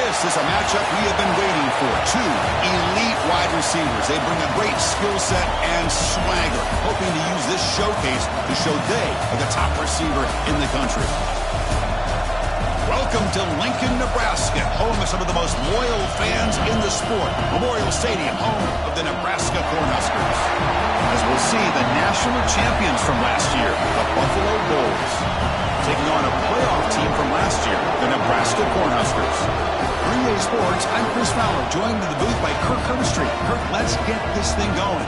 This is a matchup we have been waiting for. Two elite wide receivers. They bring a great skill set and swagger, hoping to use this showcase to show they are the top receiver in the country. Welcome to Lincoln, Nebraska, home of some of the most loyal fans in the sport. Memorial Stadium, home of the Nebraska Cornhuskers. As we'll see, the national champions from last year, the Buffalo Bulls, taking on a playoff team from last year, the Nebraska Cornhuskers. 3A Sports, I'm Chris Fowler, joined in the booth by Kirk Herbstreit. Kirk, let's get this thing going.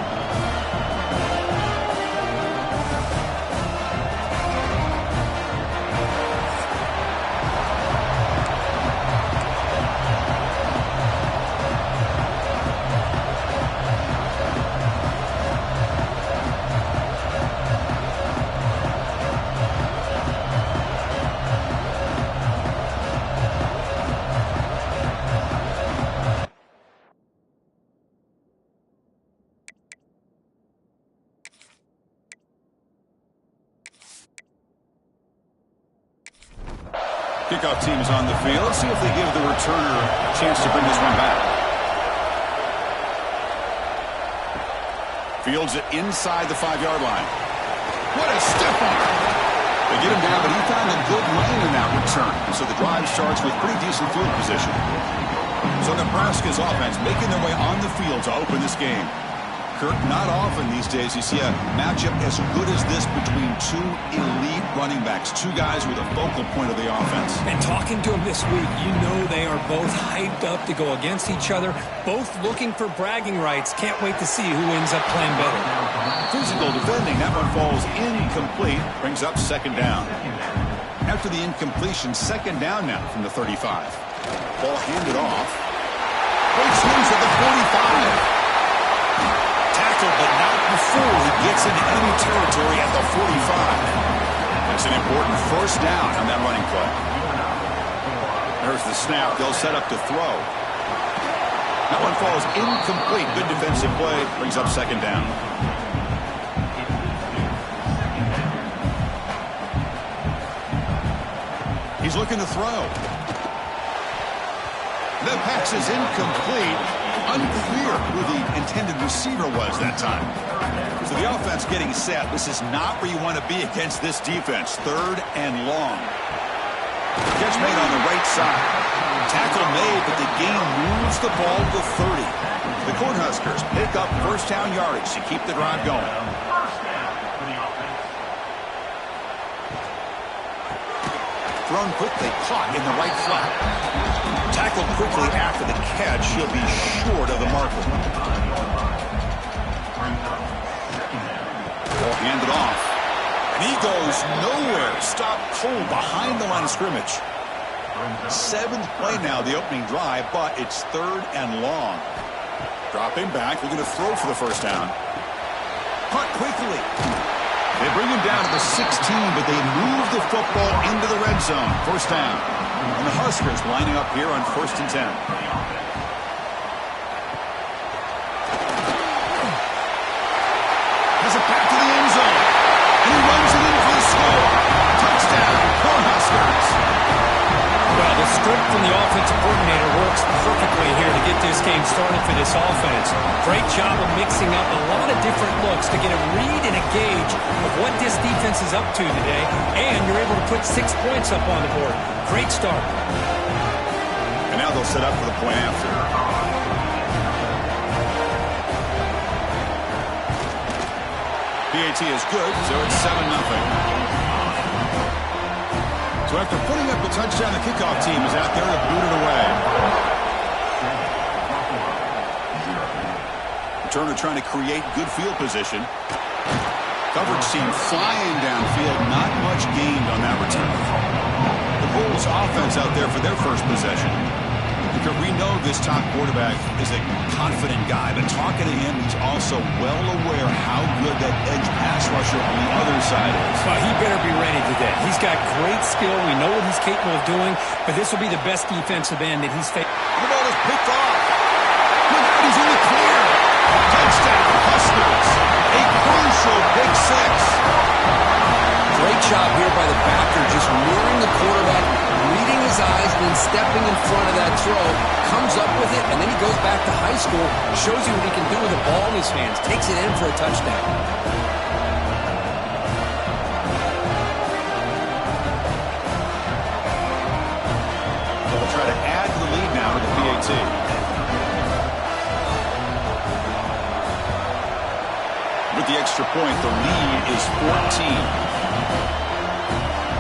Kickoff team is on the field. Let's see if they give the returner a chance to bring this one back. Fields it inside the 5-yard line. What a stiff arm! They get him down, but he found a good lane in that return. And so the drive starts with pretty decent field position. So Nebraska's offense making their way on the field to open this game. Kirk, not often these days you see a matchup as good as this between two elite running backs, two guys with a focal point of the offense. And talking to them this week, you know they are both hyped up to go against each other, both looking for bragging rights. Can't wait to see who ends up playing better. Physical defending, that one falls incomplete, brings up second down. After the incompletion, second down now from the 35. Ball handed off. Great swings at the 45. But not before he gets into enemy territory at the 45. That's an important first down on that running play. There's the snap. They'll set up to throw. That one falls incomplete. Good defensive play. Brings up second down. He's looking to throw. The pass is incomplete. Unclear who the intended receiver was that time. So the offense getting set. This is not where you want to be against this defense. Third and long. Catch made on the right side. Tackle made, but the game moves the ball to 30. The Cornhuskers pick up first down yardage to keep the drive going. Thrown quickly, caught in the right flat. Tackled quickly after the catch. He'll be short of the marker. Ball handed off. And he goes nowhere. Stopped cold behind the line of scrimmage. Seventh play now, the opening drive, but it's third and long. Dropping back, looking to throw for the first down. Punt quickly. They bring him down to the 16, but they move the football into the red zone. First down. And the Huskers lining up here on 1st and 10. Has it back to the end zone. And he runs it in for the score. Touchdown, Cornhuskers. Well, the script from the offensive coordinator works perfectly here to get this game started for this offense. Great job of mixing up a lot of different looks to get a read and a gauge of what this defense is up to today, and you're able to put 6 points up on the board. Great start. And now they'll set up for the point after. PAT is good, so it's 7-0. So after putting up a touchdown, the kickoff team is out there to boot it away. Returner trying to create good field position. Coverage team flying downfield. Not much gained on that return. The Bulls offense out there for their first possession. Because we know this top quarterback is a confident guy, but talking to him, he's also well aware how good that edge pass rusher on the other side is. Well, he better be ready today. He's got great skill. We know what he's capable of doing, but this will be the best defensive end that he's faced. The ball is picked off. Look out, he's in the clear. Touchdown, Huskers. A crucial big six. Great job here by the backer, just mirroring the quarterback, reading his eyes and then stepping in front of that throw, comes up with it, and then he goes back to high school, shows you what he can do with the ball in his hands, takes it in for a touchdown. They'll try to add to the lead now with the PAT. With the extra point, the lead is 14.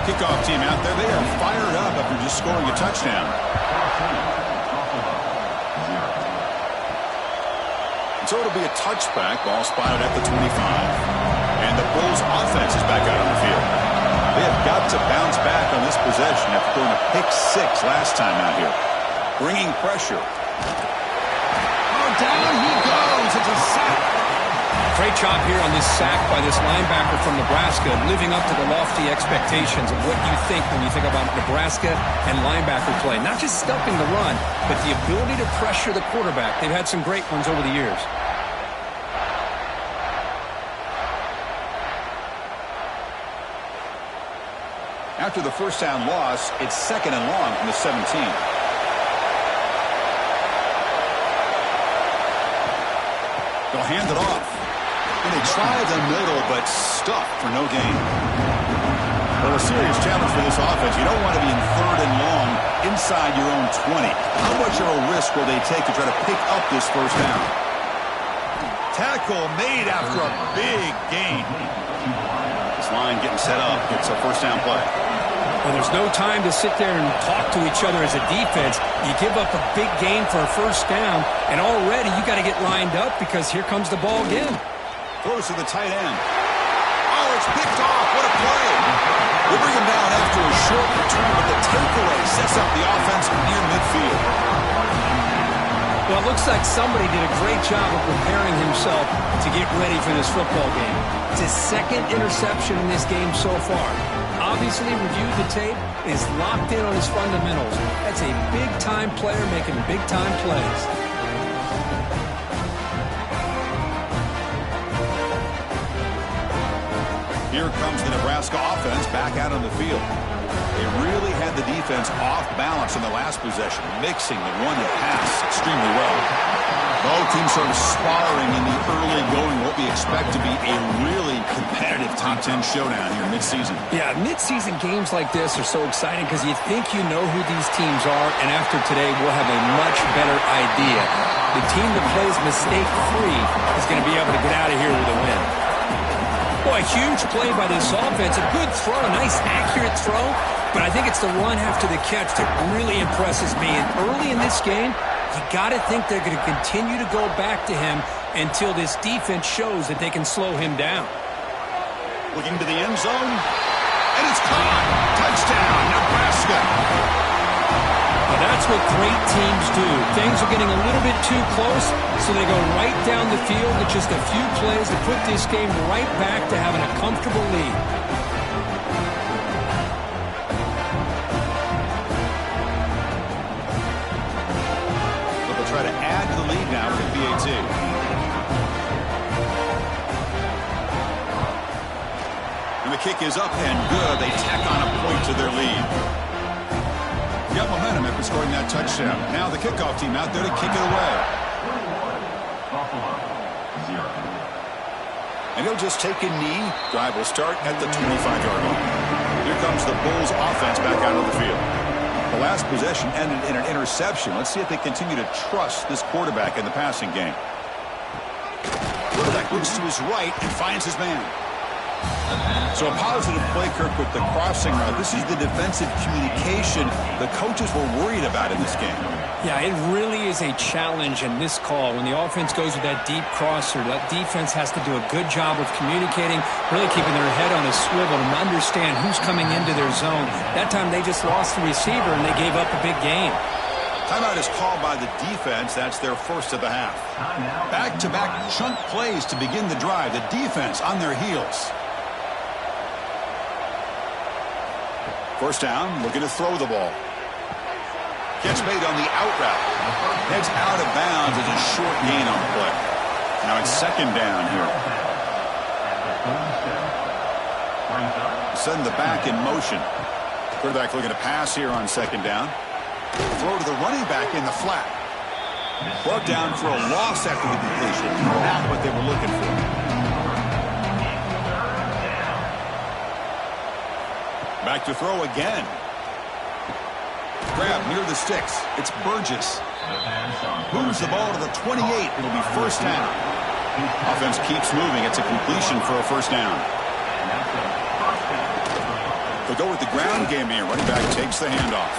Kickoff team out there, they are fired up after just scoring a touchdown. And so it'll be a touchback, ball spotted at the 25. And the Bulls offense is back out on the field. They have got to bounce back on this possession after throwing a pick 6 last time out here. Bringing pressure. Oh, down he goes. It's a sack. Great job here on this sack by this linebacker from Nebraska, living up to the lofty expectations of what you think when you think about Nebraska and linebacker play. Not just stopping the run, but the ability to pressure the quarterback. They've had some great ones over the years. After the first down loss, it's 2nd and long from the 17. They'll hand it off. And they try the middle, but stuffed for no gain. Well, a serious challenge for this offense. You don't want to be in 3rd and long inside your own 20. How much of a risk will they take to try to pick up this first down? Tackle made after a big gain. This line getting set up. It's a first down play. Well, there's no time to sit there and talk to each other as a defense. You give up a big gain for a first down, and already you got to get lined up because here comes the ball again. Throws to the tight end. Oh, it's picked off. What a play. We'll bring him down after a short return, but the takeaway sets up the offense near midfield. Well, it looks like somebody did a great job of preparing himself to get ready for this football game. It's his 2nd interception in this game so far. Obviously reviewed the tape, is locked in on his fundamentals. That's a big-time player making big-time plays. Here comes the Nebraska offense back out on the field. They really had the defense off balance in the last possession, mixing the run and pass extremely well. Both teams sort of sparring in the early going, what we expect to be a really competitive top 10 showdown here mid-season. Yeah, mid-season games like this are so exciting because you think you know who these teams are, and after today we'll have a much better idea. The team that plays mistake-free is going to be able to get out of here with a win. Boy, a huge play by this offense. A good throw, a nice accurate throw. But I think it's the run after the catch that really impresses me. And early in this game, you got to think they're going to continue to go back to him until this defense shows that they can slow him down. Looking to the end zone. And it's caught. Touchdown, Nebraska. Well, that's what great teams do. Things are getting a little bit too close, so they go right down the field with just a few plays to put this game right back to having a comfortable lead. So they'll try to add to the lead now with the PAT. And the kick is up and good. They tack on a point to their lead. Got momentum after scoring that touchdown. Now the kickoff team out there to kick it away. And he'll just take a knee. Drive will start at the 25-yard line. Here comes the Bulls offense back out on the field. The last possession ended in an interception. Let's see if they continue to trust this quarterback in the passing game. Quarterback looks to his right and finds his man. So a positive play, Kirk, with the crossing route. This is the defensive communication the coaches were worried about in this game. Yeah, it really is a challenge in this call. When the offense goes with that deep crosser, that defense has to do a good job of communicating, really keeping their head on a swivel and understand who's coming into their zone. That time they just lost the receiver and they gave up a big gain. Timeout is called by the defense. That's their first of the half. Back-to-back chunk plays to begin the drive. The defense on their heels. First down, looking to throw the ball. Catch made on the out route. Heads out of bounds as a short gain on the play. Now it's 2nd down here. Send the back in motion. Quarterback looking to pass here on second down. Throw to the running back in the flat. Brought down for a loss after the completion. Not what they were looking for. Back to throw again. Grab near the sticks. It's Burgess. Moves the ball to the 28. It'll be first down. Offense keeps moving. It's a completion for a first down. They'll go with the ground game here. Running back takes the handoff.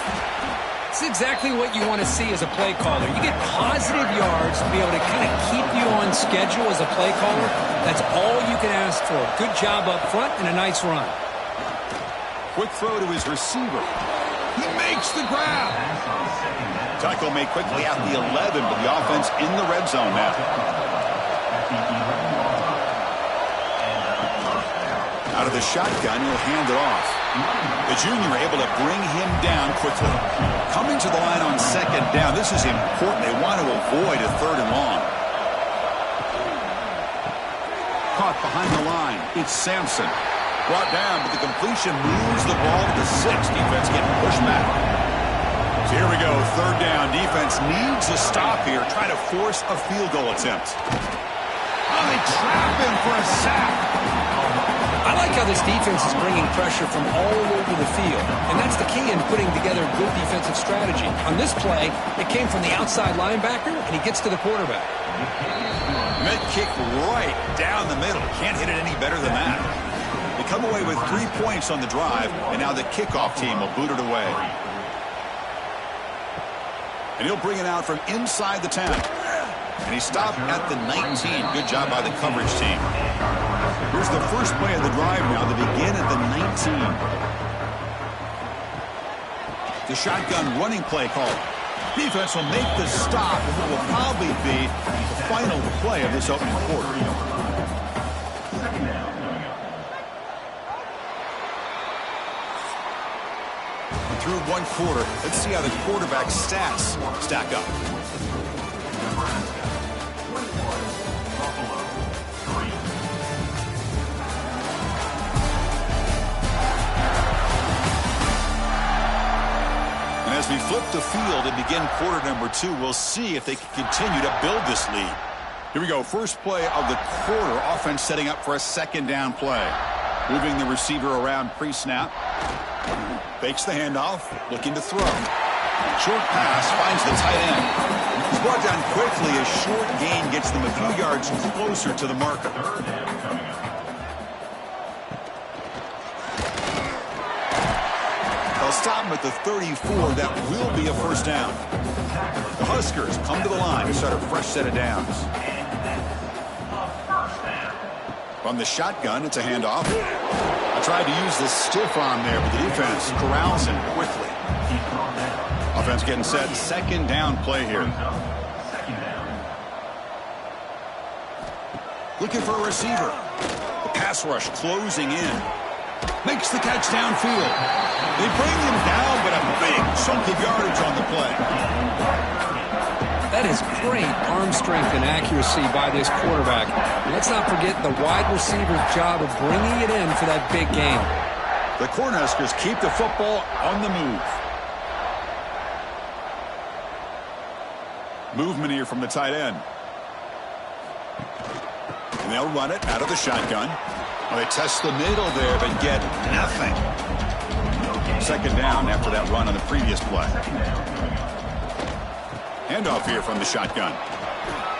It's exactly what you want to see as a play caller. You get positive yards to be able to kind of keep you on schedule as a play caller. That's all you can ask for. Good job up front and a nice run. Quick throw to his receiver. He makes the grab. Tackle made quickly at the 11, but the offense in the red zone now. Out of the shotgun, he'll hand it off. The junior able to bring him down quickly. Coming to the line on second down. This is important. They want to avoid a third and long. Caught behind the line. It's Sampson. Brought down, but the completion moves the ball to the 6. Defense getting pushed back. So here we go. Third down. Defense needs a stop here. Try to force a field goal attempt. Oh, they trap him for a sack. I like how this defense is bringing pressure from all over the field, and that's the key in putting together a good defensive strategy. On this play, it came from the outside linebacker, and he gets to the quarterback. Mid kick right down the middle. Can't hit it any better than that. They come away with 3 points on the drive, and now the kickoff team will boot it away. And he'll bring it out from inside the 10. And he stopped at the 19. Good job by the coverage team. Here's the first play of the drive now. They begin at the 19. The shotgun running play call. Defense will make the stop, and it will probably be the final play of this opening quarter. Through one quarter, let's see how the quarterback's stats stack up. And as we flip the field and begin quarter number 2, we'll see if they can continue to build this lead. Here we go. First play of the quarter. Offense setting up for a second down play. Moving the receiver around pre-snap. Fakes the handoff. Looking to throw. Short pass finds the tight end. He's brought down quickly. A short gain gets them a few yards closer to the marker. They'll stop him at the 34. That will be a first down. The Huskers come to the line to start a fresh set of downs. From the shotgun, it's a handoff. I tried to use the stiff arm there, but the defense corrals him quickly. Offense getting set. Second down play here. Looking for a receiver. The pass rush closing in. Makes the catch downfield. They bring him down, but a big chunk of yardage on the play. That is great arm strength and accuracy by this quarterback. Let's not forget the wide receiver's job of bringing it in for that big game. The Cornhuskers keep the football on the move. Movement here from the tight end. And they'll run it out of the shotgun. Well, they test the middle there, but get nothing. Second down after that run on the previous play. Handoff here from the shotgun.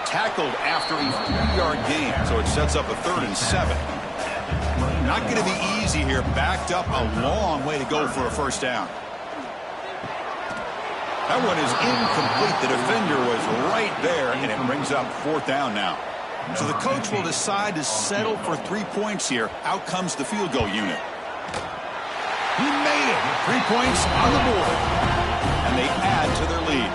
Tackled after a 3-yard gain, so it sets up a 3rd and 7. Not going to be easy here. Backed up a long way to go for a first down. That one is incomplete. The defender was right there, and it brings up 4th down now. So the coach will decide to settle for 3 points here. Out comes the field goal unit. He made it. 3 points on the board. And they add to their lead.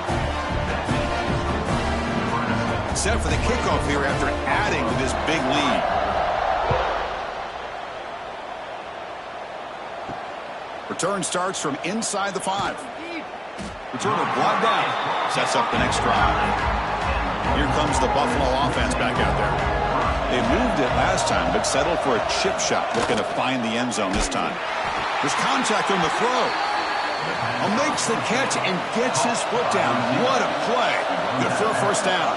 Set for the kickoff here after adding to this big lead. Return starts from inside the 5. Returner brought down. Sets up the next drive. Here comes the Buffalo offense back out there. They moved it last time, but settled for a chip shot. Looking to find the end zone this time. There's contact on the throw. Makes the catch and gets his foot down. What a play. Good for a first down.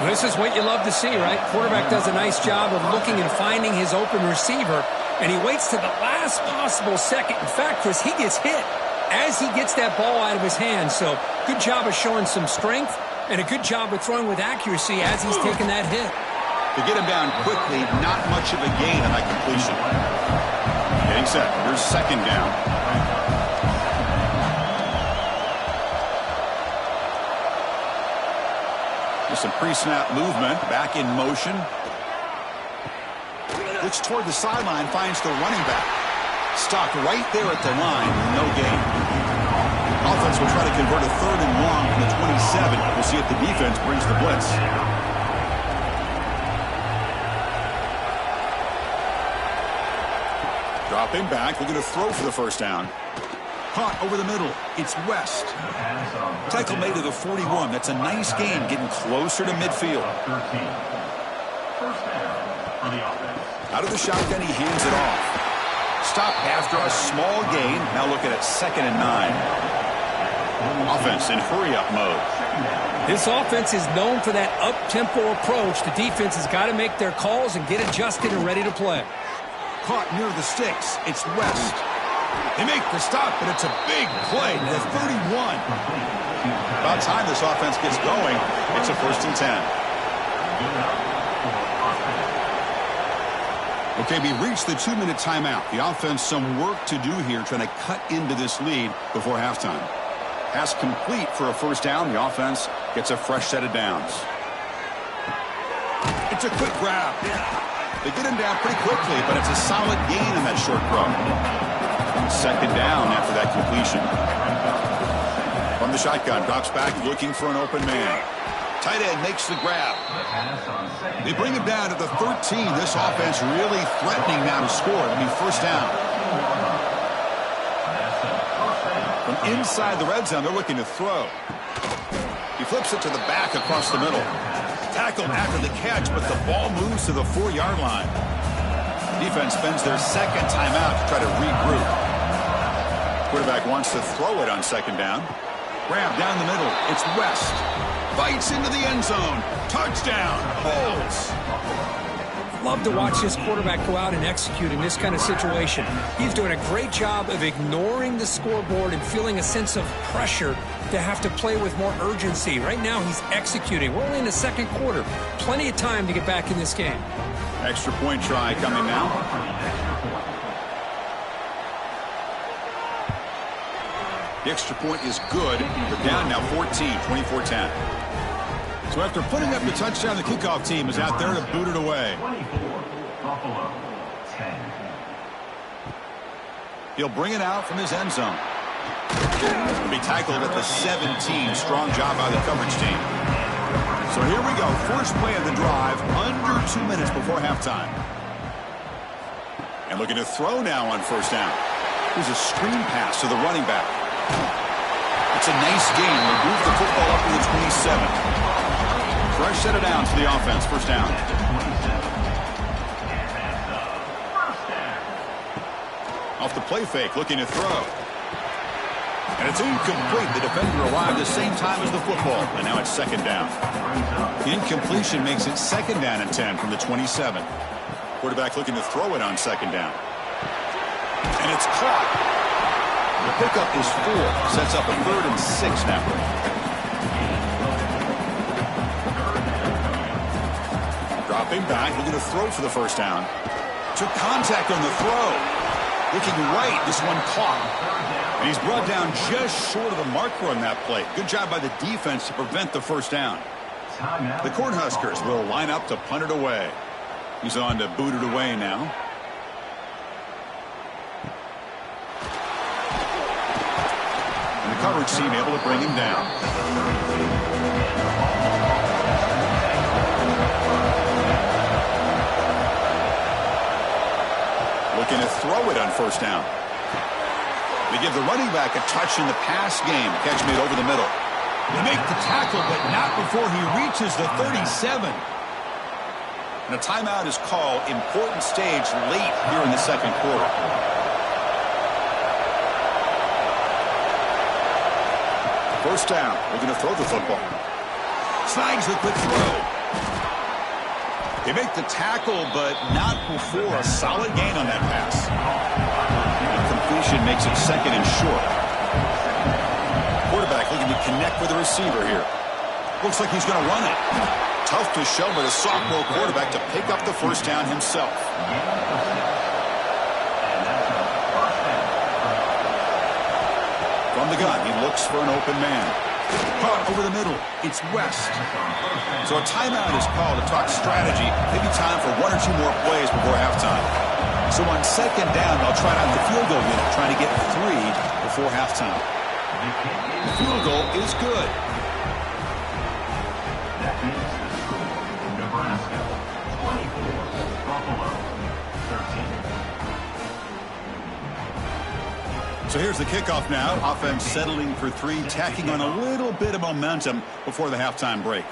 This is what you love to see, right? Quarterback does a nice job of looking and finding his open receiver, and he waits to the last possible second. In fact, Chris, he gets hit as he gets that ball out of his hands. So good job of showing some strength and a good job of throwing with accuracy as he's taking that hit. To get him down quickly, not much of a gain on that completion. Getting set. Here's second down. Some pre-snap movement, back in motion. Looks toward the sideline, finds the running back. Stopped right there at the line, no gain. Offense will try to convert a 3rd and long from the 27. We'll see if the defense brings the blitz. Dropping back, looking to throw for the first down. Caught over the middle. It's West. Tackle made to the 41. That's a nice gain, getting closer to midfield. Out of the shotgun, he hands it off. Stop after a small gain. Now looking at 2nd and 9. Offense in hurry-up mode. This offense is known for that up-tempo approach. The defense has got to make their calls and get adjusted and ready to play. Caught near the sticks. It's West. They make the stop, but it's a big play to the 31. About time this offense gets going. It's a 1st and 10. Okay, we reached the 2-minute timeout. The offense some work to do here, trying to cut into this lead before halftime. Pass complete for a first down. The offense gets a fresh set of downs. It's a quick grab. They get him down pretty quickly, but it's a solid gain on that short throw. Second down after that completion. From the shotgun, drops back looking for an open man. Tight end makes the grab. They bring him down to the 13. This offense really threatening now to score. I mean, first down. From inside the red zone, they're looking to throw. He flips it to the back across the middle. Tackled after the catch, but the ball moves to the 4-yard line. Defense spends their second timeout to try to regroup. Quarterback wants to throw it on second down. Grab down the middle. It's West. Bites into the end zone. Touchdown. Bulls. Love to watch this quarterback go out and execute in this kind of situation. He's doing a great job of ignoring the scoreboard and feeling a sense of pressure to have to play with more urgency. Right now, he's executing. We're only in the second quarter. Plenty of time to get back in this game. Extra point try coming now. The extra point is good. They're down now 14, 24-10. So after putting up the touchdown, the kickoff team is out there to boot it away. He'll bring it out from his end zone. He'll be tackled at the 17. Strong job by the coverage team. So here we go. First play of the drive, under 2 minutes before halftime. And looking to throw now on first down. Here's a screen pass to the running back. It's a nice gain. They move the football up to the 27. Fresh set of downs to the offense. First down. Off the play fake, looking to throw. And it's incomplete. The defender arrived the same time as the football. And now it's second down. The incompletion makes it second down and 10 from the 27. Quarterback looking to throw it on second down. And it's caught. The pickup is 4. Sets up a 3rd and 6 now. Dropping back, looking to throw for the first down. Took contact on the throw. Looking right, this one caught. And he's brought down just short of the marker on that play. Good job by the defense to prevent the first down. The Cornhuskers will line up to punt it away. He's on to boot it away now. And the coverage team able to bring him down. Looking to throw it on first down. They give the running back a touch in the pass game. Catch made over the middle. They make the tackle, but not before he reaches the 37. And a timeout is called. Important stage late here in the second quarter. First down. We're going to throw the football. Snags the quick throw. They make the tackle, but not before a solid gain on that pass. The completion makes it second and short. Quarterback looking to connect with the receiver here. Looks like he's going to run it. Tough to show, but a sophomore quarterback to pick up the first down himself. From the gun, he looks for an open man. Caught over the middle. It's West. So a timeout is called to talk strategy. Maybe time for one or two more plays before halftime. So on second down, they'll try out the field goal unit, trying to get 3 before halftime. The field goal is good. Nebraska 24, Buffalo 13. So here's the kickoff now. Offense settling for 3, tacking on a little bit of momentum before the halftime break.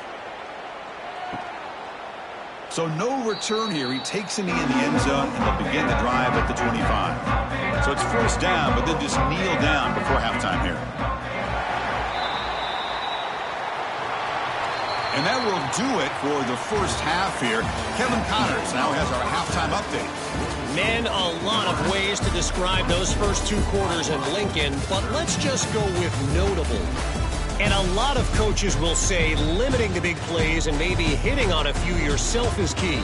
So no return here. He takes a knee in the end zone, and they'll begin the drive at the 25. So it's first down, but then just kneel down before halftime here. And that will do it for the first half here. Kevin Connors now has our halftime update. Man, a lot of ways to describe those first 2 quarters in Lincoln, but let's just go with notable. And a lot of coaches will say limiting the big plays and maybe hitting on a few yourself is key.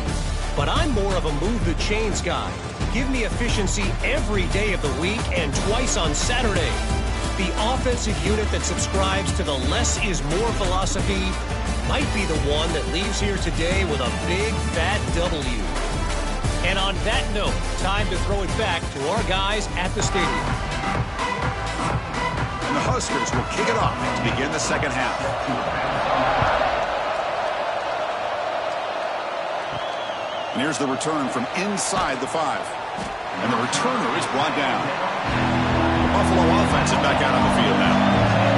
But I'm more of a move the chains guy. Give me efficiency every day of the week and twice on Saturday. The offensive unit that subscribes to the less is more philosophy might be the one that leaves here today with a big fat W. And on that note, time to throw it back to our guys at the stadium. And the Huskers will kick it off to begin the second half. And here's the return from inside the 5. And the returner is brought down. The Buffalo offense is back out on the field now.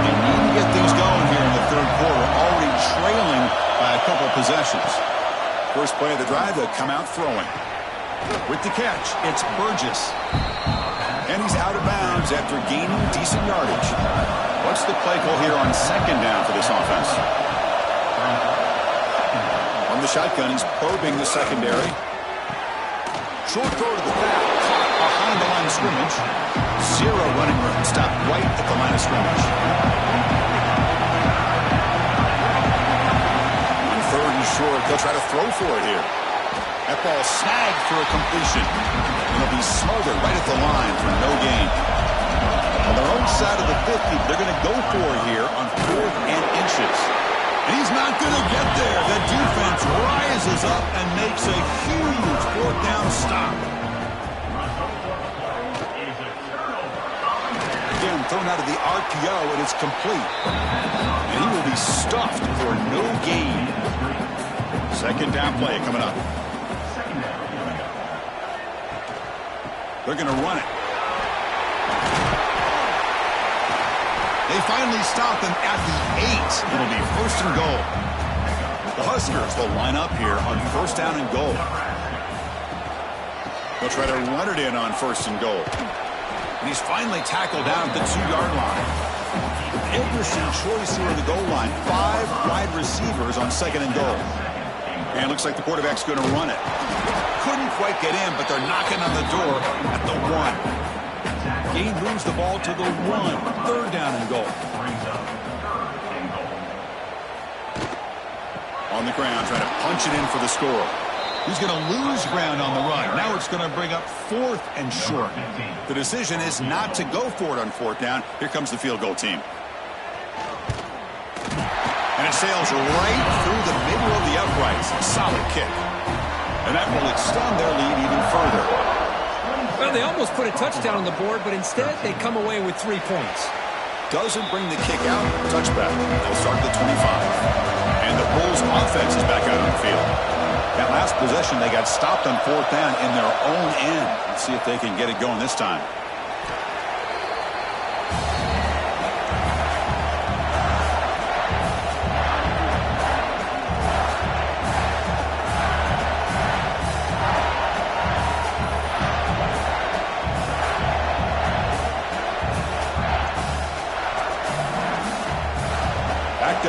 They need to get things going here in the third quarter, already trailing by a couple possessions. First play of the drive, they'll come out throwing. With the catch, it's Burgess. And he's out of bounds after gaining decent yardage. What's the play call here on second down for this offense? From the shotgun, he's probing the secondary. Short throw to the back, caught behind the line of scrimmage. 0 running room, stopped right at the line of scrimmage. On third and short, they'll try to throw for it here. That ball snagged for a completion. It'll be smothered right at the line for no gain. On their own side of the 50, they're going to go for it here on 4th and inches. And he's not going to get there. The defense rises up and makes a huge 4th down stop. Again, thrown out of the RPO, and it's complete. And he will be stuffed for no gain. Second down play coming up. They're going to run it. They finally stop them at the 8. It'll be first and goal. The Huskers will line up here on first down and goal. They'll try to run it in on first and goal. And he's finally tackled down at the 2-yard line. Interesting choice here on the goal line. 5 wide receivers on second and goal. And it looks like the quarterback's going to run it. Couldn't quite get in, but they're knocking on the door at the 1. Gain moves the ball to the 1. Third down and goal. On the ground, trying to punch it in for the score. He's going to lose ground on the run. Now it's going to bring up 4th and short. The decision is not to go for it on 4th down. Here comes the field goal team. And it sails right through the middle of the uprights. Solid kick. And that will extend their lead even further. Well, they almost put a touchdown on the board, but instead they come away with 3 points. Doesn't bring the kick out. Touchback. They'll start at the 25. And the Bulls offense is back out on the field. That last possession, they got stopped on 4th down in their own end. Let's see if they can get it going this time.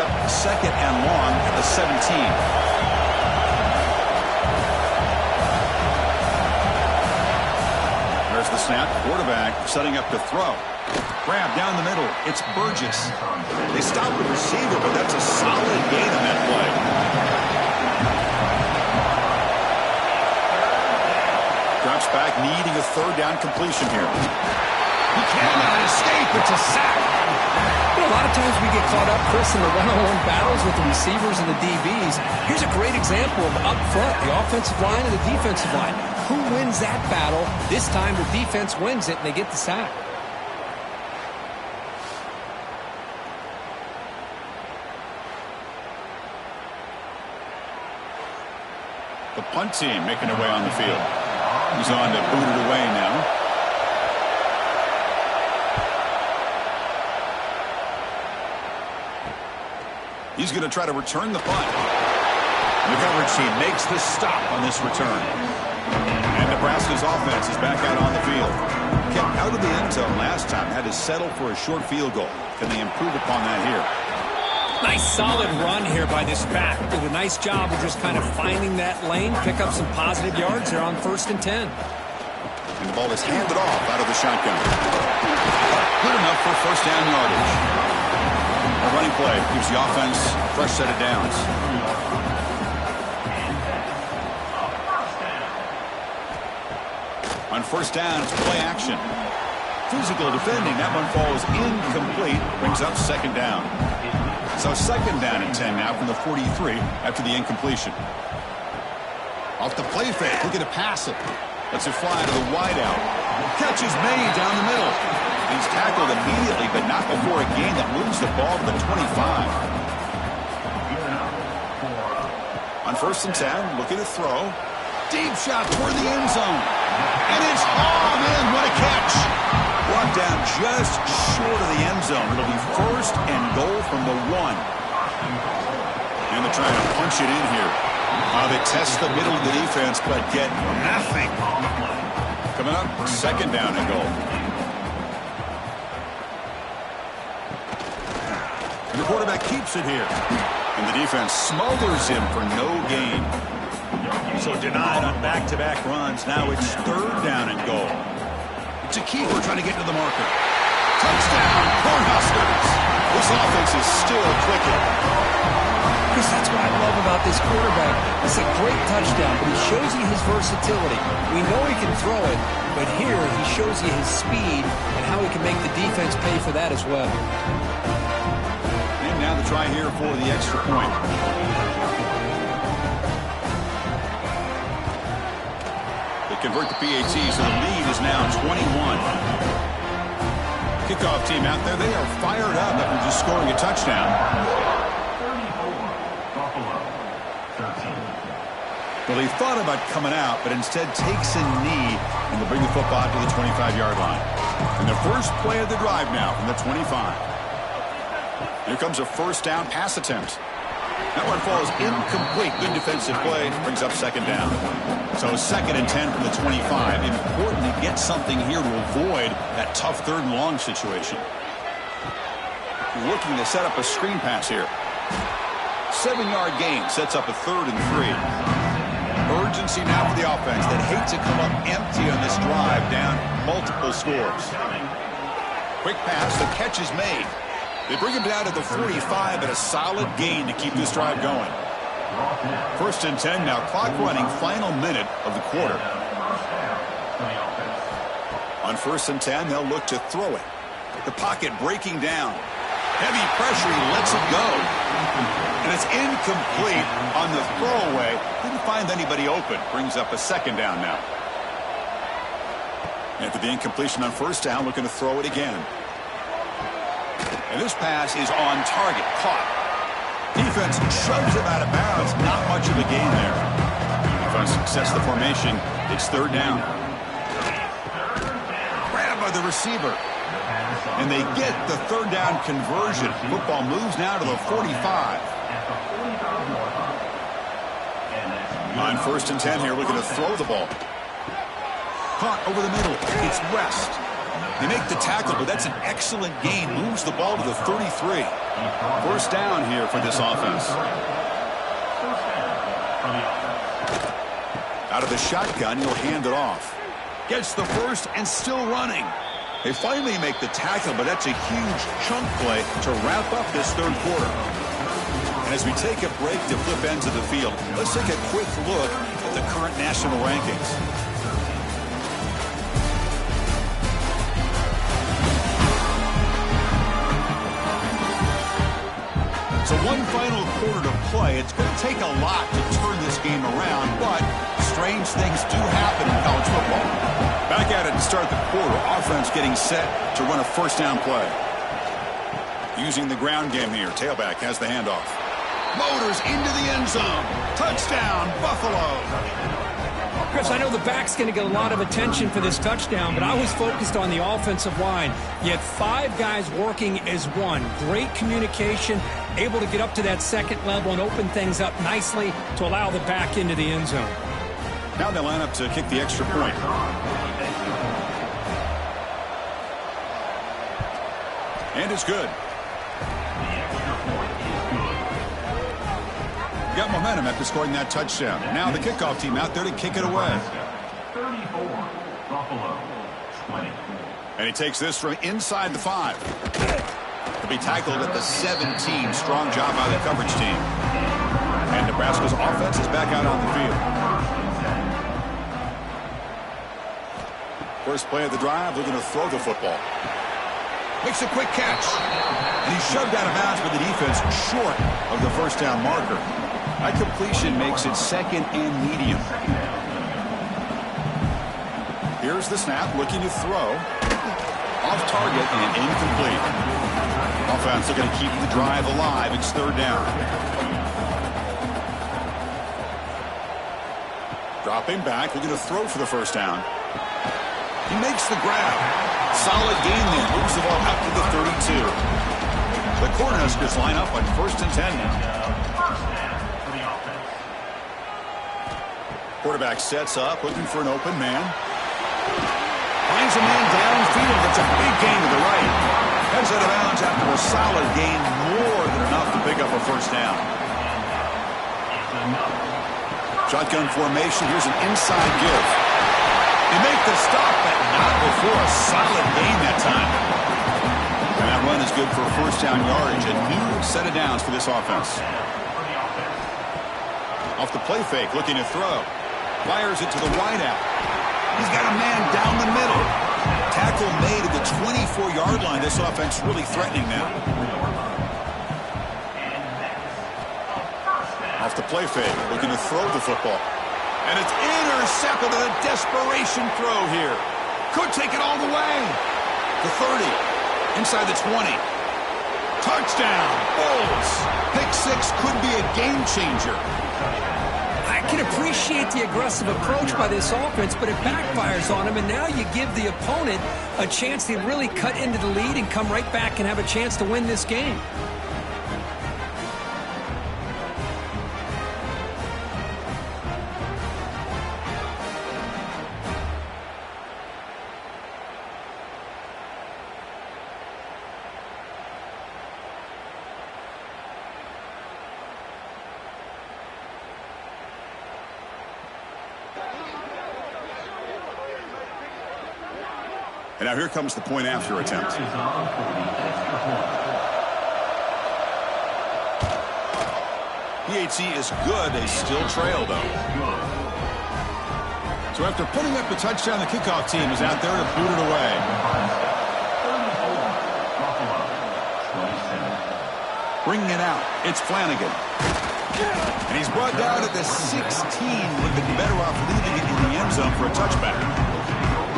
up second and long at the 17. There's the snap. Quarterback setting up to throw. Grab down the middle. It's Burgess. They stop the receiver, but that's a solid gain on that play. Drops back, needing a third down completion here. He cannot escape. It's a sack. A lot of times we get caught up, Chris, in the one-on-one battles with the receivers and the DBs. Here's a great example of up front, the offensive line and the defensive line. Who wins that battle? This time the defense wins it, and they get the sack. The punt team making their way on the field. He's on to boot it away now. He's going to try to return the punt. The coverage team makes the stop on this return. And Nebraska's offense is back out on the field. Kept out of the end zone last time. Had to settle for a short field goal. Can they improve upon that here? Nice solid run here by this back. Did a nice job of just kind of finding that lane, pick up some positive yards there on 1st and 10. And the ball is handed off out of the shotgun. Good enough for first down yardage. A running play gives the offense a fresh set of downs. On first down, it's play action. Physical defending. That one falls incomplete. Brings up second down. So second down and 10 now from the 43 after the incompletion. Off the play fake. Looking to pass it. Lets it fly to the wideout. Catch is made down the middle. He's tackled immediately, but not before a gain that moves the ball to the 25. On 1st and 10, looking to throw. Deep shot toward the end zone. And it's, oh man, what a catch. Brought down just short of the end zone. It'll be 1st and goal from the 1. And they're trying to punch it in here. They test the middle of the defense, but get nothing. Coming up, 2nd down and goal. And the quarterback keeps it here. And the defense smothers him for no gain. So denied on back-to-back runs. Now it's 3rd down and goal. It's a keeper trying to get to the marker. Touchdown, Cornhuskers. This offense is still clicking. Chris, that's what I love about this quarterback. It's a great touchdown, but he shows you his versatility. We know he can throw it, but here he shows you his speed and how he can make the defense pay for that as well. Now the try here for the extra point. They convert the PAT, so the lead is now 21. Kickoff team out there, they are fired up after just scoring a touchdown. Well, he thought about coming out, but instead takes a knee and will bring the football to the 25-yard line. And the first play of the drive now from the 25. Here comes a first down pass attempt. That one falls incomplete. Good defensive play. Brings up 2nd down. So 2nd and 10 from the 25. Important to get something here to avoid that tough 3rd and long situation. Looking to set up a screen pass here. 7-yard gain sets up a 3rd and 3. Urgency now for the offense that hate to come up empty on this drive, down multiple scores. Quick pass. The catch is made. They bring him down to the 45 at a solid gain to keep this drive going. 1st and 10 now. Clock running. Final minute of the quarter. On 1st and 10, they'll look to throw it. The pocket breaking down. Heavy pressure. He lets it go. And it's incomplete on the throwaway. Didn't find anybody open. Brings up a 2nd down now. After the incompletion on 1st down, looking to throw it again. And this pass is on target. Caught. Defense shoves him out of bounds. Not much of a gain there. Defense success the formation. It's 3rd down. Grabbed by the receiver. And they get the 3rd down conversion. Football moves now to the 45. On 1st and 10 here, looking to throw the ball. Caught over the middle. It's West. They make the tackle, but that's an excellent gain. Moves the ball to the 33. First down here for this offense. Out of the shotgun, he'll hand it off. Gets the first and still running. They finally make the tackle, but that's a huge chunk play to wrap up this third quarter. And as we take a break to flip ends of the field, let's take a quick look at the current national rankings. So one final quarter to play. It's going to take a lot to turn this game around, but strange things do happen in college football. Back at it to start the quarter. Offense getting set to run a first down play. Using the ground game here. Tailback has the handoff. Motors into the end zone. Touchdown, Buffalo. Chris, I know the back's going to get a lot of attention for this touchdown, but I was focused on the offensive line. You had 5 guys working as one. Great communication, able to get up to that second level and open things up nicely to allow the back into the end zone. Now they line up to kick the extra point. And it's good. Got momentum after scoring that touchdown. Now the kickoff team out there to kick it away. 34, Buffalo, 20. And he takes this from inside the 5. He'll be tackled at the 17. Strong job by the coverage team. And Nebraska's offense is back out on the field. First play of the drive, looking to throw the football. Makes a quick catch. And he's shoved out of bounds by the defense short of the first down marker. That completion makes it second and medium. Here's the snap, looking to throw. Off target and incomplete. Offense looking to keep the drive alive. It's third down. Dropping back, looking to throw for the first down. He makes the grab. Solid gain there. Moves the ball out to the 32. The Cornhuskers line up on 1st and 10 now. Quarterback sets up, looking for an open man. Finds a man downfield. That's a big gain to the right. Heads out of bounds after a solid gain, more than enough to pick up a first down. Shotgun formation. Here's an inside give. They make the stop, but not before a solid gain that time. And that run is good for first down yardage. A new set of downs for this offense. Off the play fake, looking to throw. Fires it to the wideout. He's got a man down the middle. Tackle made at the 24-yard line. This offense really threatening now. Off the play fake, looking to throw the football. And it's intercepted on a desperation throw here. Could take it all the way. The 30. Inside the 20. Touchdown. Bulls. Pick 6 could be a game changer. I can appreciate the aggressive approach by this offense, but it backfires on him, and now you give the opponent a chance to really cut into the lead and come right back and have a chance to win this game. And now here comes the point after attempt. PHC is good. They still trail, though. So after putting up the touchdown, the kickoff team is out there to boot it away. Bringing it out, it's Flanagan. And he's brought down at the 16. Would have been better off leaving it in the end zone for a touchback.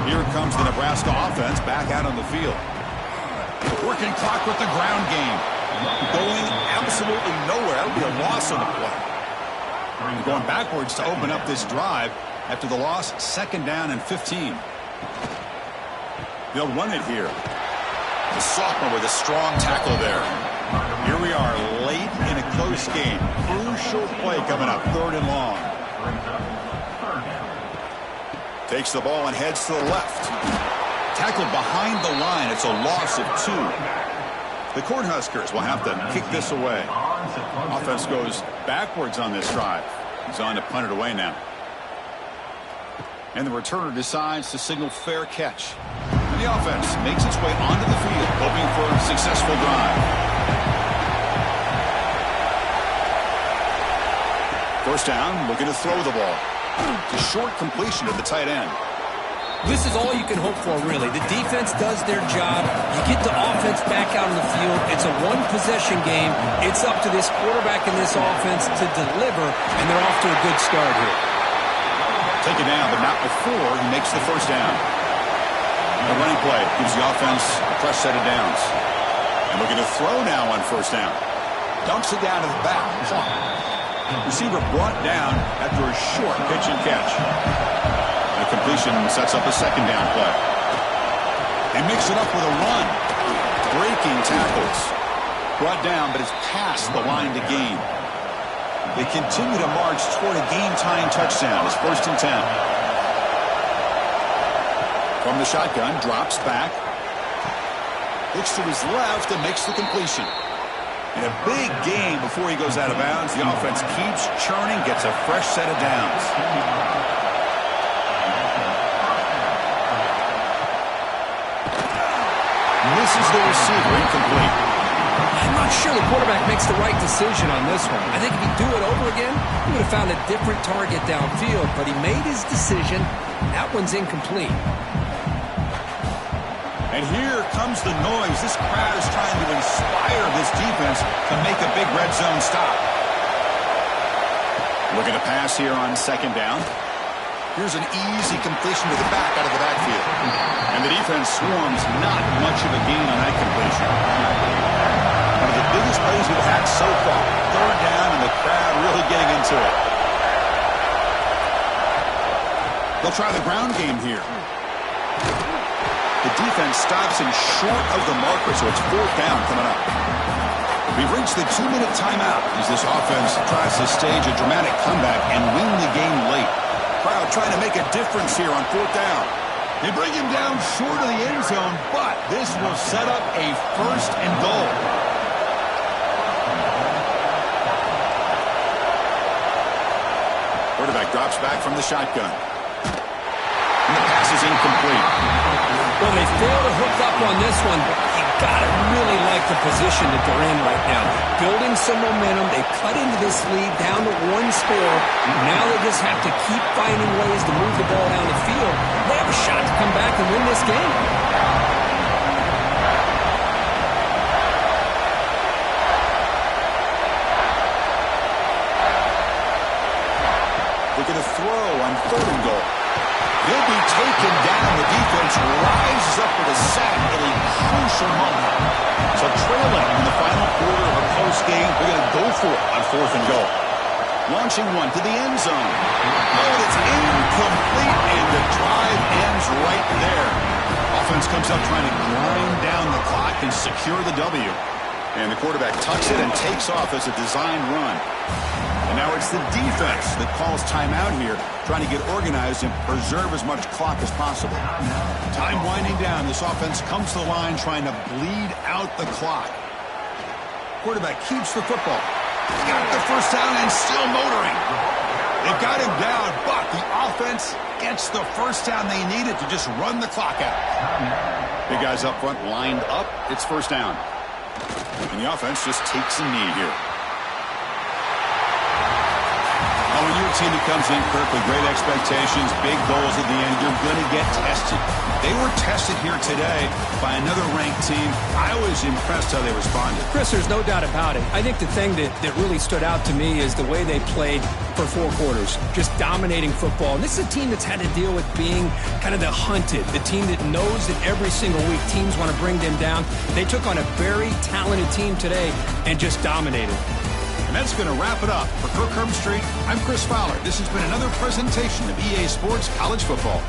Here comes the Nebraska offense back out on the field. Working clock with the ground game. Going absolutely nowhere. That would be a loss on the play. Going backwards to open up this drive after the loss. Second down and 15. They'll run it here. The sophomore with a strong tackle there. Here we are late in a close game. Crucial play coming up. Third and long. Takes the ball and heads to the left. Tackled behind the line. It's a loss of 2. The Cornhuskers will have to kick this away. Offense goes backwards on this drive. He's on to punt it away now. And the returner decides to signal fair catch. And the offense makes its way onto the field, hoping for a successful drive. First down, looking to throw the ball. It's a short completion to the tight end. This is all you can hope for, really. The defense does their job. You get the offense back out on the field. It's a one-possession game. It's up to this quarterback and this offense to deliver, and they're off to a good start here. Taken down, but not before he makes the first down. The running play gives the offense a fresh set of downs. And looking to throw now on first down. Dumps it down to the back. Receiver brought down after a short pitch and catch. The completion sets up a second down play. They mix it up with a run. Breaking tackles. Brought down, but it's past the line to gain. They continue to march toward a game-tying touchdown. It's 1st and 10. From the shotgun, drops back. Looks to his left and makes the completion. In a big game before he goes out of bounds, the offense keeps churning, gets a fresh set of downs. Misses the receiver, incomplete. I'm not sure the quarterback makes the right decision on this one. I think if he'd do it over again, he would have found a different target downfield, but he made his decision. That one's incomplete. And here comes the noise. This crowd is trying to inspire this defense to make a big red zone stop. Looking to pass here on second down. Here's an easy completion to the back out of the backfield. And the defense swarms, not much of a gain on that completion. One of the biggest plays we've had so far. Third down and the crowd really getting into it. They'll try the ground game here. The defense stops him short of the marker, so it's 4th down coming up. We've reached the 2-minute timeout as this offense tries to stage a dramatic comeback and win the game late. Crowd trying to make a difference here on 4th down. They bring him down short of the end zone, but this will set up a 1st and goal. Quarterback drops back from the shotgun. And the pass is incomplete. Well, they fail to hook up on this one, but you gotta really like the position that they're in right now. Building some momentum, they cut into this lead down to 1 score. Now they just have to keep finding ways to move the ball down the field. They have a shot to come back and win this game. They're going to throw on 3rd and goal. He'll be taken down. The defense rises up with a sack at a crucial moment. So trailing in the final quarter of a close game, they're going to go for it on 4th and goal. Launching one to the end zone. Oh, it's incomplete, and the drive ends right there. Offense comes up trying to grind down the clock and secure the W. And the quarterback tucks it and takes off as a designed run. And now it's the defense that calls timeout here, trying to get organized and preserve as much clock as possible. Time winding down. This offense comes to the line trying to bleed out the clock. Quarterback keeps the football. Got the first down and still motoring. They've got him down, but the offense gets the first down they needed to just run the clock out. Big guys up front lined up. It's 1st down. And the offense just takes a knee here. When you're a team that comes in, Kirk, with great expectations, big goals at the end, you're going to get tested. They were tested here today by another ranked team. I was impressed how they responded. Chris, there's no doubt about it. I think the thing that really stood out to me is the way they played for 4 quarters, just dominating football. And this is a team that's had to deal with being kind of the hunted, the team that knows that every single week teams want to bring them down. They took on a very talented team today and just dominated. And that's going to wrap it up. For Kirk Herbstreit, I'm Chris Fowler. This has been another presentation of EA Sports College Football.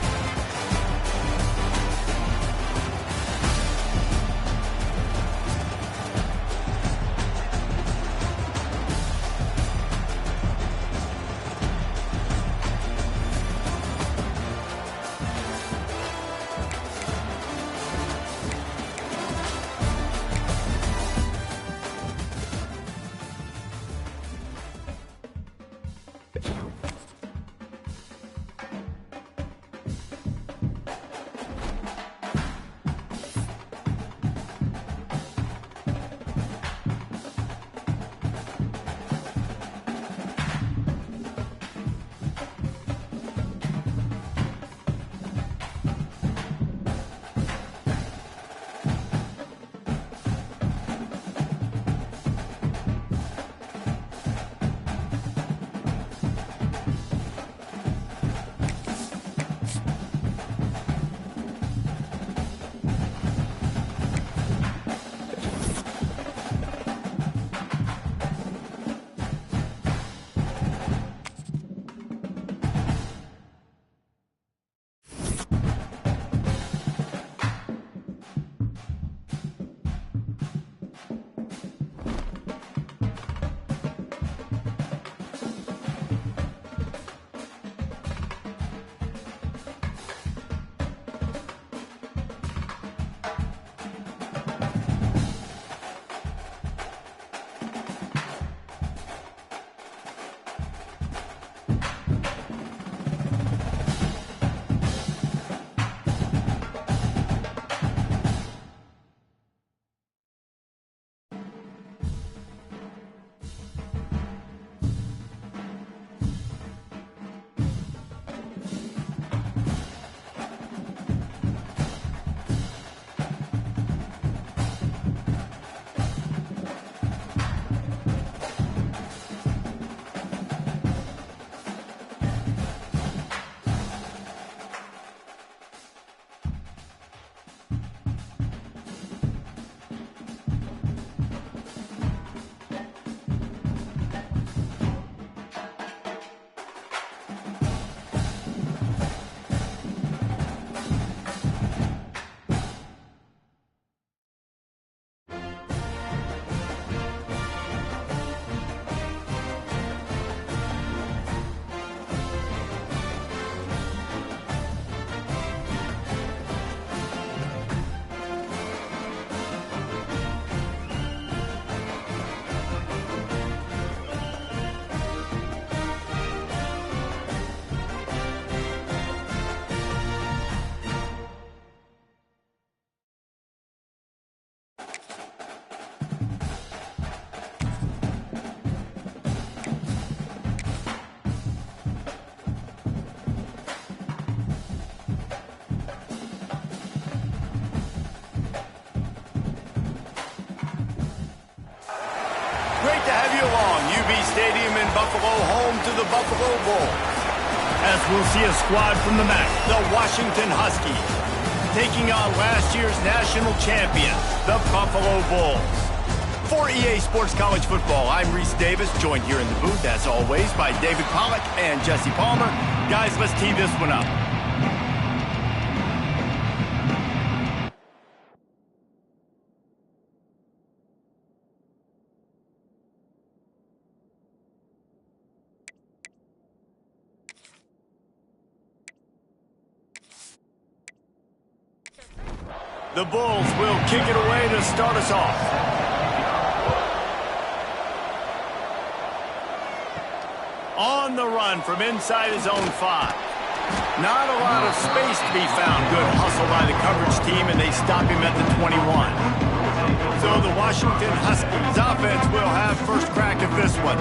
UB Stadium in Buffalo, home to the Buffalo Bulls. As we'll see a squad from the MAC, the Washington Huskies, taking on last year's national champions, the Buffalo Bulls. For EA Sports College Football, I'm Reese Davis, joined here in the booth, as always, by David Pollack and Jesse Palmer. Guys, let's tee this one up. The Bulls will kick it away to start us off. On the run from inside his own 5. Not a lot of space to be found. Good hustle by the coverage team, and they stop him at the 21. So the Washington Huskies offense will have first crack at this one.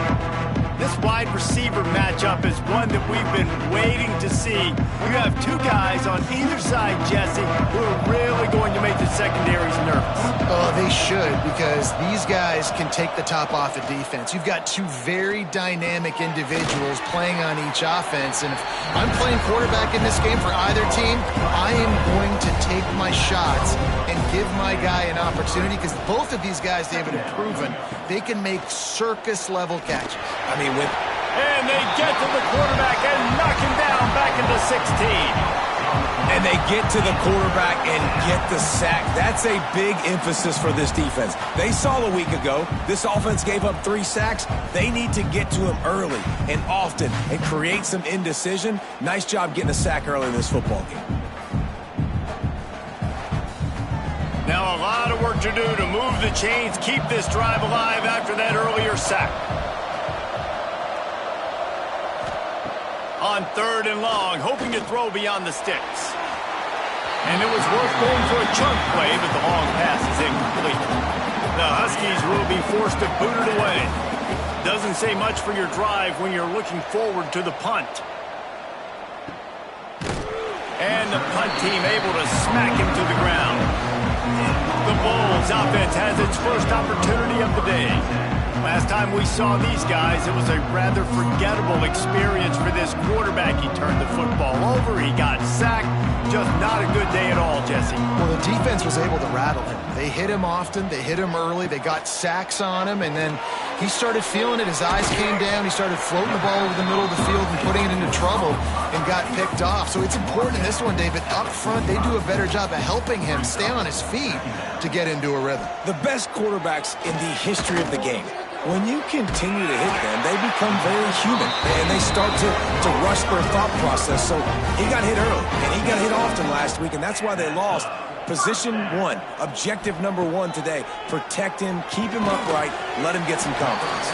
This wide receiver matchup is one that we've been waiting to see. You have two guys on either side, Jesse, who are really going to make the secondaries nervous. Oh, they should, because these guys can take the top off the defense. You've got two very dynamic individuals playing on each offense, and if I'm playing quarterback in this game for either team, I am going to take my shots and give my guy an opportunity, because both of these guys, David, have proven they can make circus-level catches. And they get to the quarterback and knock him down back into 16. And they get to the quarterback and get the sack. That's a big emphasis for this defense. They saw a week ago, this offense gave up 3 sacks. They need to get to him early and often and create some indecision. Nice job getting a sack early in this football game. Now a lot of work to do to move the chains, keep this drive alive after that earlier sack. On 3rd and long, hoping to throw beyond the sticks. And it was worth going for a chunk play, but the long pass is incomplete. The Huskies will be forced to boot it away. Doesn't say much for your drive when you're looking forward to the punt. And the punt team able to smack him to the ground. The Bulls offense has its first opportunity of the day. Last time we saw these guys, it was a rather forgettable experience for this quarterback. He turned the football over, he got sacked. Just not a good day at all, Jesse. Well, the defense was able to rattle him. They hit him often, they hit him early, they got sacks on him, and then he started feeling it. His eyes came down, he started floating the ball over the middle of the field and putting it into trouble and got picked off. So it's important in this one, David. Up front, they do a better job of helping him stay on his feet to get into a rhythm. The best quarterbacks in the history of the game, when you continue to hit them, they become very human, and they start to rush their thought process. So he got hit early, and he got hit often last week, and that's why they lost. Position 1, objective number 1 today. Protect him, keep him upright, let him get some confidence.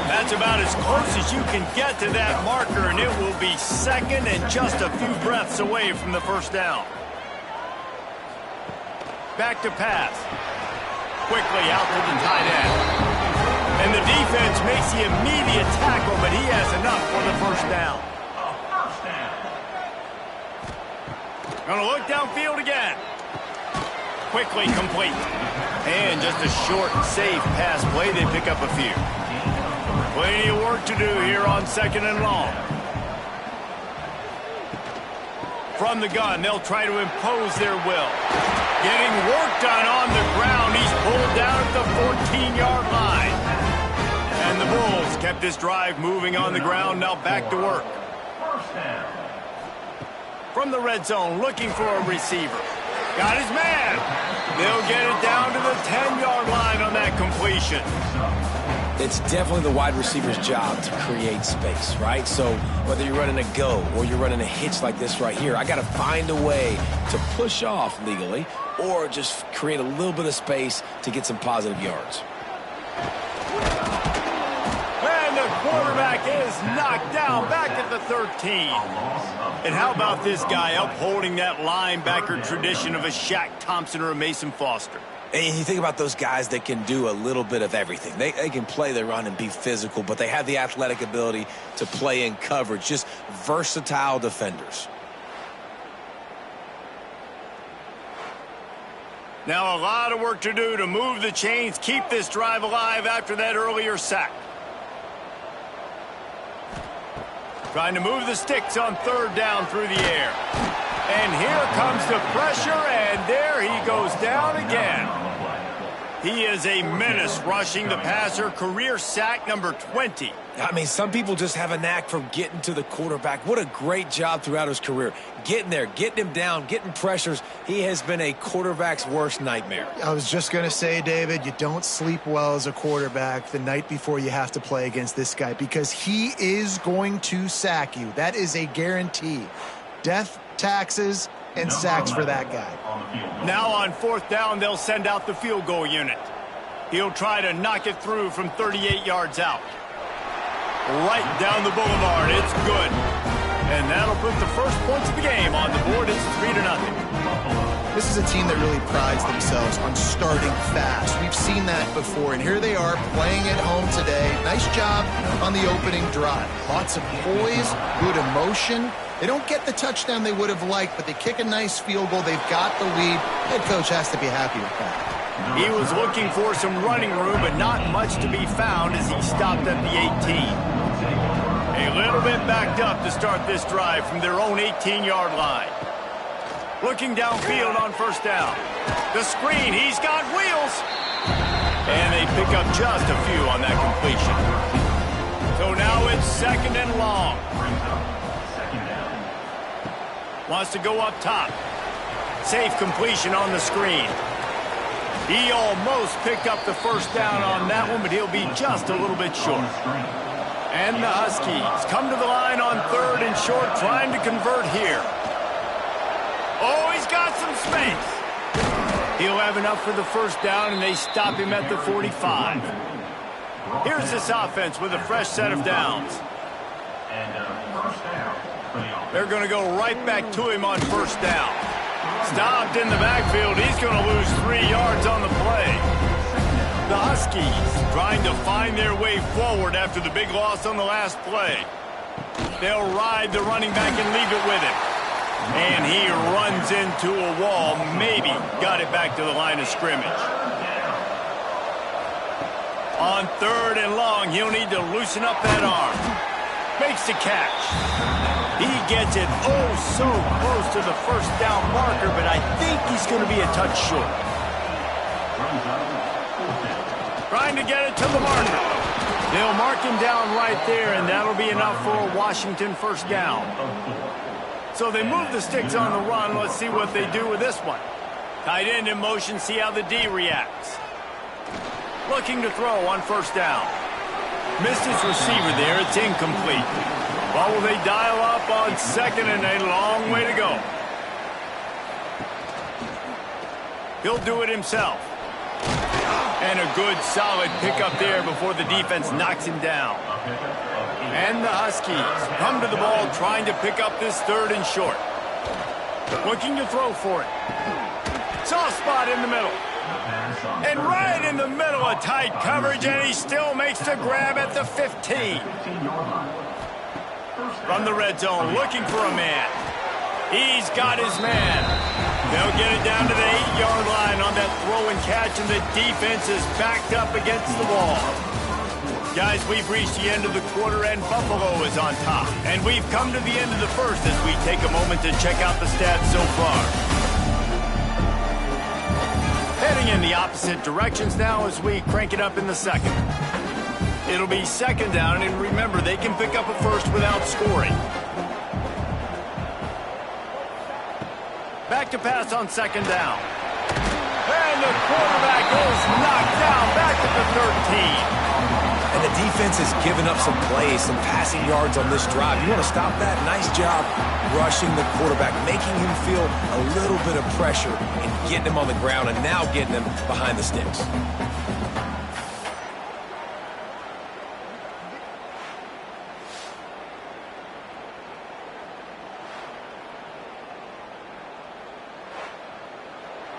That's about as close as you can get to that marker, and it will be second and just a few breaths away from the first down. Back to pass. Quickly out to the tight end. And the defense makes the immediate tackle, but he has enough for the first down. Gonna look downfield again. Quickly complete. And just a short, safe pass play. They pick up a few. Plenty of work to do here on 2nd and long. From the gun, they'll try to impose their will. Getting work done on the ground. He's pulled down at the 14-yard line. And the Bulls kept this drive moving on the ground. Now back to work. From the red zone, looking for a receiver. Got his man. They'll get it down to the 10-yard line on that completion. It's definitely the wide receiver's job to create space, right? So whether you're running a go or you're running a hitch like this right here, I got to find a way to push off legally or just create a little bit of space to get some positive yards. And the quarterback is knocked down back at the 13. And how about this guy upholding that linebacker tradition of a Shaq Thompson or a Mason Foster? And you think about those guys that can do a little bit of everything. They can play the run and be physical, but they have the athletic ability to play in coverage. Just versatile defenders. Now a lot of work to do to move the chains, keep this drive alive after that earlier sack. Trying to move the sticks on third down through the air. And here comes the pressure, and there he goes down again. He is a menace rushing the passer, career sack number 20. I mean, some people just have a knack for getting to the quarterback. What a great job throughout his career. Getting there, getting him down, getting pressures. He has been a quarterback's worst nightmare. I was just going to say, David, you don't sleep well as a quarterback the night before you have to play against this guy because he is going to sack you. That is a guarantee. Death, taxes, and sacks for that guy. Now on fourth down, they'll send out the field goal unit. He'll try to knock it through from 38 yards out. Right down the boulevard. It's good. And that'll put the first points of the game on the board. It's 3-0. This is a team that really prides themselves on starting fast. We've seen that before, and here they are playing at home today. Nice job on the opening drive. Lots of poise, good emotion. They don't get the touchdown they would have liked, but they kick a nice field goal. They've got the lead. Head coach has to be happy with that. He was looking for some running room, but not much to be found as he stopped at the 18. A little bit backed up to start this drive from their own 18-yard line. Looking downfield on first down. The screen, he's got wheels. And they pick up just a few on that completion. So now it's second and long. Wants to go up top. Safe completion on the screen. He almost picked up the first down on that one, but he'll be just a little bit short. And the Huskies come to the line on third and short, trying to convert here. Oh, he's got some space. He'll have enough for the first down, and they stop him at the 45. Here's this offense with a fresh set of downs. They're going to go right back to him on first down. Stopped in the backfield. He's going to lose 3 yards on the play. The Huskies trying to find their way forward after the big loss on the last play. They'll ride the running back and leave it with him. And he runs into a wall. Maybe got it back to the line of scrimmage. On third and long, he'll need to loosen up that arm. Makes the catch. He gets it oh so close to the first down marker, but I think he's going to be a touch short. Trying to get it to the marker. They'll mark him down right there, and that'll be enough for a Washington first down. So they move the sticks on the run. Let's see what they do with this one. Tight end in motion, see how the D reacts. Looking to throw on first down. Missed his receiver there. It's incomplete. Well, will they dial up on second and a long way to go? He'll do it himself. And a good, solid pickup there before the defense knocks him down. And the Huskies come to the ball trying to pick up this third and short. Looking to throw for it. Soft spot in the middle. And right in the middle of tight coverage, and he still makes the grab at the 15. From the red zone, looking for a man. He's got his man. They'll get it down to the 8-yard line on that throw and catch, and the defense is backed up against the wall. Guys, we've reached the end of the quarter, and Buffalo is on top. And we've come to the end of the first as we take a moment to check out the stats so far. Heading in the opposite directions now as we crank it up in the second. It'll be second down, and remember, they can pick up a first without scoring. Back to pass on second down. And the quarterback is knocked down back at the 13. And the defense has given up some plays, some passing yards on this drive. You want to stop that? Nice job rushing the quarterback, making him feel a little bit of pressure and getting him on the ground and now getting him behind the sticks.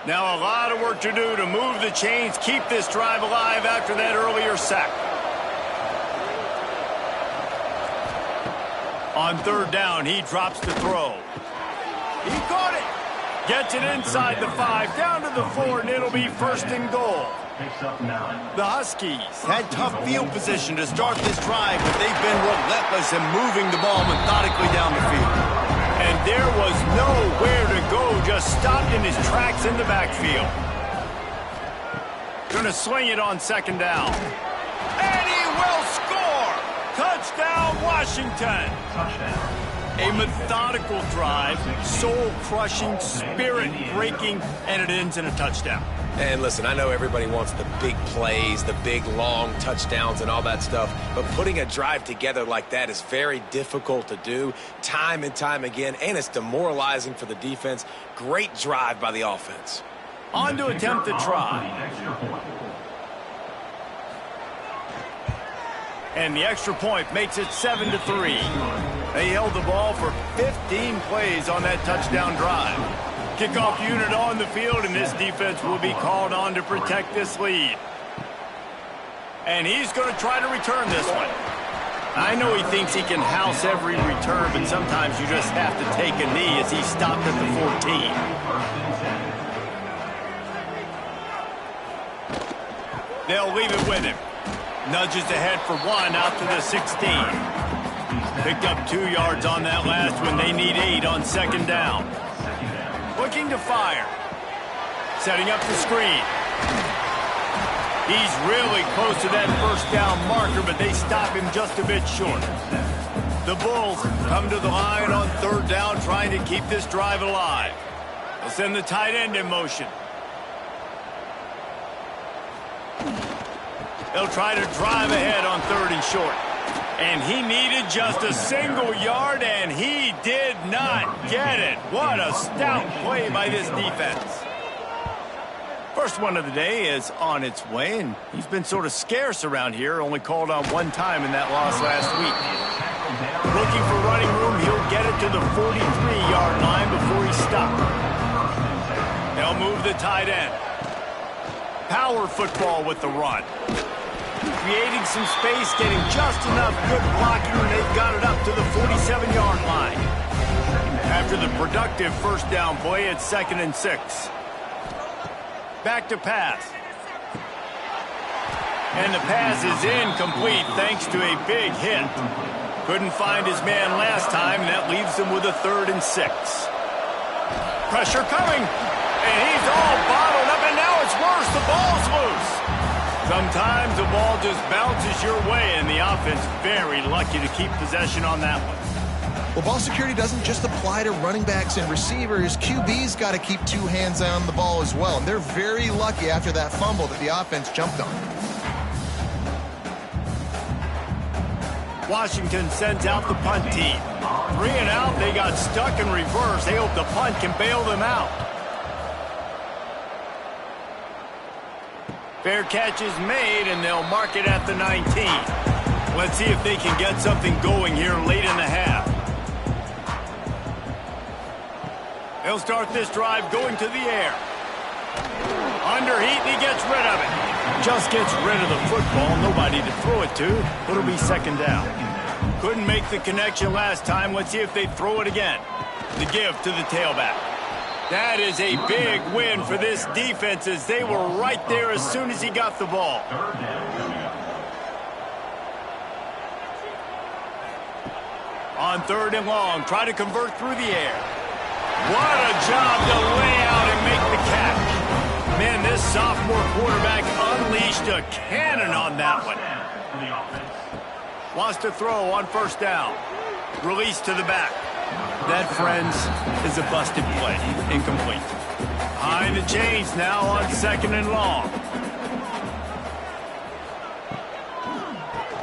Now a lot of work to do to move the chains, keep this drive alive after that earlier sack. On third down, he drops the throw. He caught it. Gets it inside the 5, down to the 4, and it'll be first and goal. The Huskies had tough field position to start this drive, but they've been relentless in moving the ball methodically down the field. And there was nowhere to go, just stopped in his tracks in the backfield. Gonna sling it on second down. And he will score! Touchdown, Washington! A methodical drive, soul-crushing, spirit-breaking, and it ends in a touchdown. And listen, I know everybody wants the big plays, the big, long touchdowns and all that stuff, but putting a drive together like that is very difficult to do time and time again, and it's demoralizing for the defense. Great drive by the offense. On to attempt the try. And the extra point makes it 7-3. They held the ball for 15 plays on that touchdown drive. Kickoff unit on the field, and this defense will be called on to protect this lead. And he's going to try to return this one. I know he thinks he can house every return, but sometimes you just have to take a knee as he stopped at the 14. They'll leave it with him. Nudges ahead for 1 out to the 16. Picked up 2 yards on that last one. They need 8 on second down. Looking to fire. Setting up the screen. He's really close to that first down marker, but they stop him just a bit short. The Bulls come to the line on third down, trying to keep this drive alive. They'll send the tight end in motion. They'll try to drive ahead on third and short. And he needed just a single yard, and he did not get it. What a stout play by this defense. First one of the day is on its way, and he's been sort of scarce around here, only called on 1 time in that loss last week. Looking for running room, he'll get it to the 43-yard line before he stopped. They'll move the tight end. Power football with the run. Creating some space, getting just enough good blocking, and they've got it up to the 47-yard line. After the productive first down play, it's 2nd and 6. Back to pass. And the pass is incomplete thanks to a big hit. Couldn't find his man last time, and that leaves him with a 3rd and 6. Pressure coming, and he's all bottled up, and now it's worse. The ball's loose. Sometimes the ball just bounces your way, and the offense very lucky to keep possession on that one. Well, ball security doesn't just apply to running backs and receivers. QB's got to keep 2 hands on the ball as well, and they're very lucky after that fumble that the offense jumped on. Washington sends out the punt team. 3 and out, they got stuck in reverse. They hope the punt can bail them out. Fair catch is made, and they'll mark it at the 19. Let's see if they can get something going here late in the half. They'll start this drive going to the air. Under heat, and he gets rid of it. Just gets rid of the football. Nobody to throw it to. It'll be 2nd down. Couldn't make the connection last time. Let's see if they throw it again. The give to the tailback. That is a big win for this defense, as they were right there as soon as he got the ball. On 3rd and long, try to convert through the air. What a job to lay out and make the catch. Man, this sophomore quarterback unleashed a cannon on that one. Wants to throw on 1st down. Release to the back. That, friends, is a busted play. Incomplete. Behind the chains now on 2nd and long.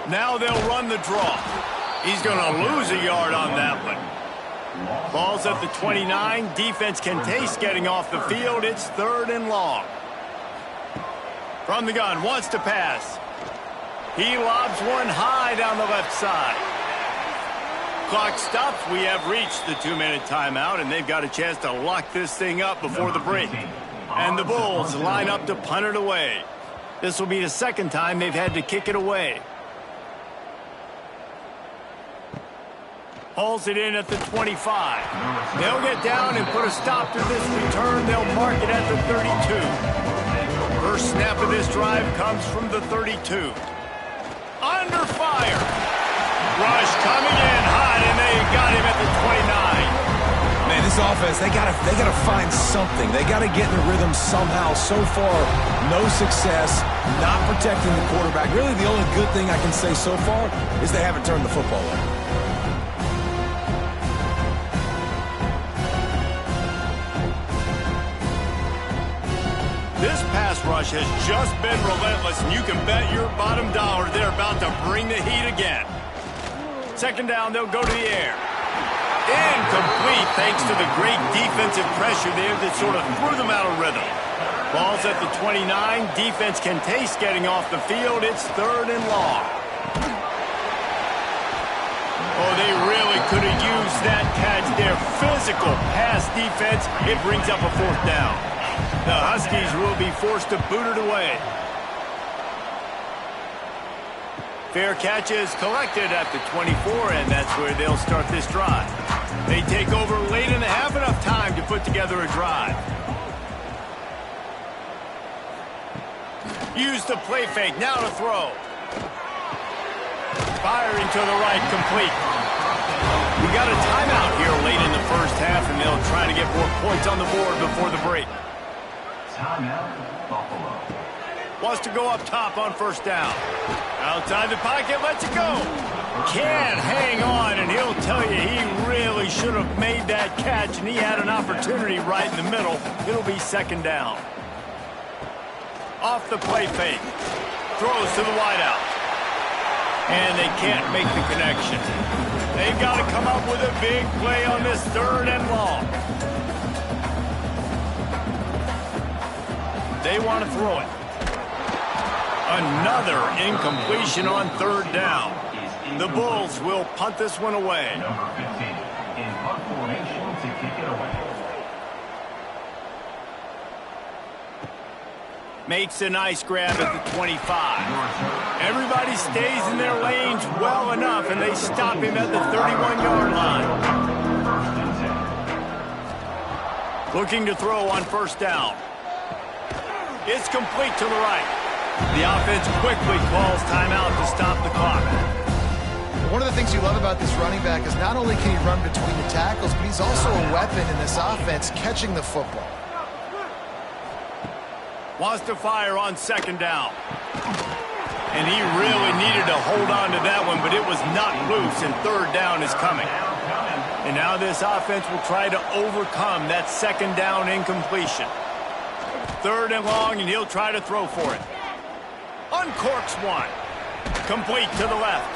Now they'll run the draw. He's going to lose a yard on that one. Ball's at the 29. Defense can taste getting off the field. It's 3rd and long. From the gun, wants to pass. He lobs one high down the left side. Clock stops. We have reached the 2-minute timeout, and they've got a chance to lock this thing up before the break. And the Bulls line up to punt it away. This will be the 2nd time they've had to kick it away. Hauls it in at the 25. They'll get down and put a stop to this return. They'll mark it at the 32. First snap of this drive comes from the 32. Under fire. Rush coming in hot, and they got him at the 29. Man, this offense, they gotta find something. They gotta get in the rhythm somehow. So far, no success, not protecting the quarterback. Really, the only good thing I can say so far is they haven't turned the football over. This pass rush has just been relentless, and you can bet your bottom dollar they're about to bring the heat again. Second down, they'll go to the air. Incomplete thanks to the great defensive pressure there that sort of threw them out of rhythm. Ball's at the 29. Defense can taste getting off the field. It's 3rd and long. Oh, they really could have used that catch there. Physical pass defense. It brings up a 4th down. The Huskies will be forced to boot it away. Fair catch is collected at the 24, and that's where they'll start this drive. They take over late in the half, enough time to put together a drive. Use the play fake, now to throw. Firing to the right, complete. We got a timeout here late in the first half, and they'll try to get more points on the board before the break. Timeout, Buffalo. Wants to go up top on first down. Outside the pocket, lets it go. Can't hang on, and he'll tell you he really should have made that catch, and he had an opportunity right in the middle. It'll be 2nd down. Off the play fake. Throws to the wideout. And they can't make the connection. They've got to come up with a big play on this 3rd and long. They want to throw it. Another incompletion on 3rd down. The Bulls will punt this one away. Number 15 in punt formation to kick it away. Makes a nice grab at the 25. Everybody stays in their lanes well enough, and they stop him at the 31-yard line. Looking to throw on first down. It's complete to the right. The offense quickly calls timeout to stop the clock. One of the things you love about this running back is not only can he run between the tackles, but he's also a weapon in this offense catching the football. Wants to fire on 2nd down. And he really needed to hold on to that one, but it was not loose, and 3rd down is coming. And now this offense will try to overcome that 2nd down incompletion. 3rd and long, and he'll try to throw for it. Uncorks one. Complete to the left.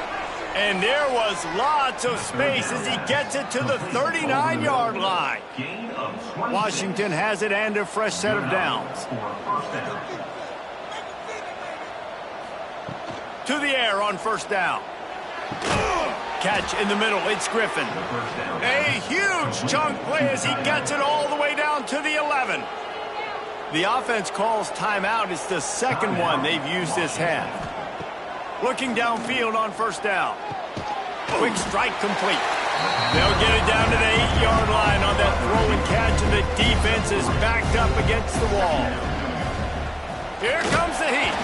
And there was lots of space as he gets it to the 39-yard line. Washington has it and a fresh set of downs. To the air on first down. Catch in the middle. It's Griffin. A huge chunk play as he gets it all the way down to the 11. The offense calls timeout. It's the 2nd one they've used this half. Looking downfield on first down. Quick strike complete. They'll get it down to the 8-yard line on that throw and catch, and the defense is backed up against the wall. Here comes the heat.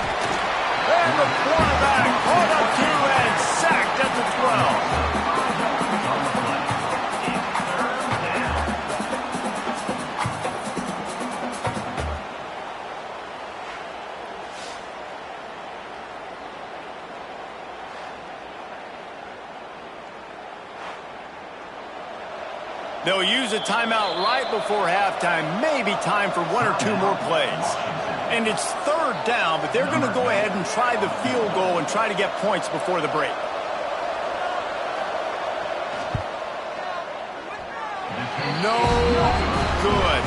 And the quarterback caught up to and sacked at the 12. They'll use a timeout right before halftime, maybe time for 1 or 2 more plays. And it's 3rd down, but they're going to go ahead and try the field goal and try to get points before the break. No good.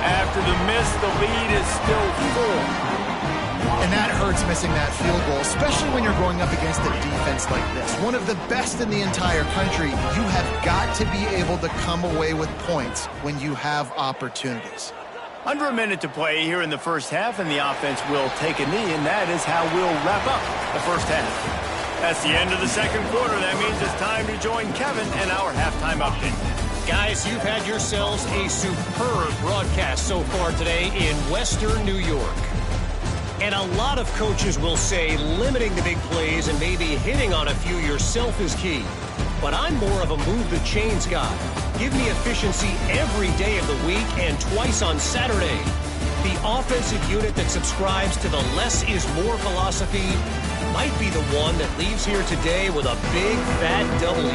After the miss, the lead is still full. And that hurts, missing that field goal, especially when you're going up against a defense like this. One of the best in the entire country. You have got to be able to come away with points when you have opportunities. Under a minute to play here in the first half, and the offense will take a knee, and that is how we'll wrap up the first half. That's the end of the second quarter. That means it's time to join Kevin in our halftime update. Guys, you've had yourselves a superb broadcast so far today in Western New York. And a lot of coaches will say limiting the big plays and maybe hitting on a few yourself is key. But I'm more of a move the chains guy. Give me efficiency every day of the week and twice on Saturday. The offensive unit that subscribes to the less is more philosophy might be the one that leaves here today with a big fat W.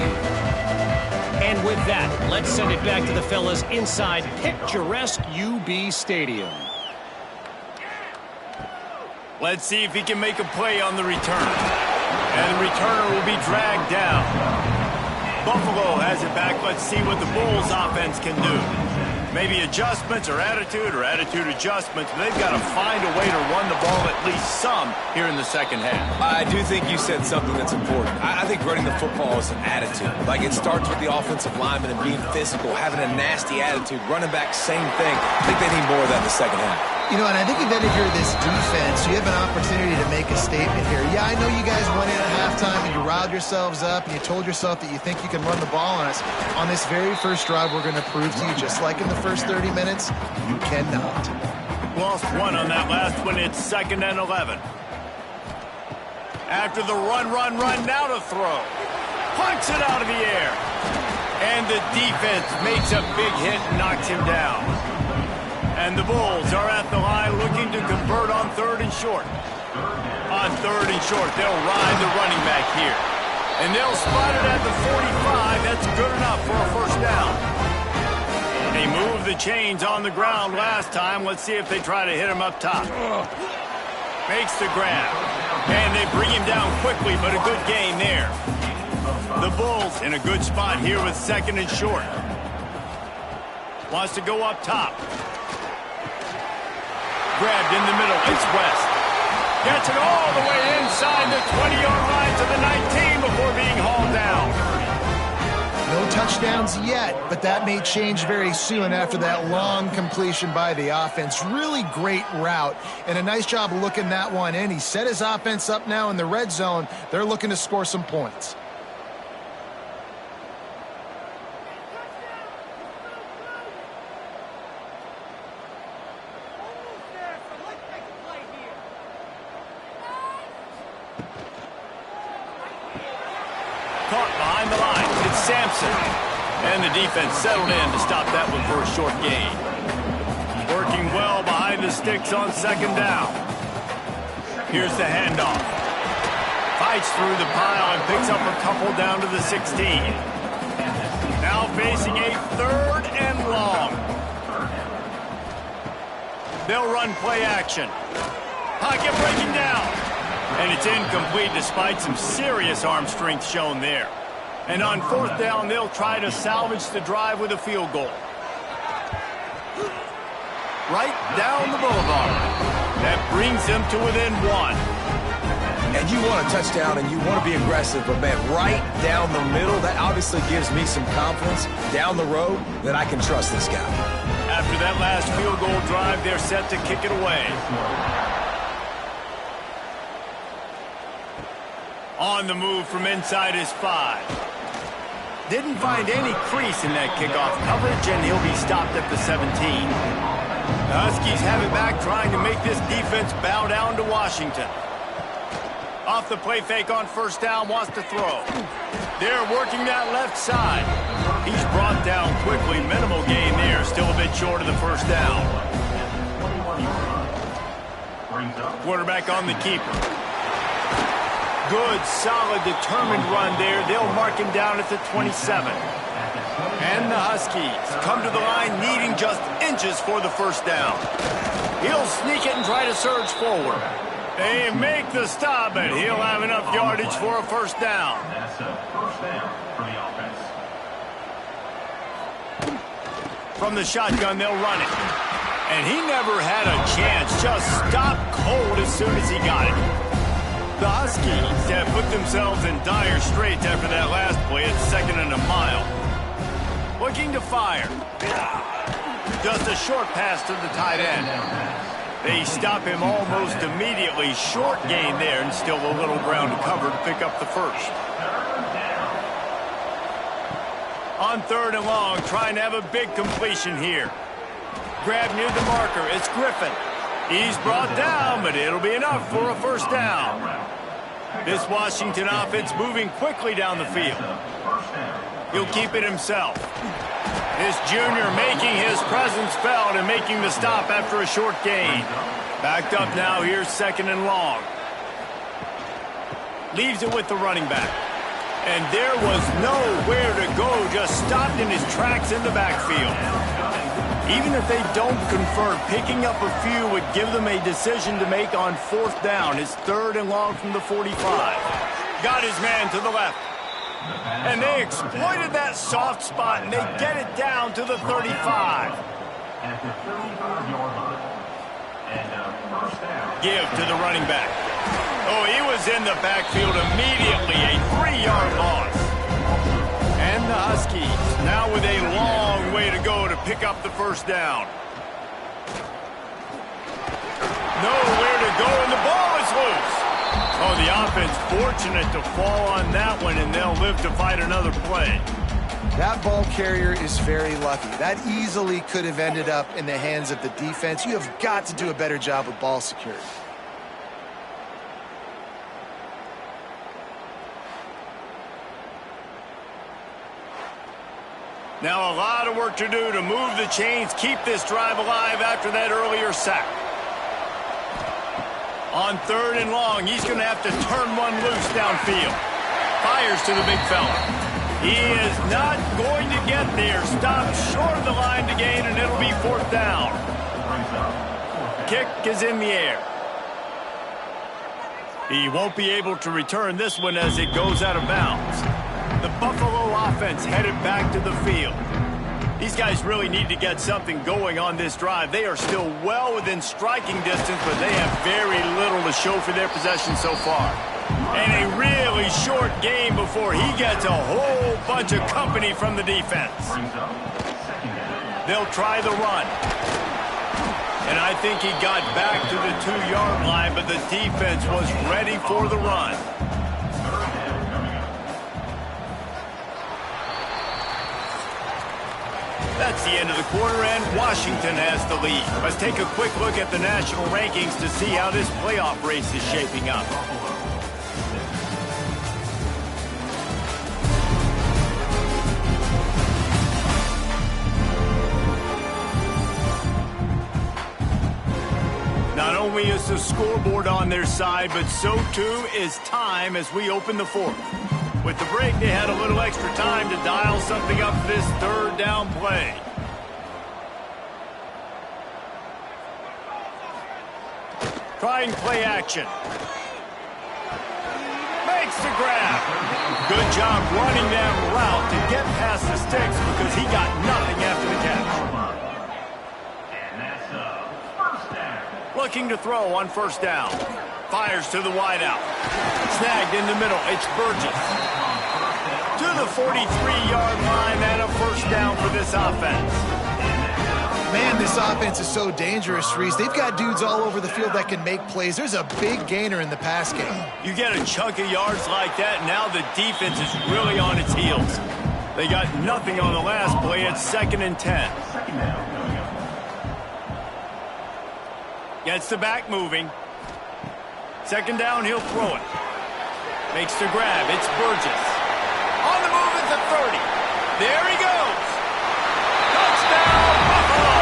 And with that, let's send it back to the fellas inside picturesque UB Stadium. Let's see if he can make a play on the return. And the returner will be dragged down. Buffalo has it back. Let's see what the Bulls offense can do. Maybe adjustments or attitude adjustments. But they've got to find a way to run the ball at least some here in the second half. I do think you said something that's important. I think running the football is an attitude. Like, it starts with the offensive lineman and being physical, having a nasty attitude. Running back, same thing. I think they need more of that in the second half. You know, and I think then if you're this defense, you have an opportunity to make a statement here. Yeah, I know you guys went in at halftime and you riled yourselves up and you told yourself that you think you can run the ball on us. On this very first drive, we're going to prove to you, just like in the first 30 minutes, you cannot. Lost one on that last one. It's 2nd and 11. After the run, now to throw. Punts it out of the air. And the defense makes a big hit and knocks him down. And the Bulls are at the line looking to convert on 3rd and short. On 3rd and short, they'll ride the running back here. And they'll spot it at the 45. That's good enough for a first down. They moved the chains on the ground last time. Let's see if they try to hit him up top. Makes the grab. And they bring him down quickly, but a good gain there. The Bulls in a good spot here with 2nd and short. Wants to go up top. Grabbed in the middle. It's West. Gets it all the way inside the 20-yard line to the 19 before being hauled down. No touchdowns yet, but that may change very soon after that long completion by the offense. Really great route, and a nice job of looking that one in. He set his offense up now in the red zone. They're looking to score some points. Caught behind the line. It's Sampson. And the defense settled in to stop that one for a short gain. Working well behind the sticks on 2nd down. Here's the handoff. Fights through the pile and picks up a couple down to the 16. Now facing a 3rd and long. They'll run play action. Pocket breaking down. And it's incomplete despite some serious arm strength shown there. And on 4th down, they'll try to salvage the drive with a field goal. Right down the boulevard. That brings them to within 1. And you want a touchdown and you want to be aggressive, but man, right down the middle, that obviously gives me some confidence down the road that I can trust this guy. After that last field goal drive, they're set to kick it away. On the move from inside his 5. Didn't find any crease in that kickoff coverage, and he'll be stopped at the 17. The Huskies have it back, trying to make this defense bow down to Washington. Off the play fake on 1st down, wants to throw. They're working that left side. He's brought down quickly. Minimal gain there, still a bit short of the 1st down. Quarterback on the keeper. Good, solid, determined run there. They'll mark him down at the 27. And the Huskies come to the line needing just inches for the 1st down. He'll sneak it and try to surge forward. They make the stop, and he'll have enough yardage for a 1st down. That's a 1st down for the offense. From the shotgun, they'll run it. And he never had a chance. Just stopped cold as soon as he got it. The Huskies have put themselves in dire straits after that last play. It's 2nd and a mile. Looking to fire. Just a short pass to the tight end. They stop him almost immediately. Short gain there, and still a little ground to cover to pick up the first. On 3rd and long, trying to have a big completion here. Grab near the marker. It's Griffin. He's brought down, but it'll be enough for a first down. This Washington offense moving quickly down the field. He'll keep it himself. This junior making his presence felt and making the stop after a short gain. Backed up now. Here's 2nd and long. Leaves it with the running back. And there was nowhere to go. Just stopped in his tracks in the backfield. Even if they don't convert, picking up a few would give them a decision to make on 4th down. It's 3rd and long from the 45. Got his man to the left. And they exploited that soft spot, and they get it down to the 35. Give to the running back. Oh, he was in the backfield immediately. A 3-yard loss. And the Huskies now with a long way to go to pick up the first down. Nowhere to go, and the ball is loose. Oh, the offense fortunate to fall on that one, and they'll live to fight another play. That ball carrier is very lucky. That easily could have ended up in the hands of the defense. You have got to do a better job with ball security. Now a lot of work to do to move the chains, keep this drive alive after that earlier sack. On 3rd and long, he's going to have to turn one loose downfield. Fires to the big fella. He is not going to get there. Stopped short of the line to gain, and it'll be 4th down. Kick is in the air. He won't be able to return this one as it goes out of bounds. The Buffalo offense headed back to the field. These guys really need to get something going on this drive. They are still well within striking distance, but they have very little to show for their possession so far. And a really short game before he gets a whole bunch of company from the defense. They'll try the run. And I think he got back to the 2-yard line, but the defense was ready for the run. That's the end of the quarter, and Washington has the lead. Let's take a quick look at the national rankings to see how this playoff race is shaping up. Not only is the scoreboard on their side, but so too is time as we open the 4th. With the break, they had a little extra time to dial something up for this 3rd down play. Trying play action. Makes the grab. Good job running that route to get past the sticks because he got nothing after the catch. Looking to throw on 1st down. Fires to the wideout. Snagged in the middle. It's Burgess. To the 43-yard line and a 1st down for this offense. Man, this offense is so dangerous, Reese. They've got dudes all over the field that can make plays. There's a big gainer in the pass game. You get a chunk of yards like that, and now the defense is really on its heels. They got nothing on the last play. It's 2nd and 10. Gets the back moving. 2nd down, he'll throw it. Makes the grab. It's Burgess. On the move at the 30. There he goes. Touchdown, Buffalo.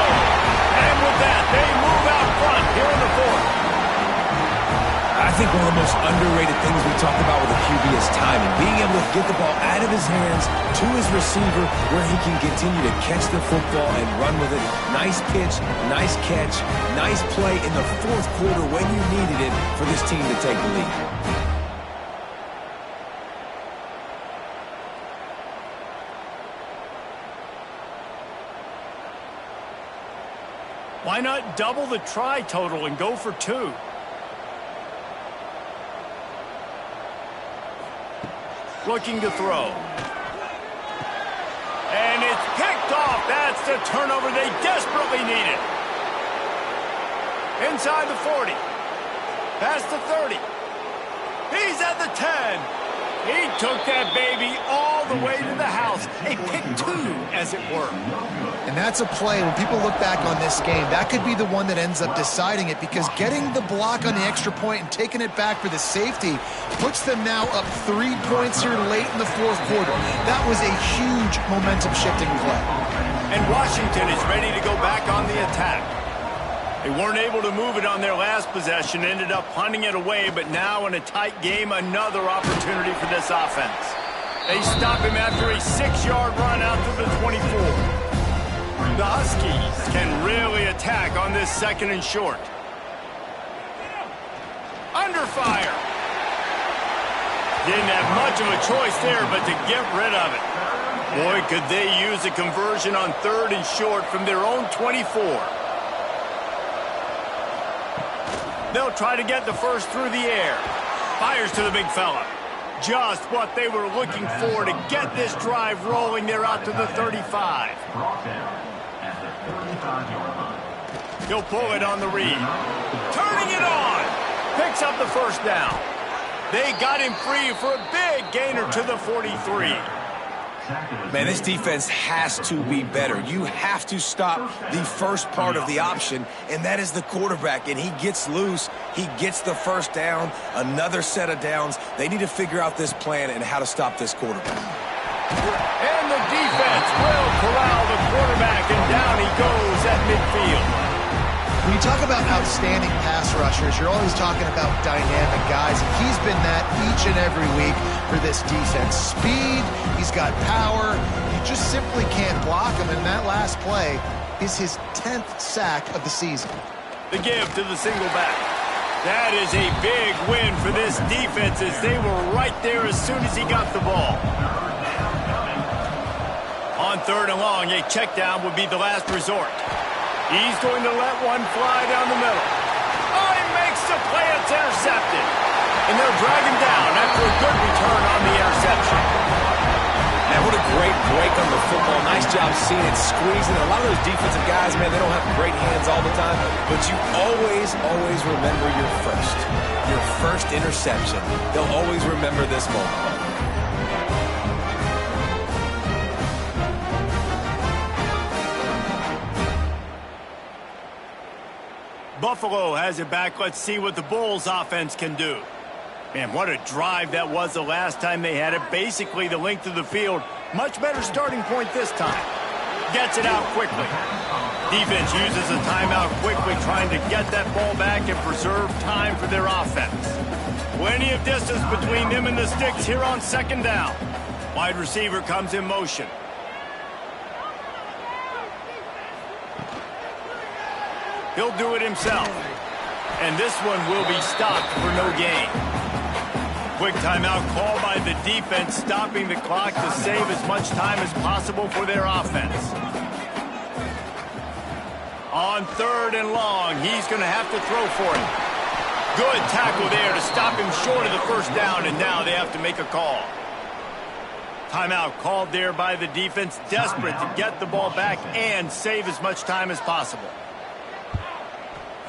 And with that, they move out front here in the 4th. I think one of the most underrated things we talk about with a QB is timing. Being able to get the ball out of his hands to his receiver where he can continue to catch the football and run with it. Nice pitch, nice catch, nice play in the 4th quarter when you needed it for this team to take the lead. Why not double the try total and go for 2? Looking to throw. And it's picked off. That's the turnover they desperately needed. Inside the 40. Past the 30. He's at the 10. He took that baby all the way to the house. A pick 2, as it were. And that's a play, when people look back on this game, that could be the one that ends up deciding it, because getting the block on the extra point and taking it back for the safety puts them now up 3 points here late in the fourth quarter. That was a huge momentum-shifting play. And Washington is ready to go back on the attack. They weren't able to move it on their last possession, ended up punting it away, but now in a tight game, another opportunity for this offense. They stop him after a 6-yard run out to the 24. The Huskies can really attack on this 2nd and short. Under fire. Didn't have much of a choice there but to get rid of it. Boy, could they use a conversion on 3rd and short from their own 24. They'll try to get the first through the air. Fires to the big fella. Just what they were looking for to get this drive rolling. They're out to the 35. He'll pull it on the read. Turning it on. Picks up the first down. They got him free for a big gainer to the 43. Man, this defense has to be better. You have to stop the first part of the option, and that is the quarterback. And he gets loose. He gets the first down, another set of downs. They need to figure out this plan and how to stop this quarterback. And the defense will corral the quarterback, and down he goes at midfield. When you talk about outstanding pass rushers, you're always talking about dynamic guys, and he's been that each and every week for this defense. Speed, he's got power, you just simply can't block him, and that last play is his 10th sack of the season. The give to the single back. That is a big win for this defense, as they were right there as soon as he got the ball. On 3rd and long, a check down would be the last resort. He's going to let one fly down the middle. Oh, he makes the play. It's intercepted. And they'll drag him down after a good return on the interception. Man, what a great break on the football. Nice job seeing it, squeezing. A lot of those defensive guys, man, they don't have great hands all the time, but you always remember your first interception. They'll always remember this moment. Buffalo has it back. Let's see what the Bulls offense can do. Man, what a drive that was the last time they had it. Basically the length of the field. Much better starting point this time. Gets it out quickly. Defense uses a timeout quickly, trying to get that ball back and preserve time for their offense. Plenty of distance between them and the sticks here on 2nd down. Wide receiver comes in motion. He'll do it himself. And this one will be stopped for no gain. Quick timeout call by the defense, stopping the clock to save as much time as possible for their offense. On 3rd and long, he's going to have to throw for it. Good tackle there to stop him short of the first down, and now they have to make a call. Timeout called there by the defense, desperate to get the ball back and save as much time as possible.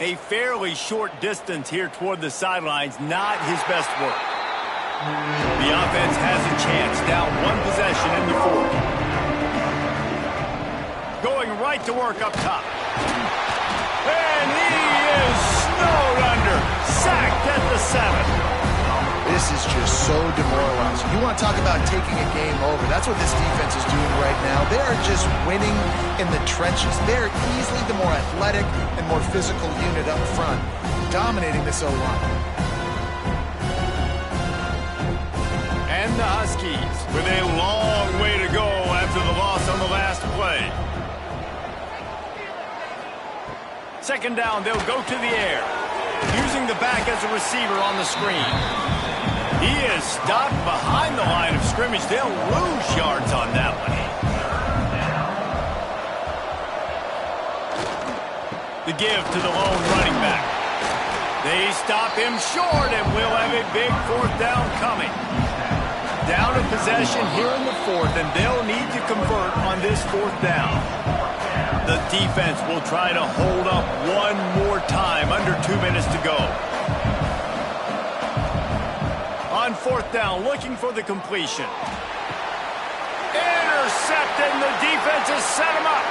A fairly short distance here toward the sidelines, not his best work. The offense has a chance, down 1 possession in the 4th. Going right to work up top. And he is snowed under, sacked at the 7. This is just so demoralizing. You want to talk about taking a game over. That's what this defense is doing right now. They are just winning in the trenches. They're easily the more athletic and more physical unit up front, dominating this O-line. And the Huskies with a long way to go after the loss on the last play. 2nd down, they'll go to the air, using the back as a receiver on the screen. He is stopped behind the line of scrimmage. They'll lose yards on that one. The give to the lone running back. They stop him short, and we'll have a big 4th down coming. Down in possession here in the 4th, and they'll need to convert on this 4th down. The defense will try to hold up one more time. Under 2 minutes to go. On fourth down, looking for the completion. Intercepted, and the defense has set him up.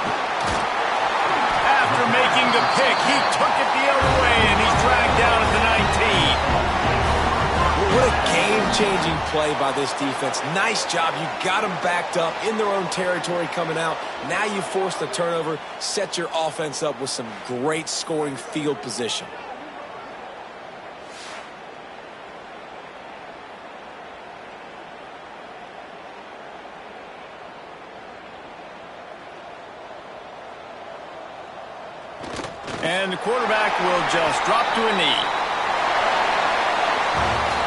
After making the pick, he took it the other way, and he's dragged down at the 19. What a game-changing play by this defense. Nice job. You got them backed up in their own territory coming out. Now you force the turnover, set your offense up with some great scoring field position. And the quarterback will just drop to a knee.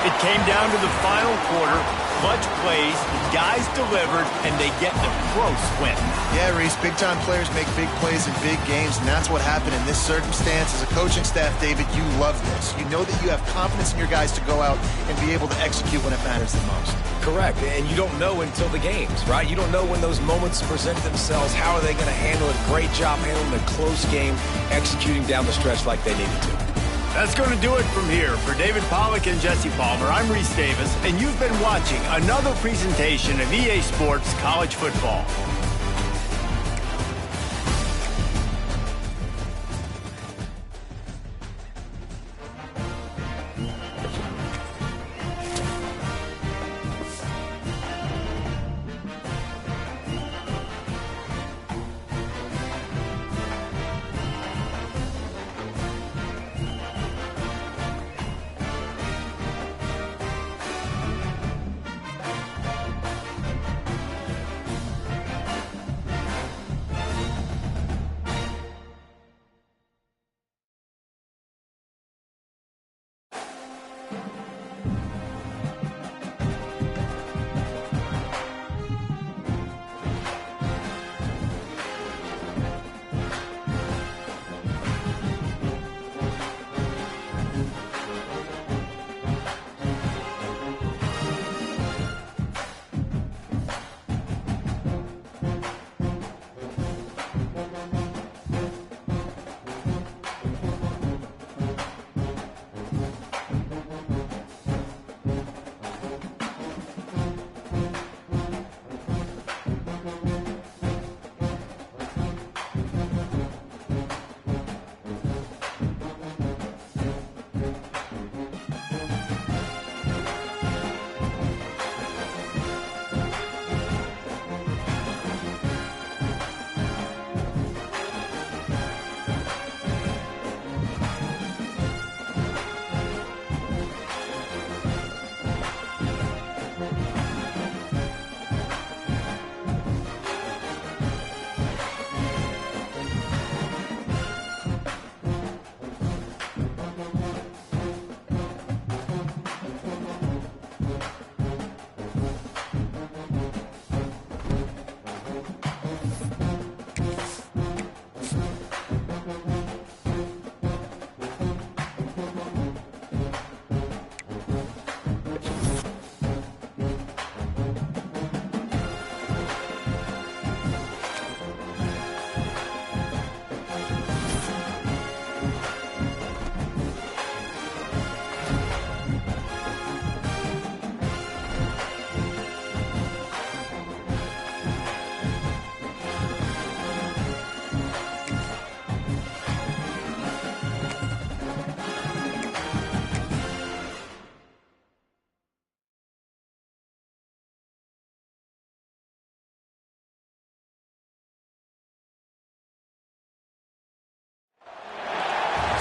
It came down to the final quarter. Much plays, guys delivered, and they get the close win. Yeah, Reese, big-time players make big plays in big games, and that's what happened in this circumstance. As a coaching staff, David, you love this. You know that you have confidence in your guys to go out and be able to execute when it matters the most. Correct, and you don't know until the games, right? You don't know when those moments present themselves. How are they going to handle it? Great job handling a close game, executing down the stretch like they needed to. That's going to do it from here. For David Pollack and Jesse Palmer, I'm Reese Davis, and you've been watching another presentation of EA Sports College Football.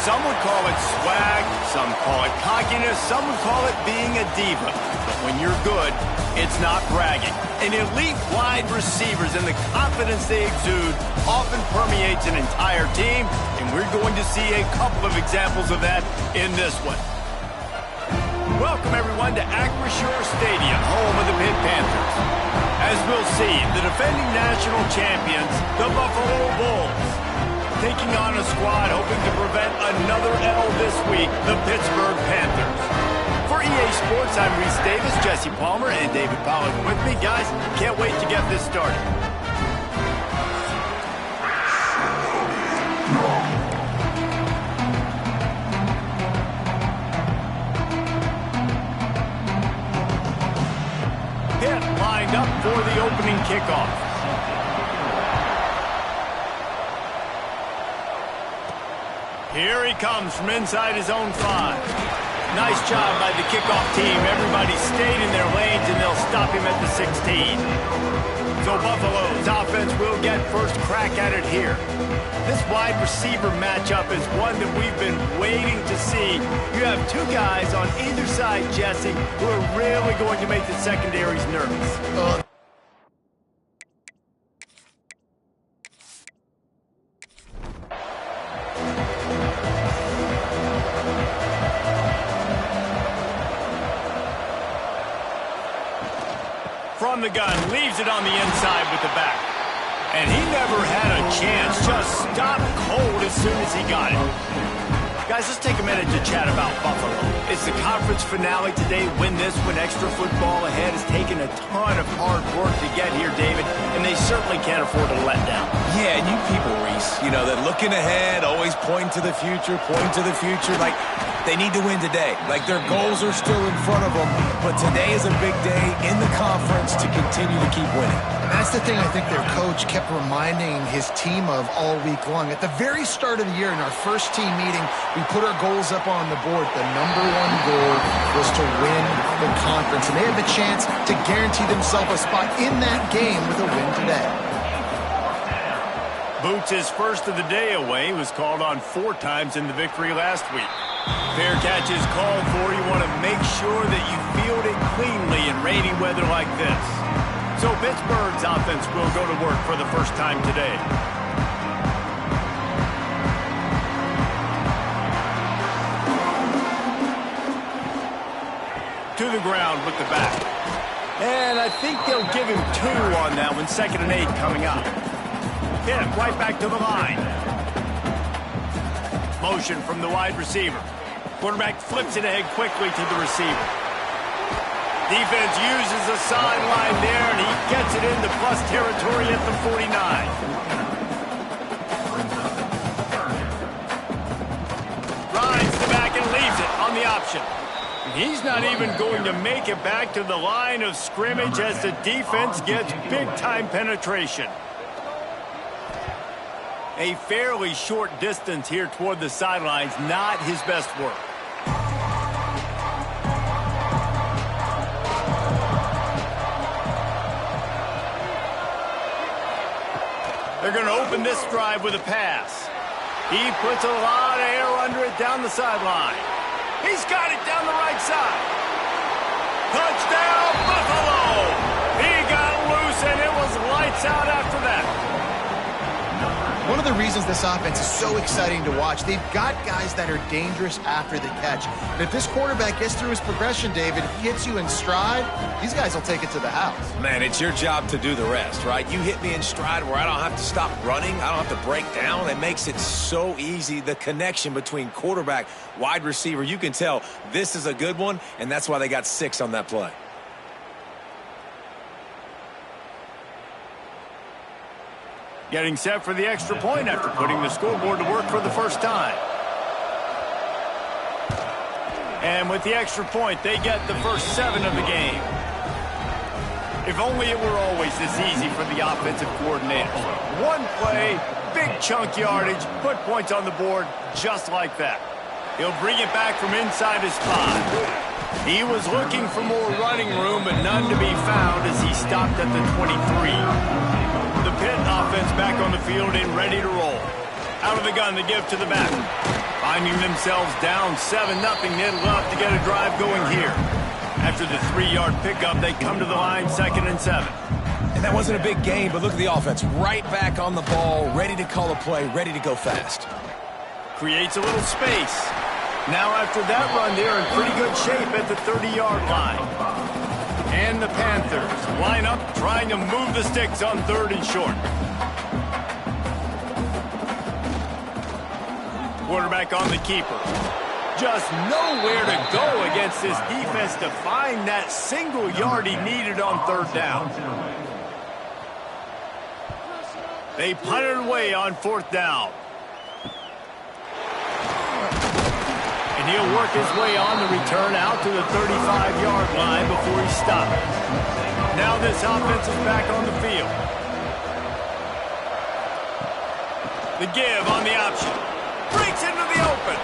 Some would call it swag, some call it cockiness, some would call it being a diva. But when you're good, it's not bragging. And elite wide receivers and the confidence they exude often permeates an entire team, and we're going to see a couple of examples of that in this one. Welcome, everyone, to Acrisure Stadium, home of the Pitt Panthers. As we'll see, the defending national champions, the Buffalo Bulls, taking on a squad hoping to prevent another L this week, the Pittsburgh Panthers. For EA Sports, I'm Reese Davis, Jesse Palmer, and David Pollack with me. Guys, can't wait to get this started. up for the opening kickoff. Here he comes from inside his own 5. Nice job by the kickoff team. Everybody stayed in their lanes, and they'll stop him at the 16. So Buffalo's offense will get first crack at it here. This wide receiver matchup is one that we've been waiting to see. You have two guys on either side, Jesse, who are really going to make the secondaries nervous. From the gun, leaves it on the inside with the back. And he never had a chance, just stopped cold as soon as he got it. Guys, let's take a minute to chat about Buffalo. It's the conference finale today. Win this, win extra football ahead. Has taken a ton of hard work to get here, David, and they certainly can't afford to let down. Yeah, and you people, Reese, you know, that looking ahead, always pointing to the future, like they need to win today. Like their goals are still in front of them, but today is a big day in the conference to continue to keep winning. That's the thing I think their coach kept reminding his team of all week long. At the very start of the year in our first team meeting, we put our goals up on the board. The number one goal was to win the conference, and they have the chance to guarantee themselves a spot in that game with a win today. Boots' first of the day away was called on 4 times in the victory last week. Fair catch is called for. You want to make sure that you field it cleanly in rainy weather like this. So Pittsburgh's offense will go to work for the first time today. To the ground with the back. And I think they'll give him 2 on that one. 2nd and 8 coming up. Hit him right back to the line. Motion from the wide receiver. Quarterback flips it ahead quickly to the receiver. Defense uses the sideline there, and he gets it into plus territory at the 49. Rides the back and leaves it on the option. He's not even going to make it back to the line of scrimmage as the defense gets big-time penetration. A fairly short distance here toward the sidelines, not his best work. They're going to open this drive with a pass. He puts a lot of air under it down the sideline. He's got it down the right side. Touchdown, Buffalo! He got loose, and it was lights out after that. One of the reasons this offense is so exciting to watch, they've got guys that are dangerous after the catch. And if this quarterback gets through his progression, David, he hits you in stride, these guys will take it to the house. Man, it's your job to do the rest, right? You hit me in stride where I don't have to stop running. I don't have to break down. It makes it so easy. The connection between quarterback, wide receiver, you can tell this is a good one, and that's why they got 6 on that play. Getting set for the extra point after putting the scoreboard to work for the first time. And with the extra point, they get the first 7 of the game. If only it were always this easy for the offensive coordinators. One play, big chunk yardage, put points on the board just like that. He'll bring it back from inside his 5. He was looking for more running room, but none to be found as he stopped at the 23. The Pitt offense back on the field and ready to roll. Out of the gun, the give to the back. Finding themselves down 7-0, they'd love to get a drive going here. After the 3-yard pickup, they come to the line 2nd and 7. And that wasn't a big gain, but look at the offense. Right back on the ball, ready to call a play, ready to go fast. Creates a little space. Now after that run, they're in pretty good shape at the 30-yard line. And the Panthers line up trying to move the sticks on 3rd and short. Quarterback on the keeper. Just nowhere to go against this defense to find that single yard he needed on 3rd down. They punt it away on 4th down. And he'll work his way on the return out to the 35-yard line before he stops. Now this offense is back on the field. The give on the option. Breaks into the open.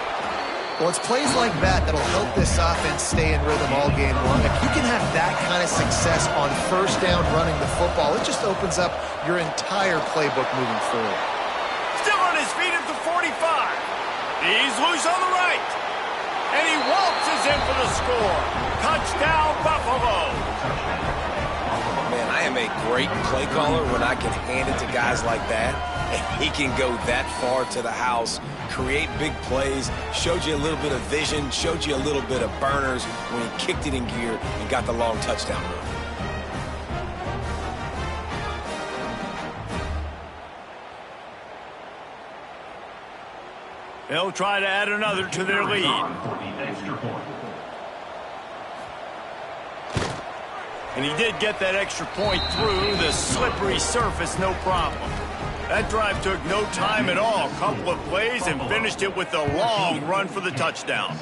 Well, it's plays like that that'll help this offense stay in rhythm all game long. If you can have that kind of success on first down running the football, it just opens up your entire playbook moving forward. Still on his feet at the 45. He's loose on the right. And he waltzes in for the score. Touchdown, Buffalo. Man, I am a great play caller when I can hand it to guys like that. And he can go that far to the house, create big plays, showed you a little bit of vision, showed you a little bit of burners when he kicked it in gear and got the long touchdown run. They'll try to add another to their lead. And he did get that extra point through the slippery surface, no problem. That drive took no time at all. Couple of plays and finished it with a long run for the touchdown.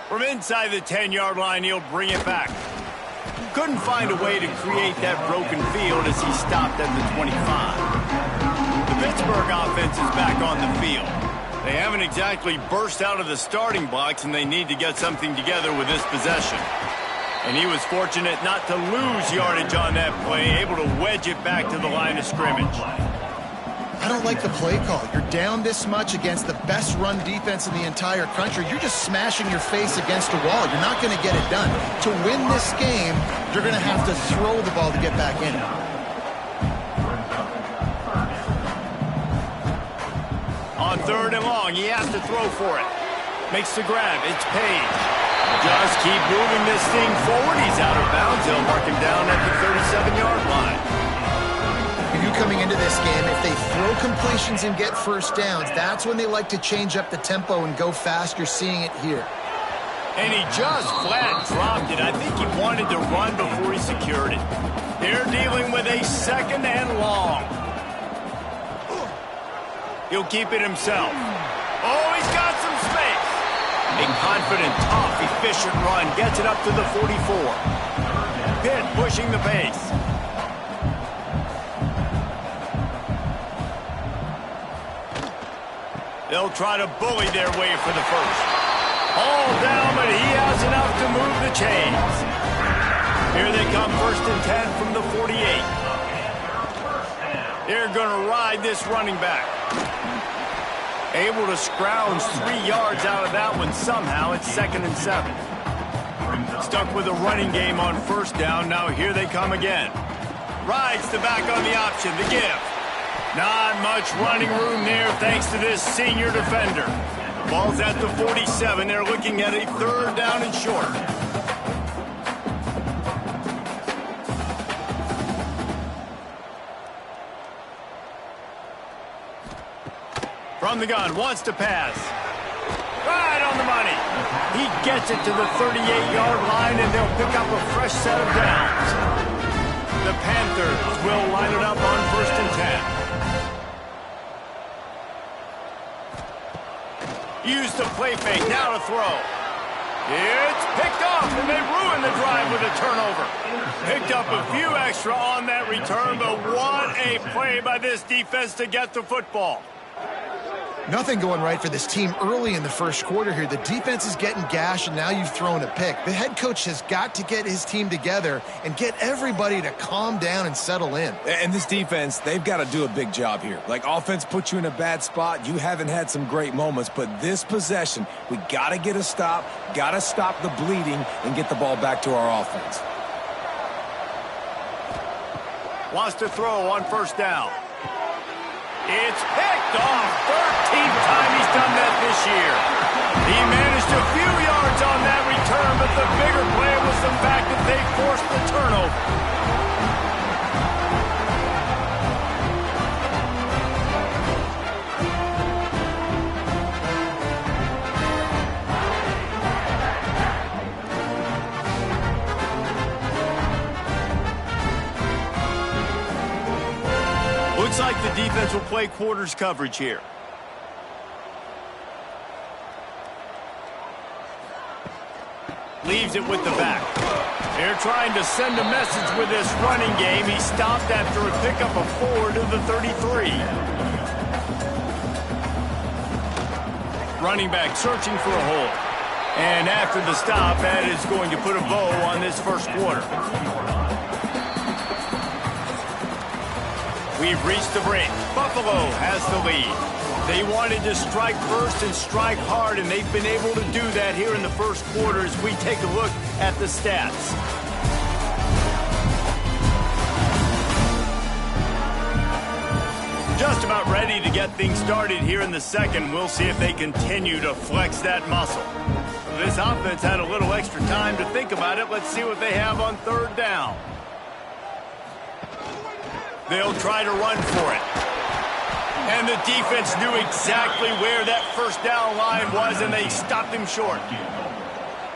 From inside the 10-yard line, he'll bring it back. Couldn't find a way to create that broken field as he stopped at the 25. The Pittsburgh offense is back on the field. They haven't exactly burst out of the starting blocks, and they need to get something together with this possession. And he was fortunate not to lose yardage on that play, able to wedge it back to the line of scrimmage. I don't like the play call. You're down this much against the best run defense in the entire country. You're just smashing your face against a wall. You're not going to get it done. To win this game, you're going to have to throw the ball to get back in. On 3rd and long, he has to throw for it. Makes the grab. It's Page. Just keep moving this thing forward. He's out of bounds. They'll mark him down at the 37-yard line. You coming into this game, if they throw completions and get first downs, that's when they like to change up the tempo and go fast. You're seeing it here. And he just flat dropped it. I think he wanted to run before he secured it. They're dealing with a 2nd and long. He'll keep it himself. Oh, he's got some space. A confident, tough, efficient run gets it up to the 44. Pitt pushing the pace. They'll try to bully their way for the first. All down, but he has enough to move the chains. Here they come, 1st and 10 from the 48. They're going to ride this running back. Able to scrounge 3 yards out of that one somehow. It's 2nd and 7. Stuck with a running game on 1st down. Now here they come again. Rides the back on the option. The give. Not much running room there thanks to this senior defender. Ball's at the 47. They're looking at a 3rd down and short. From the gun, wants to pass. Right on the money. He gets it to the 38-yard line, and they'll pick up a fresh set of downs. The Panthers will line it up on 1st and 10. Used the play fake, now to throw. It's picked off, and they ruin the drive with a turnover. Picked up a few extra on that return, but what a play by this defense to get the football. Nothing going right for this team early in the first quarter here. The defense is getting gashed, and now you've thrown a pick. The head coach has got to get his team together and get everybody to calm down and settle in. And this defense, they've got to do a big job here. Like, offense puts you in a bad spot. You haven't had some great moments, but this possession, we got to get a stop, got to stop the bleeding, and get the ball back to our offense. Wants to throw on 1st down. It's picked off. 13th time he's done that this year. He managed a few yards on that return, but the bigger play was the fact that they forced the turnover. Looks like the defense will play quarters coverage here. Leaves it with the back. They're trying to send a message with this running game. He stopped after a pickup of 4 to the 33. Running back searching for a hole. And after the stop, that is going to put a bow on this first quarter. We've reached the break. Buffalo has the lead. They wanted to strike first and strike hard, and they've been able to do that here in the first quarter as we take a look at the stats. Just about ready to get things started here in the second. We'll see if they continue to flex that muscle. This offense had a little extra time to think about it. Let's see what they have on third down. They'll try to run for it. And the defense knew exactly where that first down line was, and they stopped him short.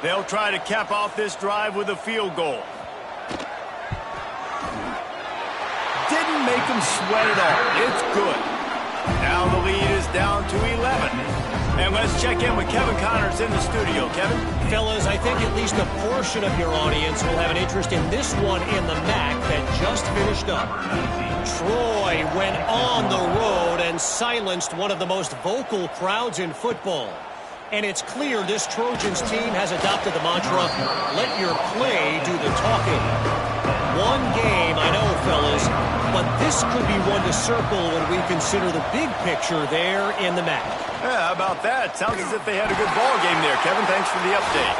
They'll try to cap off this drive with a field goal. Didn't make him sweat at all. It's good. Now the lead is down to 11. And let's check in with Kevin Connors in the studio. Kevin? Fellas, I think at least a portion of your audience will have an interest in this one in the MAC that just finished up. Troy went on the road and silenced one of the most vocal crowds in football. And it's clear this Trojans team has adopted the mantra, let your play do the talking. One game, I know, fellas, but this could be one to circle when we consider the big picture there in the MAC. Yeah, how about that? Sounds as if they had a good ball game there, Kevin. Thanks for the update.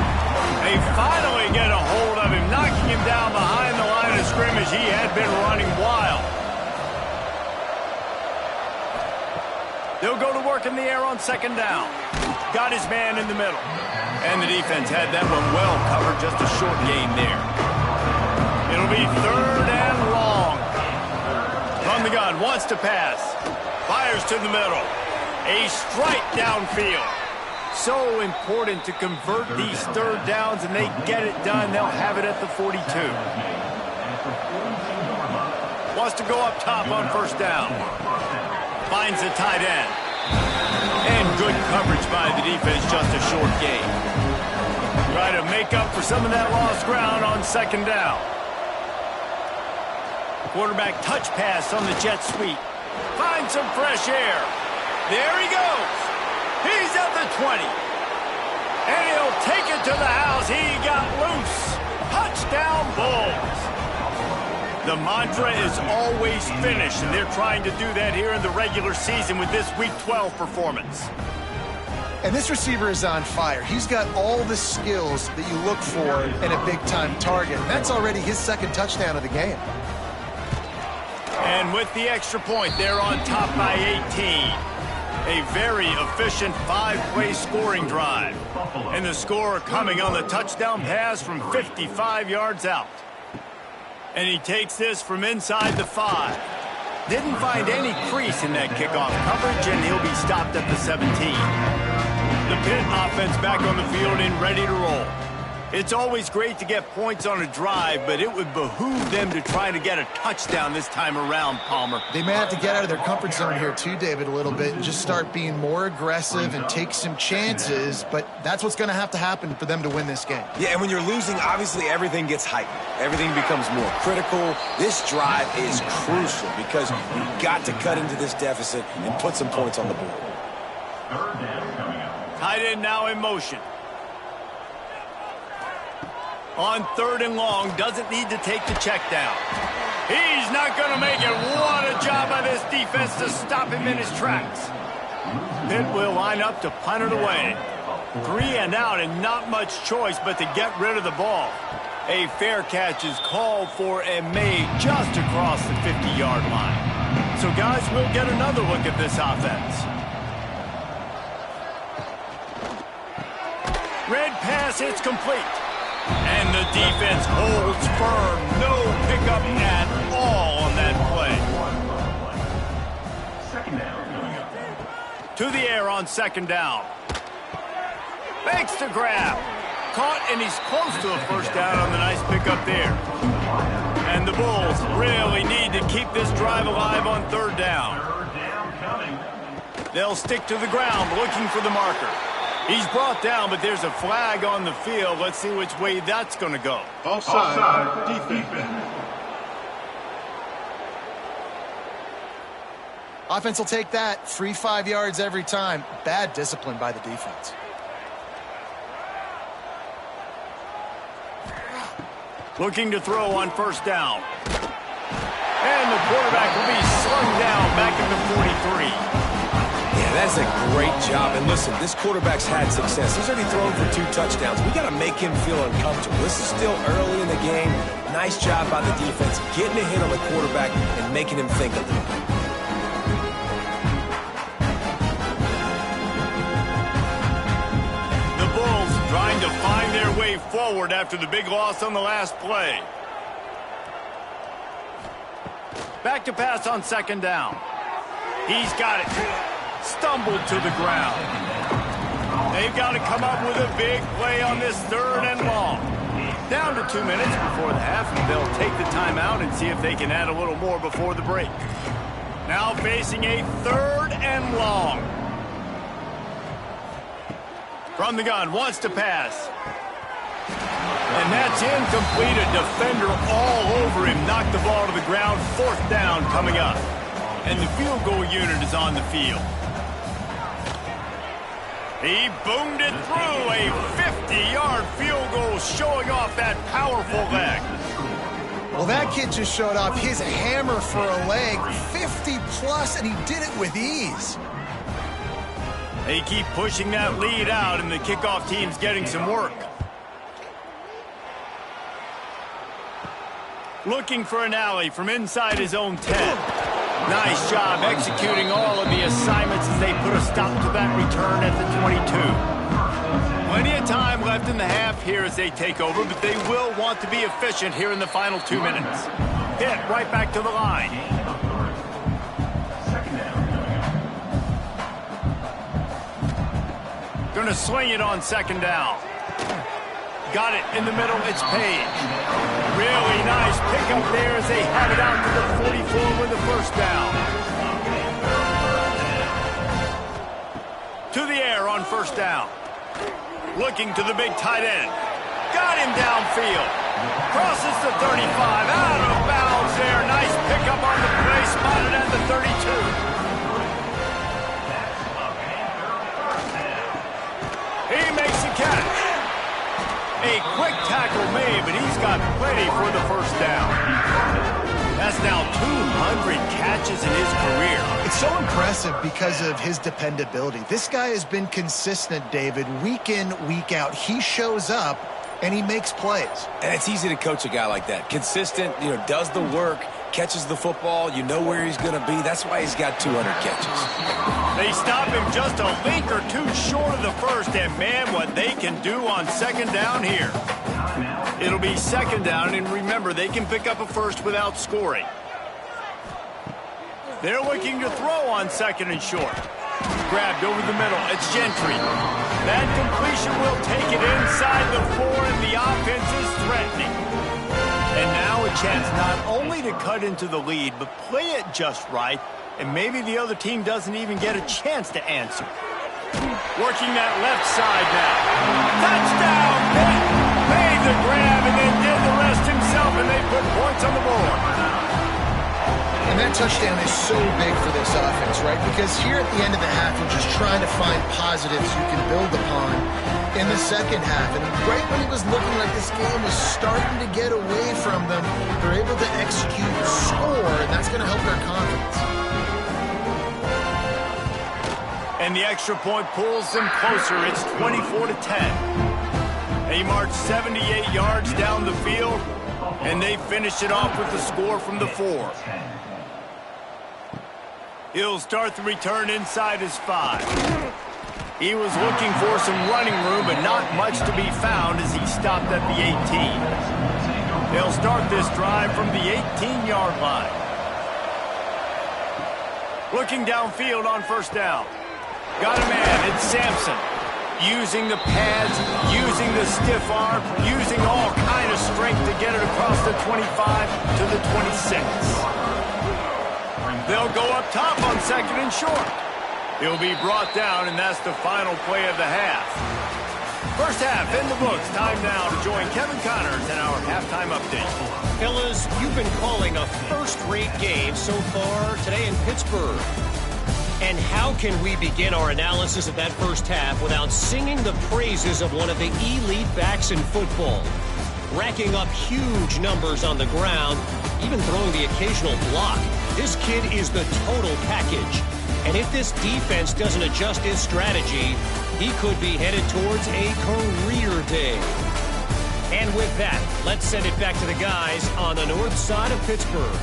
They finally get a hold of him, knocking him down behind the line of scrimmage. He had been running wild. They'll go to work in the air on second down. Got his man in the middle. And the defense had that one well covered. Just a short gain there. It'll be third and long. From the gun, wants to pass. Fires to the middle. A strike downfield. So important to convert these third downs, and they get it done. They'll have it at the 42. Wants to go up top on first down. Finds the tight end. And good coverage by the defense, just a short gain. Try to make up for some of that lost ground on second down. Quarterback touch pass on the jet sweep. Finds some fresh air. There he goes. He's at the 20. And he'll take it to the house. He got loose. Touchdown Bulls. The mantra is always finish, and they're trying to do that here in the regular season with this Week 12 performance. And this receiver is on fire. He's got all the skills that you look for in a big-time target. And that's already his second touchdown of the game. And with the extra point, they're on top by 18. A very efficient 5-play scoring drive. And the score coming on the touchdown pass from 55 yards out. And he takes this from inside the 5. Didn't find any crease in that kickoff coverage, and he'll be stopped at the 17. The Pitt offense back on the field and ready to roll. It's always great to get points on a drive, but it would behoove them to try to get a touchdown this time around, Palmer. They may have to get out of their comfort zone here too, David, a little bit and just start being more aggressive and take some chances, but that's what's going to have to happen for them to win this game. Yeah, and when you're losing, obviously everything gets heightened. Everything becomes more critical. This drive is crucial because you've got to cut into this deficit and put some points on the board. Tight end now in motion. On third and long, doesn't need to take the check down. He's not going to make it. What a job by this defense to stop him in his tracks. Pitt will line up to punt it away. 3 and out and not much choice but to get rid of the ball. A fair catch is called for and made just across the 50-yard line. So, guys, we'll get another look at this offense. Red pass, it's complete. And the defense holds firm. No pickup at all on that play. Second down. To the air on second down. Makes the grab. Caught, and he's close to a first down on the nice pickup there. And the Bulls really need to keep this drive alive on third down. Third down coming. They'll stick to the ground looking for the marker. He's brought down, but there's a flag on the field. Let's see which way that's going to go. Offside, defense. Offense will take that. Free 5 yards every time. Bad discipline by the defense. Looking to throw on first down. And the quarterback will be slung down back at the 43. Yeah, that's a great job. And listen, this quarterback's had success. He's already thrown for 2 touchdowns. We got to make him feel uncomfortable. This is still early in the game. Nice job by the defense, getting a hit on the quarterback and making him think a little bit. The Bulls trying to find their way forward after the big loss on the last play. Back to pass on second down. He's got it. Stumbled to the ground. They've got to come up with a big play on this 3rd and long. Down to 2 minutes before the half, and they'll take the timeout and see if they can add a little more before the break. Now facing a 3rd and long. From the gun, wants to pass. And that's incomplete. A defender all over him. Knocked the ball to the ground. 4th down coming up. And the field goal unit is on the field. He boomed it through. A 50-yard field goal showing off that powerful leg. Well, that kid just showed off his hammer for a leg. 50-plus, and he did it with ease. They keep pushing that lead out, and the kickoff team's getting some work. Looking for an alley from inside his own 10. Nice job executing all of the assignments as they put a stop to that return at the 22. Plenty of time left in the half here as they take over, but they will want to be efficient here in the final 2 minutes. Hit right back to the line. Going to sling it on second down. Got it in the middle. It's Page. Really nice pickup there as they have it out to the 44 with the first down. To the air on first down. Looking to the big tight end. Got him downfield. Crosses the 35. Out of bounds there. Nice pickup on the play. Spotted at the 32. He makes the catch. A quick tackle made, but he's got plenty for the first down. That's now 200 catches in his career. It's so impressive because of his dependability. This guy has been consistent, David, week in, week out. He shows up, and he makes plays. And it's easy to coach a guy like that. Consistent, does the work, catches the football, you know where he's going to be. That's why he's got 200 catches. They stop him just a link or two short of the first, and man, what they can do on second down here. It'll be second down, and remember, they can pick up a first without scoring. They're looking to throw on second and short. Grabbed over the middle. It's Gentry. That completion will take it inside the 4, and the offense is threatening. And now a chance not only to cut into the lead, but play it just right, and maybe the other team doesn't even get a chance to answer. Working that left side now. Touchdown, Pitt! Made the grab and then did the rest himself, and they put points on the board. And that touchdown is so big for this offense, right? Because here at the end of the half, you're just trying to find positives you can build upon in the second half. And right when it was looking like this game was starting to get away from them, they're able to execute, score, and that's going to help their confidence. And the extra point pulls them closer. It's 24-10. They march 78 yards down the field, and they finish it off with the score from the 4. He'll start the return inside his 5. He was looking for some running room, but not much to be found as he stopped at the 18. They'll start this drive from the 18-yard line. Looking downfield on first down. Got a man, it's Sampson. Using the pads, using the stiff arm, using all kind of strength to get it across the 25 to the 26. They'll go up top on second and short. He'll be brought down, and that's the final play of the half. First half in the books. Time now to join Kevin Connors in our halftime update. Fellas, you've been calling a first-rate game so far today in Pittsburgh. And how can we begin our analysis of that first half without singing the praises of one of the elite backs in football? Racking up huge numbers on the ground, even throwing the occasional block. This kid is the total package. And if this defense doesn't adjust its strategy, he could be headed towards a career day. And with that, let's send it back to the guys on the north side of Pittsburgh.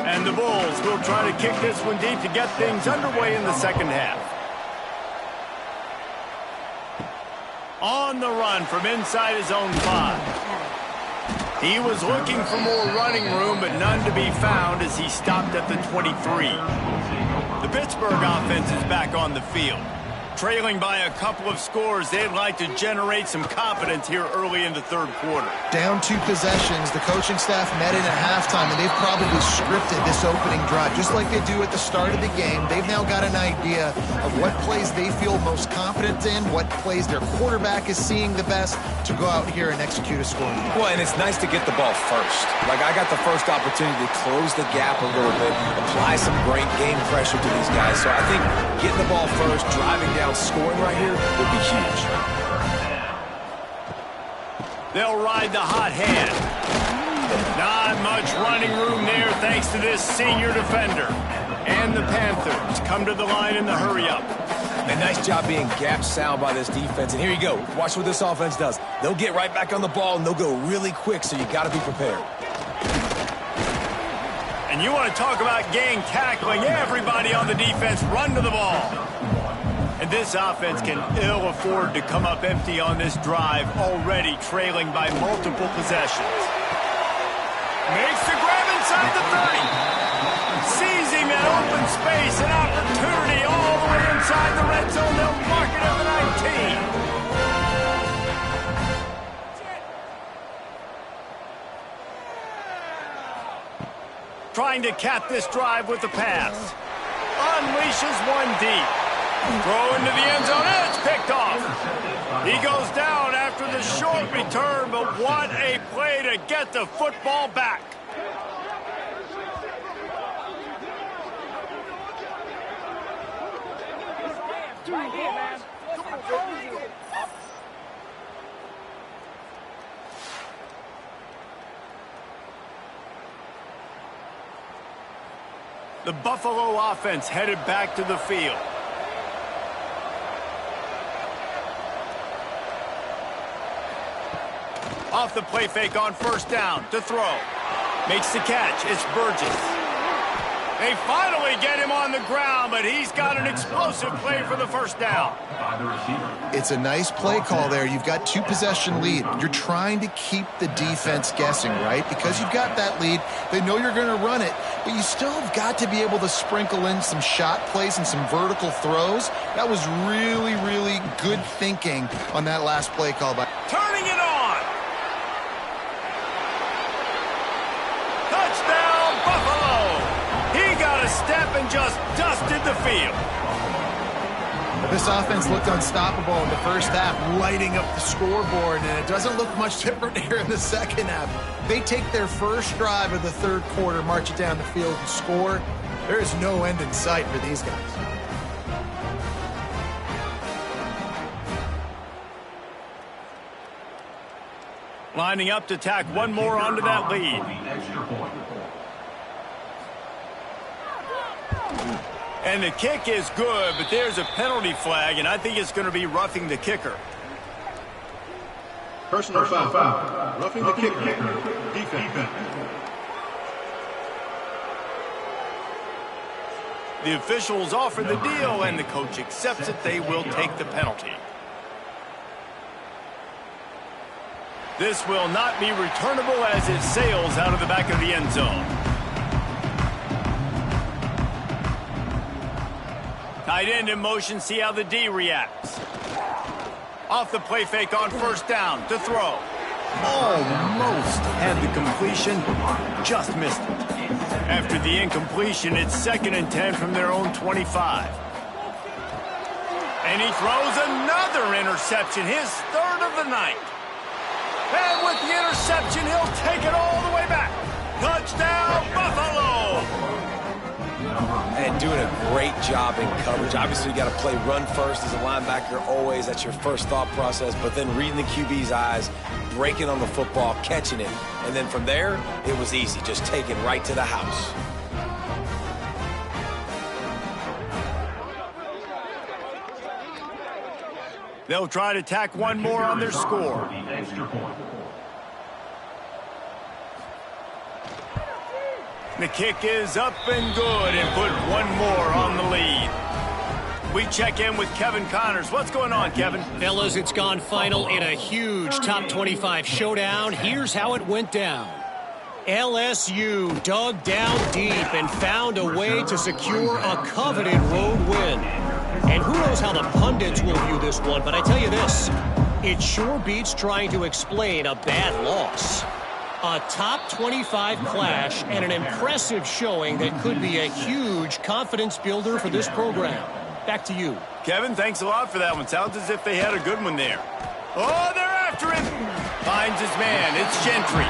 And the Bulls will try to kick this one deep to get things underway in the second half. On the run from inside his own 5. He was looking for more running room, but none to be found as he stopped at the 23. The Pittsburgh offense is back on the field. Trailing by a couple of scores, they'd like to generate some confidence here early in the third quarter. Down 2 possessions, the coaching staff met in at halftime, and they've probably scripted this opening drive. Just like they do at the start of the game, they've now got an idea of what plays they feel most confident in, what plays their quarterback is seeing the best to go out here and execute a score. Well, and it's nice to get the ball first. Like, I got the first opportunity to close the gap a little bit, apply some great game pressure to these guys. So I think getting the ball first, driving down, scoring right here would be huge. They'll ride the hot hand. Not much running room there thanks to this senior defender. And the Panthers come to the line in the hurry-up. A nice job being gap sound by this defense. And here you go. Watch what this offense does. They'll get right back on the ball, and they'll go really quick, so you got to be prepared. And you want to talk about gang tackling. Everybody on the defense run to the ball. And this offense can ill afford to come up empty on this drive, already trailing by multiple possessions. Makes the grab inside the 30. Seizing that open space, an opportunity all the way inside the red zone. They'll mark it at the 19. Trying to cap this drive with the pass. Unleashes one deep. Throw into the end zone, and it's picked off. He goes down after the short return, but what a play to get the football back. The Buffalo offense headed back to the field. Off the play fake on first down to throw. Makes the catch. It's Burgess. They finally get him on the ground, but he's got an explosive play for the first down. It's a nice play call there. You've got 2 possession lead. You're trying to keep the defense guessing, right? Because you've got that lead. They know you're going to run it, but you still have got to be able to sprinkle in some shot plays and some vertical throws. That was really, really good thinking on that last play call. Turning it on. Touchdown, Buffalo. He got a step and just dusted the field. This offense looked unstoppable in the first half, lighting up the scoreboard, and it doesn't look much different here in the second half. They take their first drive of the third quarter, march it down the field, and score. There is no end in sight for these guys. Lining up to tack one more onto that lead. And the kick is good, but there's a penalty flag, and I think it's going to be roughing the kicker. Personal foul. Roughing the kicker. Defense. The officials offer the deal, and the coach accepts it. They will take the penalty. This will not be returnable as it sails out of the back of the end zone. Tight end in motion, see how the D reacts. Off the play fake on first down to throw. Almost had the completion, just missed it. After the incompletion, it's 2nd and 10 from their own 25. And he throws another interception, his 3rd of the night. And with the interception, he'll take it all the way back. Touchdown, Buffalo! And doing a great job in coverage. Obviously, you got to play run first as a linebacker always. That's your first thought process. But then reading the QB's eyes, breaking on the football, catching it. And then from there, it was easy. Just take it right to the house. They'll try to tack one more on their score. The kick is up and good and put one more on the lead. We check in with Kevin Connors. What's going on, Kevin? Fellas, it's gone final in a huge top 25 showdown. Here's how it went down. LSU dug down deep and found a way to secure a coveted road win. And who knows how the pundits will view this one, but I tell you this, it sure beats trying to explain a bad loss. A top 25 clash and an impressive showing that could be a huge confidence builder for this program. Back to you. Kevin, thanks a lot for that one. Sounds as if they had a good one there. Oh, they're after him. Finds his man. It's Gentry.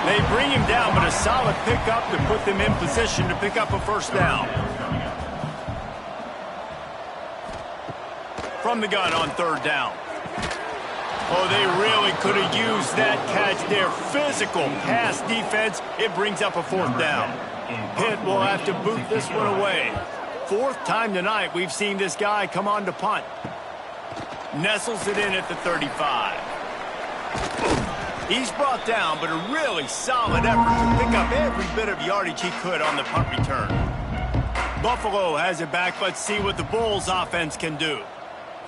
They bring him down, but a solid pickup to put them in position to pick up a 1st down. From the gun on 3rd down. Oh, they really could have used that catch there. Physical pass defense. It brings up a 4th down. Pitt will have to boot this one away. 4th time tonight we've seen this guy come on to punt. Nestles it in at the 35. He's brought down, but a really solid effort to pick up every bit of yardage he could on the punt return. Buffalo has it back. Let's see what the Bulls offense can do.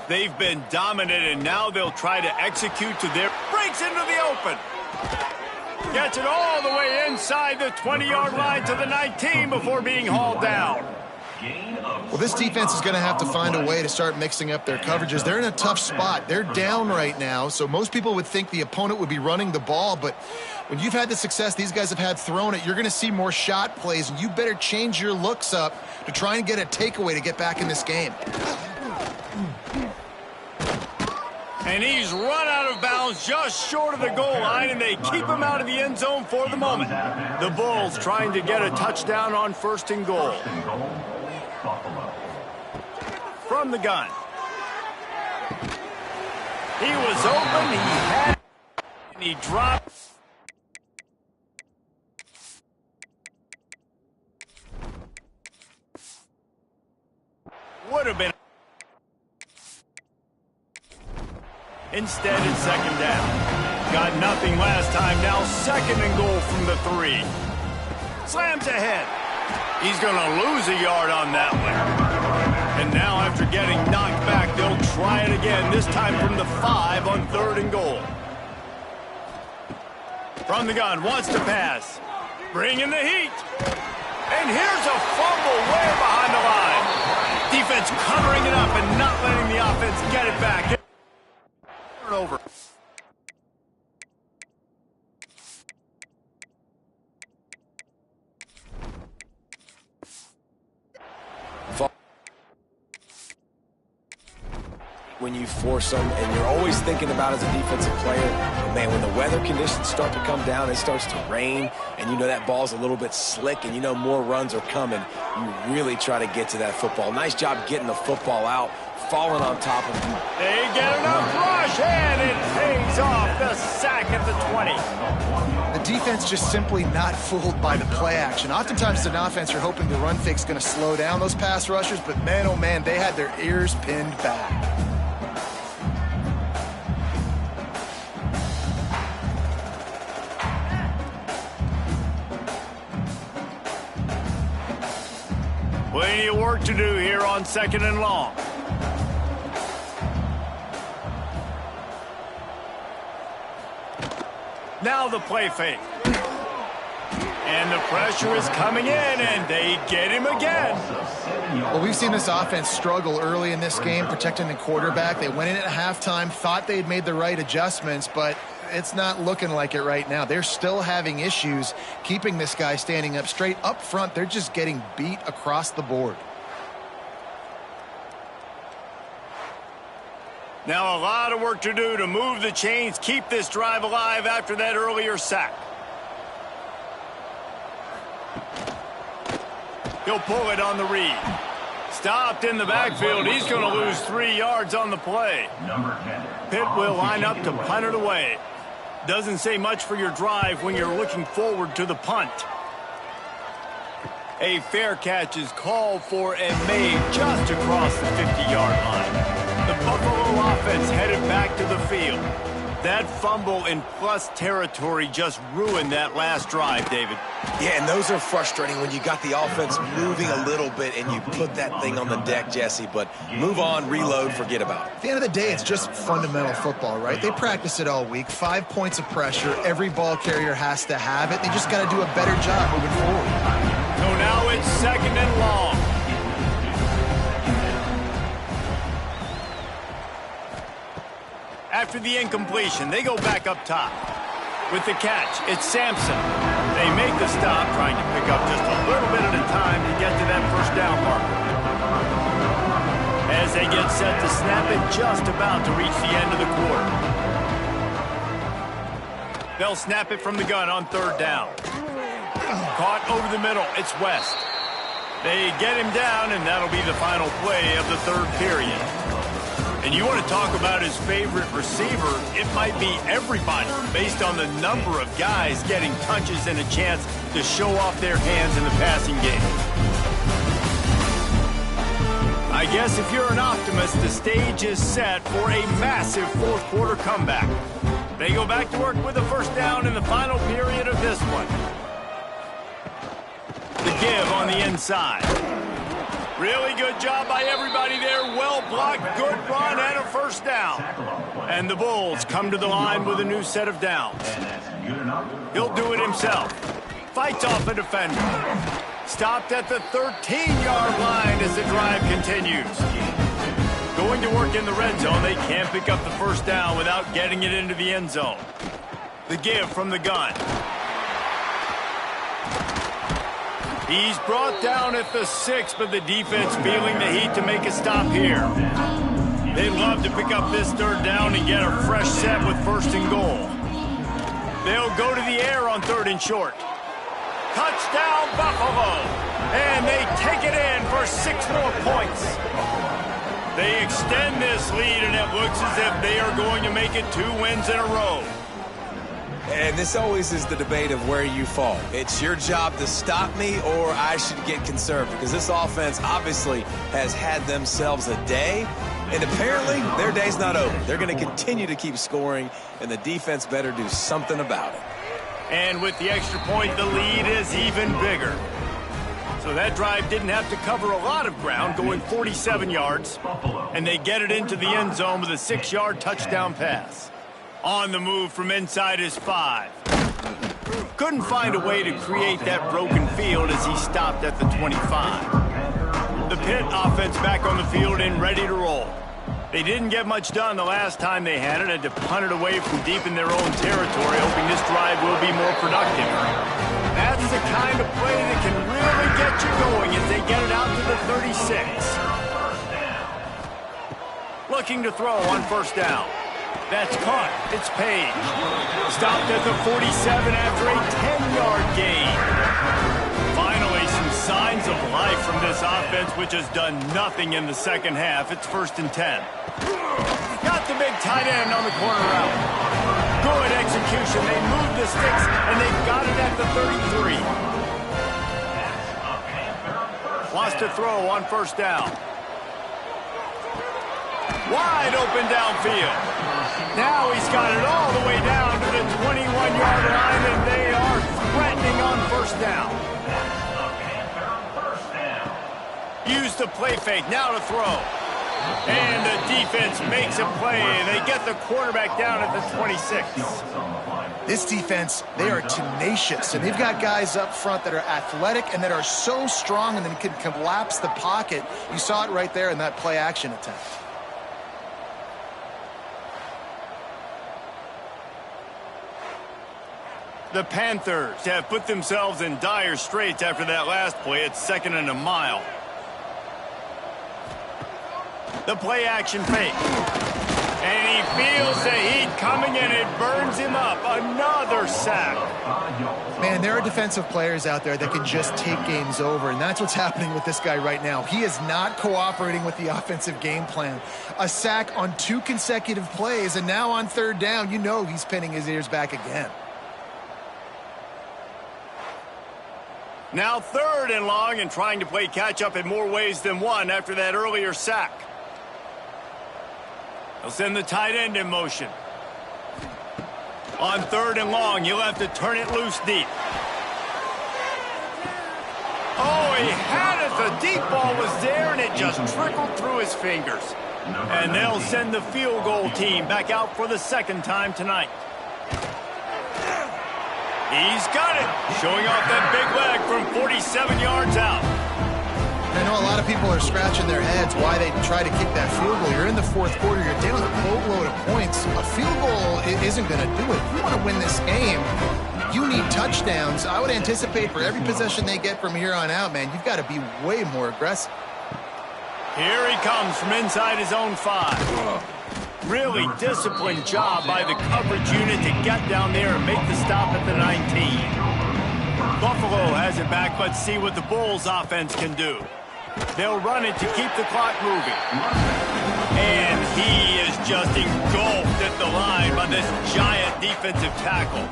They've been dominant, and now they'll try to execute to their... Breaks into the open. Gets it all the way inside the 20-yard line to the 19 before being hauled down. Well, this defense is going to have to find a way to start mixing up their coverages. They're in a tough spot. They're down right now, so most people would think the opponent would be running the ball, but when you've had the success these guys have had throwing it, you're going to see more shot plays, and you better change your looks up to try and get a takeaway to get back in this game. And he's run out of bounds just short of the goal line, and they keep him out of the end zone for the moment. The Bulls trying to get a touchdown on 1st and goal. From the gun. He was open, he had it, and he dropped. Would have been. Instead, it's 2nd down. Got nothing last time. Now 2nd and goal from the 3. Slams ahead. He's going to lose a yard on that one. And now after getting knocked back, they'll try it again, this time from the 5 on 3rd and goal. From the gun, wants to pass. Bringing the heat. And here's a fumble way behind the line. Defense covering it up and not letting the offense get it back. Over. When you force them, and you're always thinking about as a defensive player, man, when the weather conditions start to come down, it starts to rain, and you know that ball's a little bit slick, and you know more runs are coming, you really try to get to that football. Nice job getting the football out, falling on top of him. They get enough rush, and it pays off. The sack at the 20. The defense just simply not fooled by the play action. Oftentimes, as an offense, you're hoping the run fake's going to slow down those pass rushers, but man, oh man, they had their ears pinned back. Plenty of work to do here on 2nd and long. Now the play fake. And the pressure is coming in, and they get him again. Well, we've seen this offense struggle early in this game, protecting the quarterback. They went in at halftime, thought they had made the right adjustments, but it's not looking like it right now. They're still having issues keeping this guy standing up straight. Up front, they're just getting beat across the board. Now a lot of work to do to move the chains, keep this drive alive after that earlier sack. He'll pull it on the read. Stopped in the backfield. He's going to lose 3 yards on the play. Pitt will line up to punt it away. Doesn't say much for your drive when you're looking forward to the punt. A fair catch is called for and made just across the 50-yard line. The Buffalo offense headed back to the field. That fumble in plus territory just ruined that last drive, David. Yeah, and those are frustrating when you got the offense moving a little bit and you put that thing on the deck, Jesse. But move on, reload, forget about it. At the end of the day, it's just fundamental football, right? They practice it all week. 5 points of pressure. Every ball carrier has to have it. They just got to do a better job moving forward. So now it's 2nd and long. After the incompletion, they go back up top. With the catch, it's Sampson. They make the stop, trying to pick up just a little bit at a time to get to that first down marker. As they get set to snap it, just about to reach the end of the quarter. They'll snap it from the gun on 3rd down. Caught over the middle, it's West. They get him down, and that'll be the final play of the 3rd period. And you want to talk about his favorite receiver, it might be everybody based on the number of guys getting touches and a chance to show off their hands in the passing game. I guess if you're an optimist, the stage is set for a massive 4th quarter comeback. They go back to work with a 1st down in the final period of this one. The give on the inside. Really good job by everybody there. Well blocked, good run, and a 1st down. And the Bulls come to the line with a new set of downs. He'll do it himself. Fights off a defender. Stopped at the 13-yard line as the drive continues. Going to work in the red zone, they can't pick up the 1st down without getting it into the end zone. The give from the gun. He's brought down at the 6, but the defense feeling the heat to make a stop here. They love to pick up this 3rd down and get a fresh set with 1st and goal. They'll go to the air on 3rd and short. Touchdown, Buffalo! And they take it in for 6 more points. They extend this lead, and it looks as if they are going to make it 2 wins in a row. And this always is the debate of where you fall. It's your job to stop me, or I should get conservative, because this offense obviously has had themselves a day, and apparently their day's not over. They're going to continue to keep scoring, and the defense better do something about it. And with the extra point, the lead is even bigger. So that drive didn't have to cover a lot of ground, going 47 yards, and they get it into the end zone with a 6-yard touchdown pass. On the move from inside his 5. Couldn't find a way to create that broken field as he stopped at the 25. The Pitt offense back on the field and ready to roll. They didn't get much done the last time they had it, and to punt it away from deep in their own territory, hoping this drive will be more productive. That's the kind of play that can really get you going as they get it out to the 36. Looking to throw on 1st down. That's caught. It's Page. Stopped at the 47 after a 10-yard gain. Finally, some signs of life from this offense, which has done nothing in the 2nd half. It's 1st and 10. Got the big tight end on the corner route. Good execution. They moved the sticks, and they've got it at the 33. Wants to throw on 1st down. Wide open downfield. Now he's got it all the way down to the 21-yard line, and they are threatening on 1st down. Use the play fake, now to throw. And the defense makes a play, and they get the quarterback down at the 26. This defense, they are tenacious, and they've got guys up front that are athletic and that are so strong and then can collapse the pocket. You saw it right there in that play-action attempt. The Panthers have put themselves in dire straits after that last play. It's 2nd and a mile. The play action fake. And he feels the heat coming and it burns him up. Another sack. Man, there are defensive players out there that can just take games over, and that's what's happening with this guy right now. He is not cooperating with the offensive game plan. A sack on 2 consecutive plays, and now on 3rd down, you know he's pinning his ears back again. Now 3rd and long and trying to play catch-up in more ways than one after that earlier sack. They'll send the tight end in motion. On 3rd and long, you'll have to turn it loose deep. Oh, he had it. The deep ball was there, and it just trickled through his fingers. And they'll send the field goal team back out for the 2nd time tonight. He's got it. Showing off that big leg from 47 yards out. I know a lot of people are scratching their heads why they try to kick that field goal. You're in the 4th quarter. You're down a boatload of points. A field goal isn't going to do it. If you want to win this game, you need touchdowns. I would anticipate for every possession they get from here on out, man, you've got to be way more aggressive. Here he comes from inside his own 5. Really disciplined job by the coverage unit to get down there and make the stop at the 19. Buffalo has it back. Let's see what the Bulls offense can do. They'll run it to keep the clock moving. And he is just engulfed at the line by this giant defensive tackle.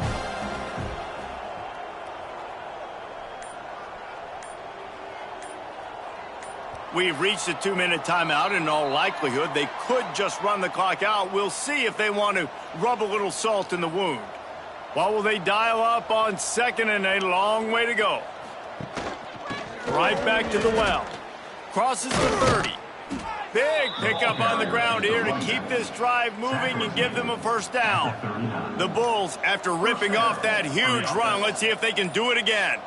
We've reached a 2-minute timeout. In all likelihood, they could just run the clock out. We'll see if they want to rub a little salt in the wound. What will they dial up on 2nd and a long way to go? Right back to the well. Crosses the 30. Big pickup on the ground here to keep this drive moving and give them a 1st down. The Bulls, after ripping off that huge run, let's see if they can do it again.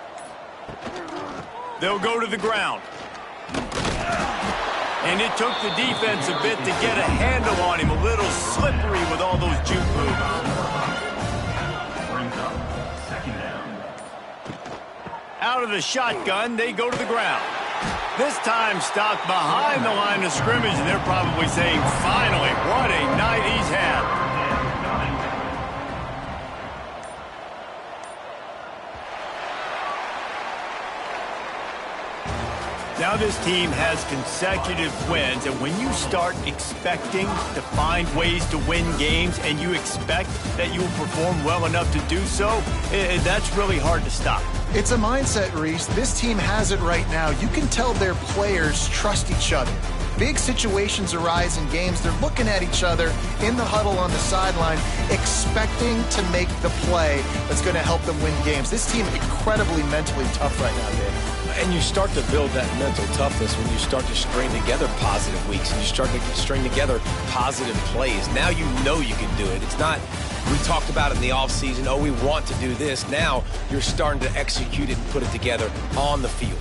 They'll go to the ground. And it took the defense a bit to get a handle on him. A little slippery with all those juke moves. Out of the shotgun, they go to the ground. This time stopped behind the line of scrimmage, and they're probably saying, finally, what a night he's had. Now this team has consecutive wins, and when you start expecting to find ways to win games and you expect that you will perform well enough to do so, that's really hard to stop. It's a mindset, Reese. This team has it right now. You can tell their players trust each other. Big situations arise in games. They're looking at each other in the huddle on the sideline, expecting to make the play that's going to help them win games. This team incredibly mentally tough right now, Dave. And you start to build that mental toughness when you start to string together positive weeks and you start to string together positive plays. Now you know you can do it. It's not, we talked about it in the offseason, oh, we want to do this. Now you're starting to execute it and put it together on the field.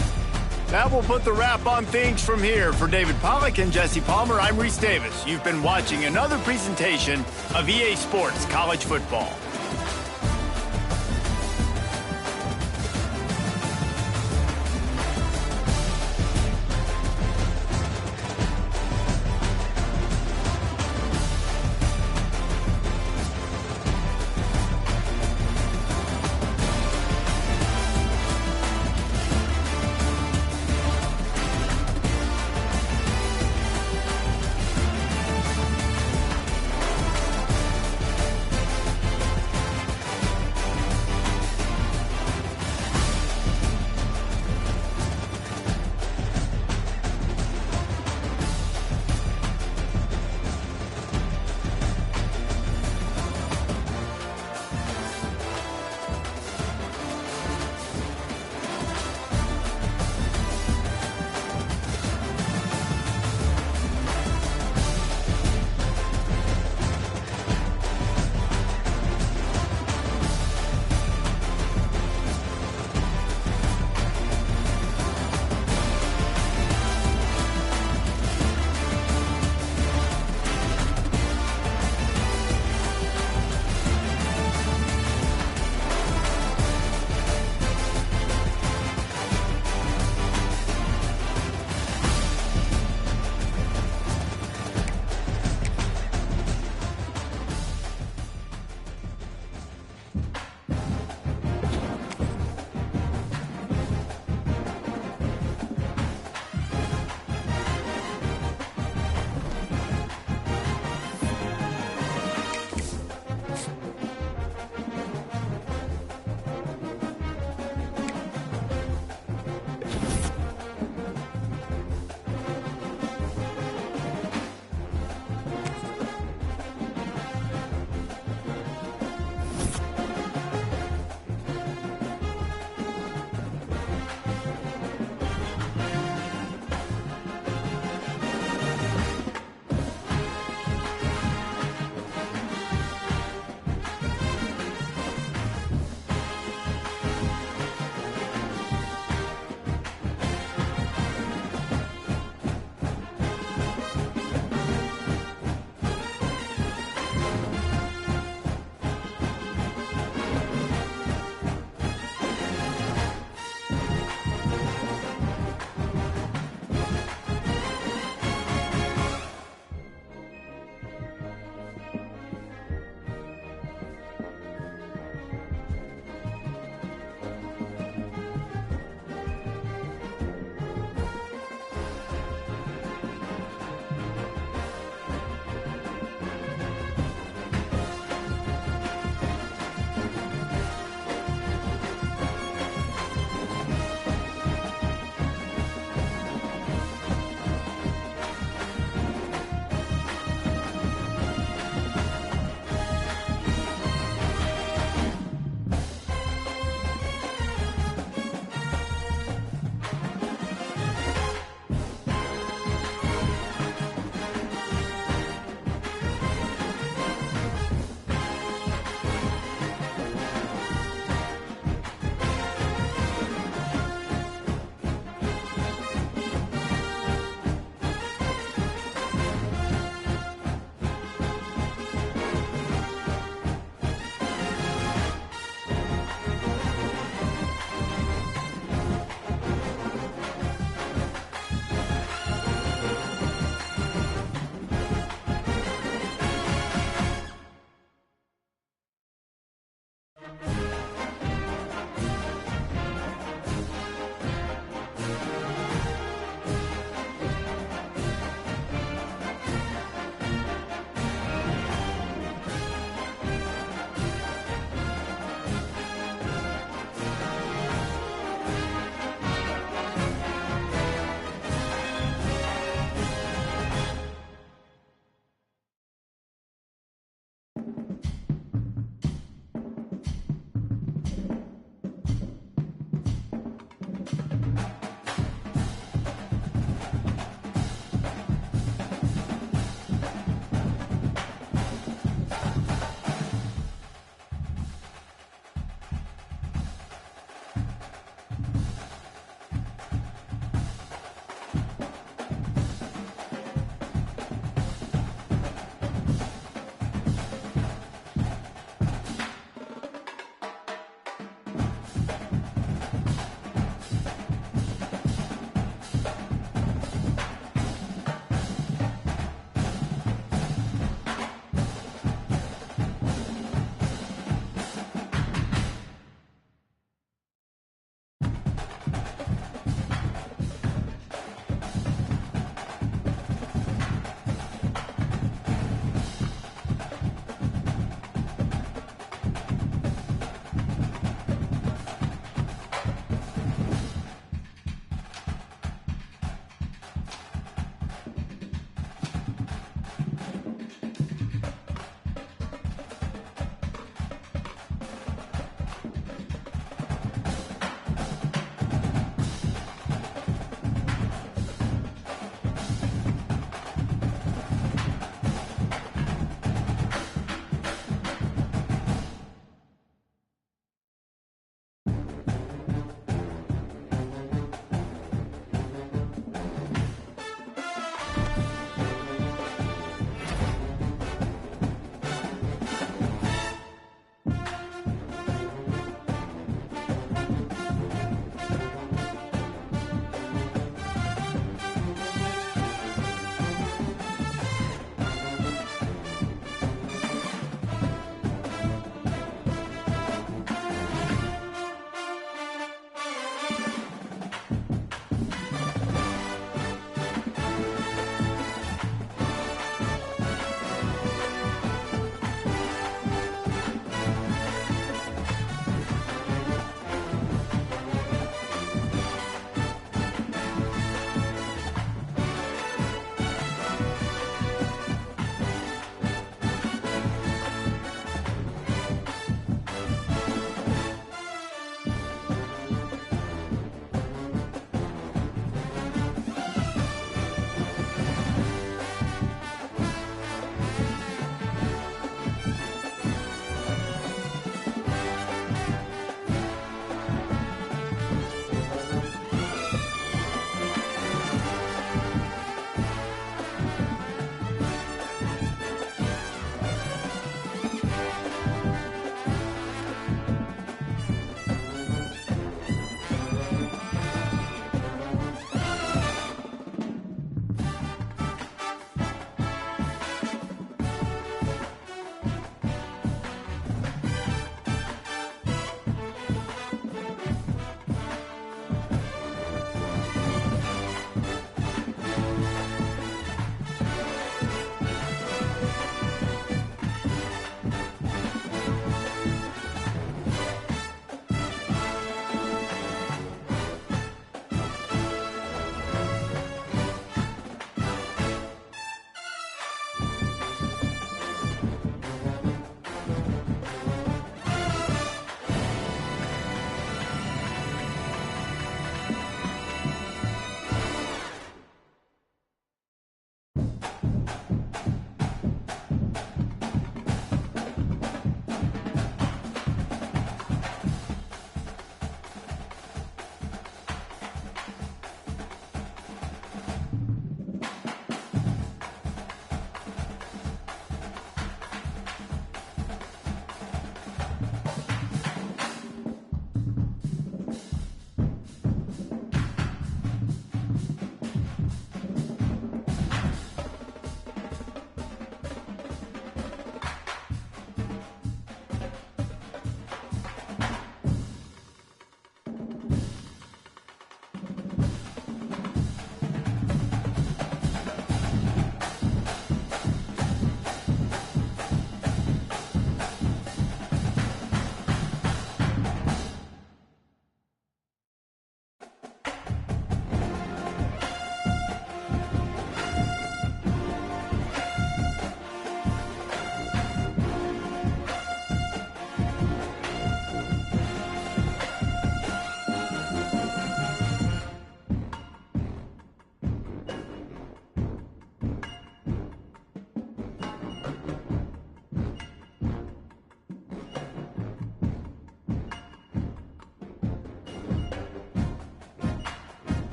That will put the wrap on things from here. For David Pollack and Jesse Palmer, I'm Reese Davis. You've been watching another presentation of EA Sports College Football.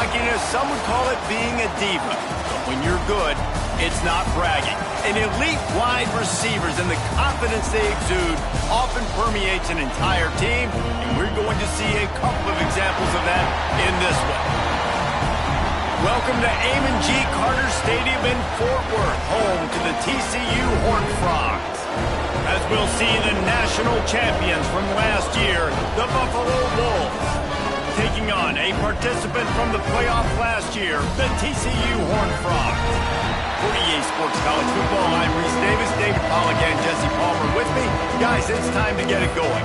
cockiness, some would call it being a diva. But when you're good, it's not bragging. And elite wide receivers and the confidence they exude often permeates an entire team, and we're going to see a couple of examples of that in this one. Welcome to Amon G. Carter Stadium in Fort Worth, home to the TCU Horned Frogs. As we'll see the national champions from last year, the Buffalo Bulls, taking on a participant from the playoff last year, the TCU Horned Frogs. For EA Sports College Football, I'm Reese Davis, David Pollack, and Jesse Palmer with me. Guys, it's time to get it going.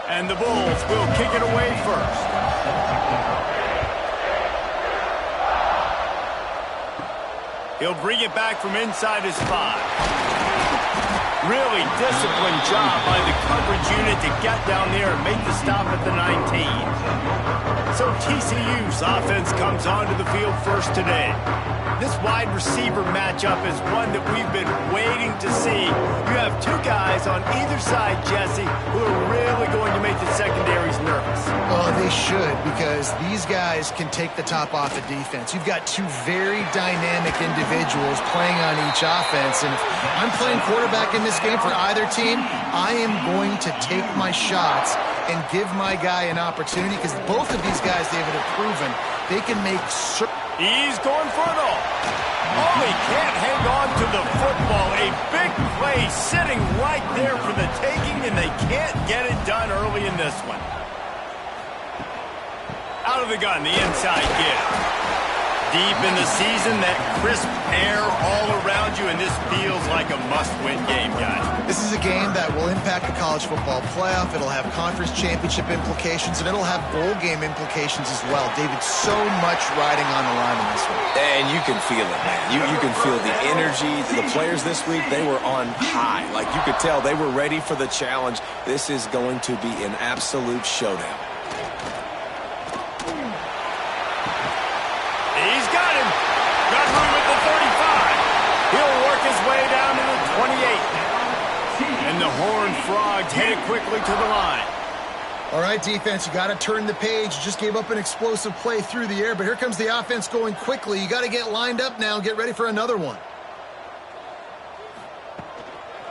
And the Bulls will kick it away first. He'll bring it back from inside his 5. Really disciplined job by the coverage unit to get down there and make the stop at the 19. So TCU's offense comes onto the field first today. This wide receiver matchup is one that we've been waiting to see. You have two guys on either side, Jesse, who are really going to make the secondaries nervous. Well, they should, because these guys can take the top off the defense. You've got two very dynamic individuals playing on each offense, and if I'm playing quarterback in this game for either team, I am going to take my shots and give my guy an opportunity, because both of these guys, David, have proven they can make certain... He's going for it all. Oh, he can't hang on to the football. A big play sitting right there for the taking, and they can't get it done early in this one. Out of the gun, the inside give. Deep in the season, that crisp air all around you, and this feels like a must-win game, guys. This is a game that will impact the college football playoff. It'll have conference championship implications, and it'll have bowl game implications as well. David, so much riding on the line in this one. And you can feel it, man. You can feel the energy. The players this week, they were on high. Like, you could tell they were ready for the challenge. This is going to be an absolute showdown. He's got him. Got room at the 35. He'll work his way down to the 28. And the Horned Frogs headed quickly to the line. All right, defense, you got to turn the page. You just gave up an explosive play through the air, but here comes the offense going quickly. You got to get lined up now and get ready for another one.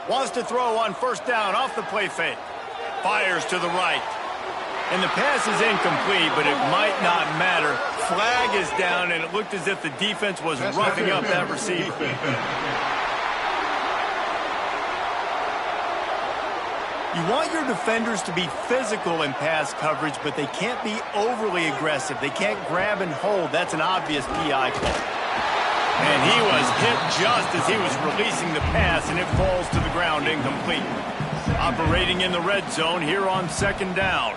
Wants to throw on first down off the play fake. Fires to the right. And the pass is incomplete, but it might not matter. Flag is down, and it looked as if the defense was roughing up that receiver. You want your defenders to be physical in pass coverage, but they can't be overly aggressive. They can't grab and hold. That's an obvious PI call. And he was hit just as he was releasing the pass, and it falls to the ground incomplete. Operating in the red zone here on second down.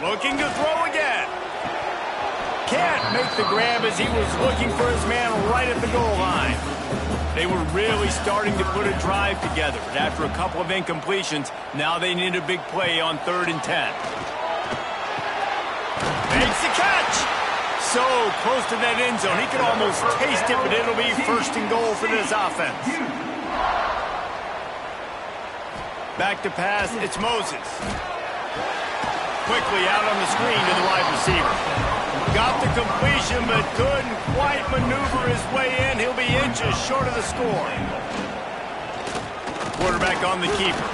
Looking to throw again. Can't make the grab as he was looking for his man right at the goal line. They were really starting to put a drive together, but after a couple of incompletions, now they need a big play on 3rd and 10. Makes the catch. So close to that end zone. He could almost taste it, but it'll be 1st and goal for this offense. Back to pass, it's Moses. Quickly out on the screen to the wide receiver. Got the completion, but couldn't quite maneuver his way in. He'll be inches short of the score. Quarterback on the keeper.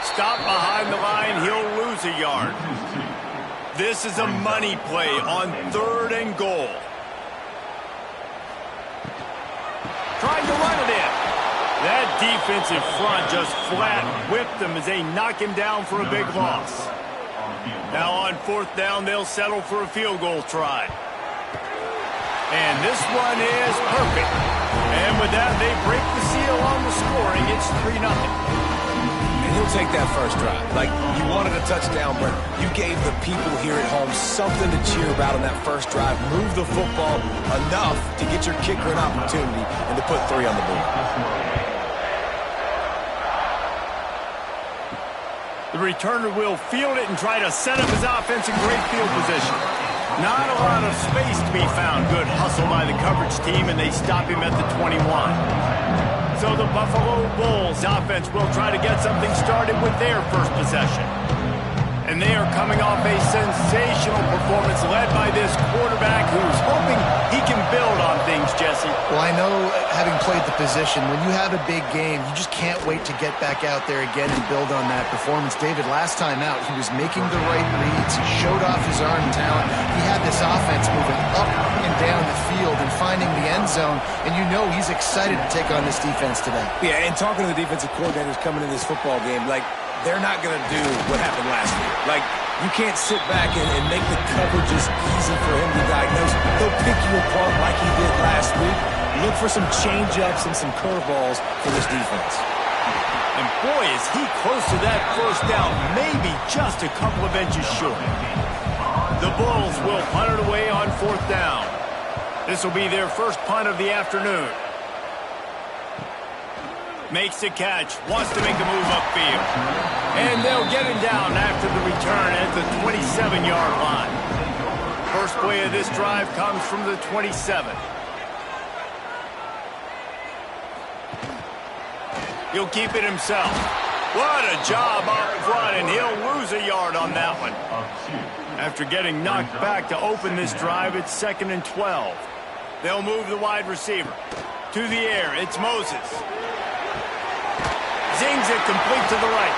Stop behind the line. He'll lose a yard. This is a money play on 3rd and goal. Trying to run it in. That defensive front just flat whipped him as they knock him down for a big loss. Now on 4th down, they'll settle for a field goal try. And this one is perfect. And with that, they break the seal on the scoring. It's 3-0. And he'll take that first drive. Like, you wanted a touchdown, but you gave the people here at home something to cheer about on that first drive. Move the football enough to get your kicker an opportunity and to put 3 on the board. The returner will field it and try to set up his offense in great field position. Not a lot of space to be found. Good hustle by the coverage team, and they stop him at the 21. So the Buffalo Bulls offense will try to get something started with their first possession. And they are coming off a sensational performance led by this quarterback who's hoping he can build on things, Jesse. Well, I know, having played the position, when you have a big game, you just can't wait to get back out there again and build on that performance. David, last time out, he was making the right reads. He showed off his arm talent. He had this offense moving up and down the field and finding the end zone, and you know he's excited to take on this defense today. Yeah, and talking to the defensive coordinators coming in this football game, like, they're not going to do what happened last week. Like, you can't sit back and make the coverages easy for him to diagnose. He'll pick you apart like he did last week. Look for some change-ups and some curveballs for this defense. And boy, is he close to that first down, maybe just a couple of inches short. The Bulls will punt it away on fourth down. This will be their first punt of the afternoon. Makes the catch, wants to make a move upfield. And they'll get him down after the return at the 27-yard line. First play of this drive comes from the 27. He'll keep it himself. What a job up front, and he'll lose a yard on that one. After getting knocked back to open this drive, it's 2nd and 12. They'll move the wide receiver. To the air, it's Moses. Zings it complete to the right.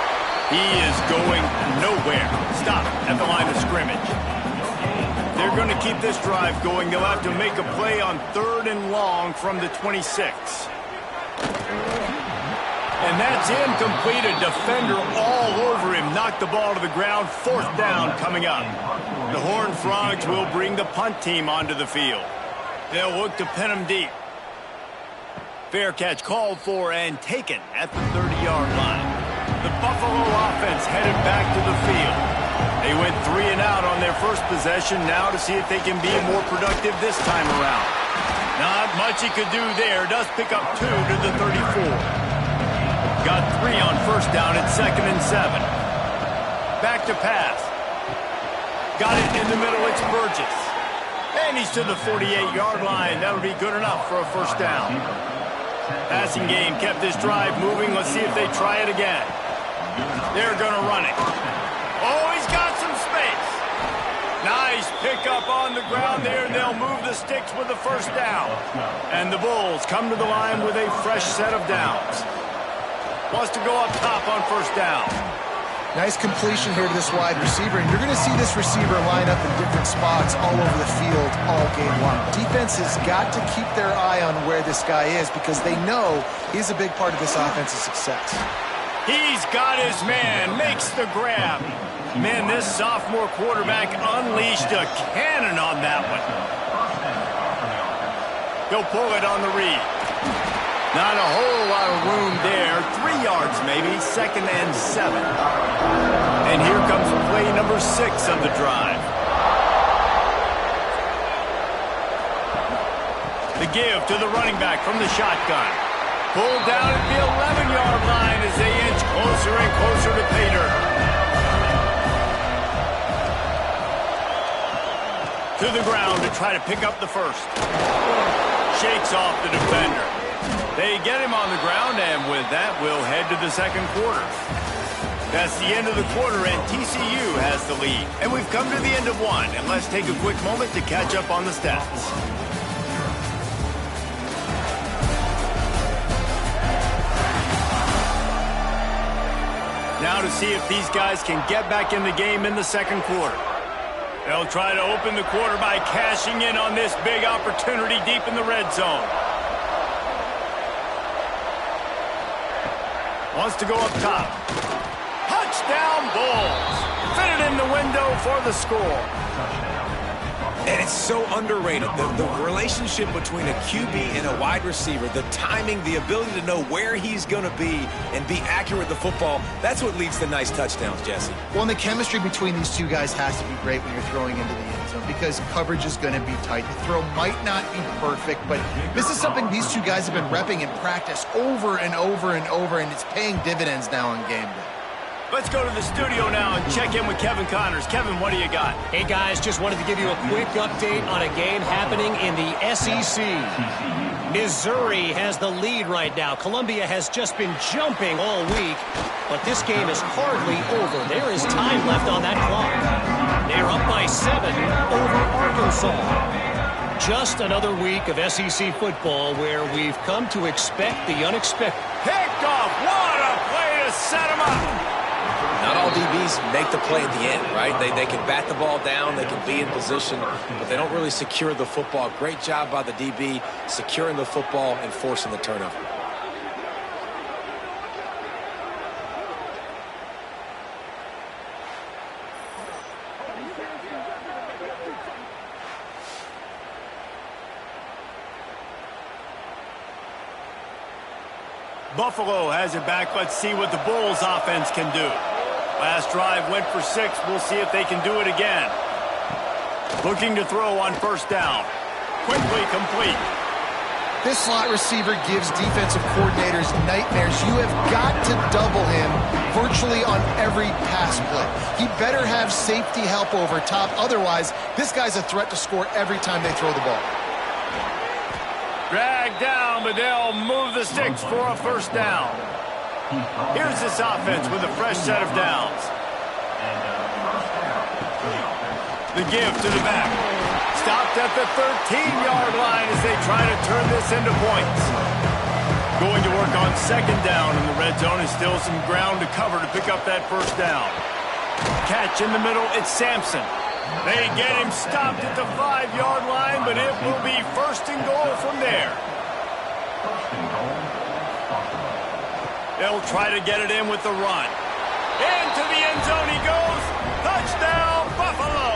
He is going nowhere. Stop at the line of scrimmage. They're going to keep this drive going. They'll have to make a play on 3rd and long from the 26. And that's incomplete. A defender all over him. Knocked the ball to the ground. 4th down coming up. The Horned Frogs will bring the punt team onto the field. They'll look to pin him deep. Fair catch called for and taken at the 30-yard line. The Buffalo offense headed back to the field. They went 3 and out on their first possession, now to see if they can be more productive this time around. Not much he could do there. Does pick up 2 to the 34. Got 3 on first down at 2nd and 7. Back to pass. Got it in the middle. It's Burgess. And he's to the 48-yard line. That'll be good enough for a first down. Passing game kept this drive moving. Let's see if they try it again. They're going to run it. Oh, he's got some space. Nice pickup on the ground there. They'll move the sticks with the first down. And the Bulls come to the line with a fresh set of downs. Wants to go up top on first down. Nice completion here to this wide receiver, and you're going to see this receiver line up in different spots all over the field all game long. Defense has got to keep their eye on where this guy is because they know he's a big part of this offense's success. He's got his man, makes the grab. Man, this sophomore quarterback unleashed a cannon on that one. He'll pull it on the read. Not a whole lot of room there. 3 yards maybe, 2nd and 7. And here comes play number 6 of the drive. The give to the running back from the shotgun. Pulled down at the 11-yard line as they inch closer and closer to pay dirt. To the ground to try to pick up the first. Shakes off the defender. They get him on the ground, and with that, we'll head to the second quarter. That's the end of the quarter, and TCU has the lead. And we've come to the end of one, and let's take a quick moment to catch up on the stats. Now to see if these guys can get back in the game in the second quarter. They'll try to open the quarter by cashing in on this big opportunity deep in the red zone. Wants to go up top. Touchdown Bulls. Fit it in the window for the score. And it's so underrated. The relationship between a QB and a wide receiver, the timing, the ability to know where he's going to be and be accurate with the football, that's what leads to nice touchdowns, Jesse. Well, and the chemistry between these two guys has to be great when you're throwing into the end zone because coverage is going to be tight. The throw might not be perfect, but this is something these two guys have been repping in practice over and over and over, and it's paying dividends now on game day. Let's go to the studio now and check in with Kevin Connors. Kevin, what do you got? Hey, guys, just wanted to give you a quick update on a game happening in the SEC. Missouri has the lead right now. Columbia has just been jumping all week, but this game is hardly over. There is time left on that clock. They're up by 7 over Arkansas. Just another week of SEC football where we've come to expect the unexpected. Picked off. What a play to set him up. Not all DBs make the play at the end, right? They can bat the ball down, they can be in position, but they don't really secure the football. Great job by the DB securing the football and forcing the turnover. Buffalo has it back. Let's see what the Bulls offense can do. Last drive went for 6. We'll see if they can do it again. Looking to throw on first down. Quickly complete. This slot receiver gives defensive coordinators nightmares. You have got to double him virtually on every pass play. He better have safety help over top. Otherwise, this guy's a threat to score every time they throw the ball. Drag down, but they'll move the sticks for a first down. Here's this offense with a fresh set of downs. The give to the back. Stopped at the 13-yard line as they try to turn this into points. Going to work on second down in the red zone, and still some ground to cover to pick up that first down. Catch in the middle, it's Sampson. They get him stopped at the 5-yard line, but it will be first and goal from there. They'll try to get it in with the run. Into the end zone he goes. Touchdown, Buffalo!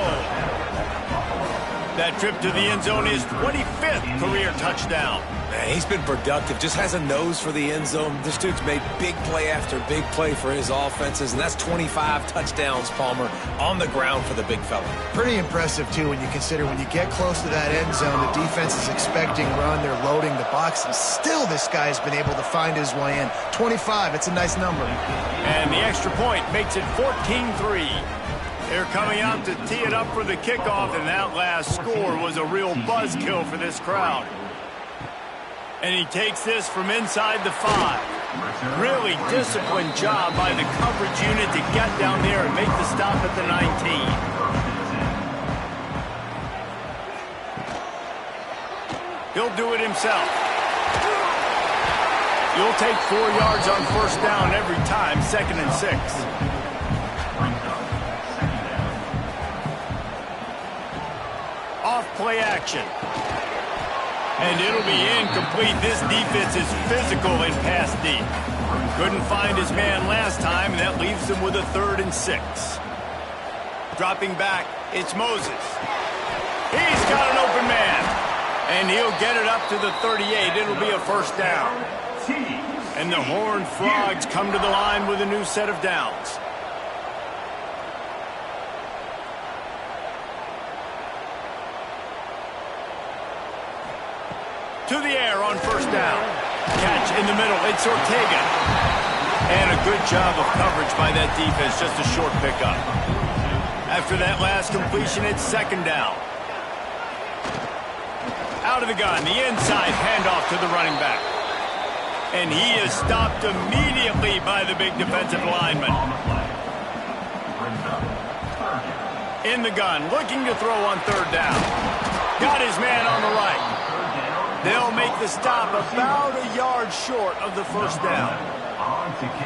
That trip to the end zone is 25th career touchdown. Man, he's been productive. Just has a nose for the end zone. This dude's made big play after big play for his offenses, and that's 25 touchdowns, Palmer, on the ground for the big fella. Pretty impressive, too, when you consider when you get close to that end zone, the defense is expecting run, they're loading the box, and still this guy's been able to find his way in. 25, it's a nice number. And the extra point makes it 14-3. They're coming out to tee it up for the kickoff, and that last score was a real buzzkill for this crowd. And he takes this from inside the 5. Really disciplined job by the coverage unit to get down there and make the stop at the 19. He'll do it himself. You'll take 4 yards on first down every time, 2nd and 6. Off play action. And it'll be incomplete. This defense is physical in pass deep. Couldn't find his man last time, and that leaves him with a 3rd and 6. Dropping back, it's Moses. He's got an open man. And he'll get it up to the 38. It'll be a first down. And the Horned Frogs come to the line with a new set of downs. To the air on first down. Catch in the middle. It's Ortega. And a good job of coverage by that defense. Just a short pickup. After that last completion, it's 2nd down. Out of the gun. The inside handoff to the running back. And he is stopped immediately by the big defensive lineman. In the gun. Looking to throw on 3rd down. Got his man on the right. They'll make the stop about a yard short of the first down.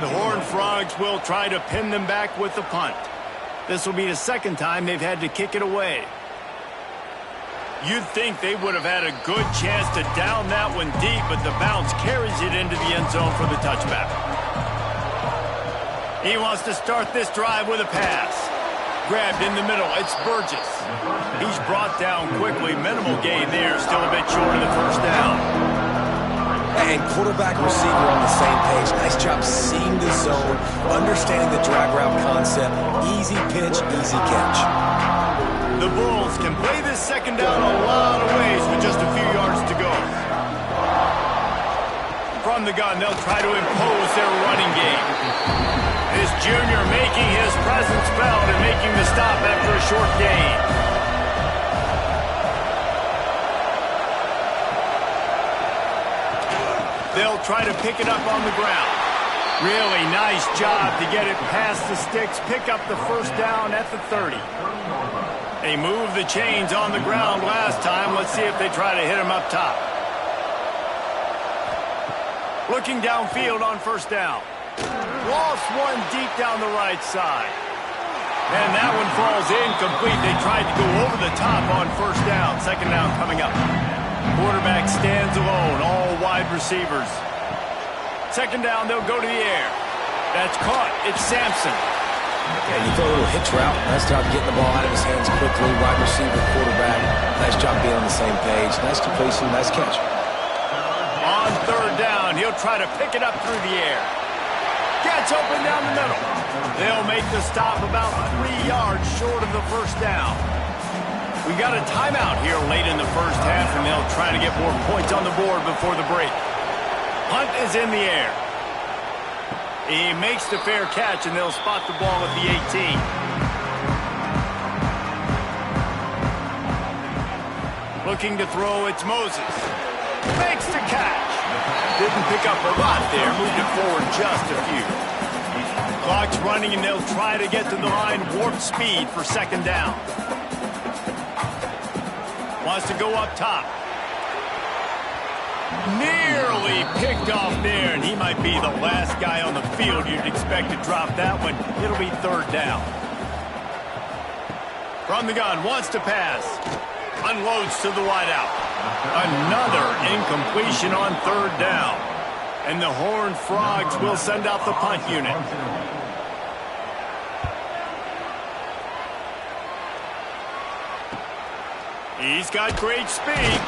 The Horned Frogs will try to pin them back with the punt. This will be the 2nd time they've had to kick it away. You'd think they would have had a good chance to down that one deep, but the bounce carries it into the end zone for the touchback. He wants to start this drive with a pass. Grabbed in the middle, it's Burgess. He's brought down quickly. Minimal gain there, still a bit short of the first down. And quarterback receiver on the same page. Nice job seeing the zone, understanding the drag route concept. Easy pitch, easy catch. The Bulls can play this 2nd down a lot of ways with just a few yards to go. From the gun, they'll try to impose their running game. This junior making his presence felt and making the stop after a short gain. try to pick it up on the ground. Really nice job to get it past the sticks, pick up the first down at the 30. They moved the chains on the ground last time. Let's see if they try to hit him up top. Looking downfield on first down. Lost one deep down the right side. And that one falls incomplete. They tried to go over the top on first down. Second down coming up. Quarterback stands alone, all wide receivers. Second down, they'll go to the air. That's caught. It's Sampson. And you throw a little hitch route. Nice job getting the ball out of his hands quickly. Wide receiver, quarterback. Nice job being on the same page. Nice completion, nice catch. On third down, he'll try to pick it up through the air. Gets open down the middle. They'll make the stop about 3 yards short of the first down. We got a timeout here late in the first half, and they'll try to get more points on the board before the break. Hunt is in the air. He makes the fair catch, and they'll spot the ball at the 18. Looking to throw, it's Moses. Makes the catch. Didn't pick up a lot there, moved it forward just a few. Clock's running, and they'll try to get to the line, warp speed for second down. Wants to go up top. Nearly picked off there, and he might be the last guy on the field you'd expect to drop that one. It'll be third down. From the gun, wants to pass. Unloads to the wideout. Another incompletion on third down. And the Horned Frogs will send out the punt unit. He's got great speed.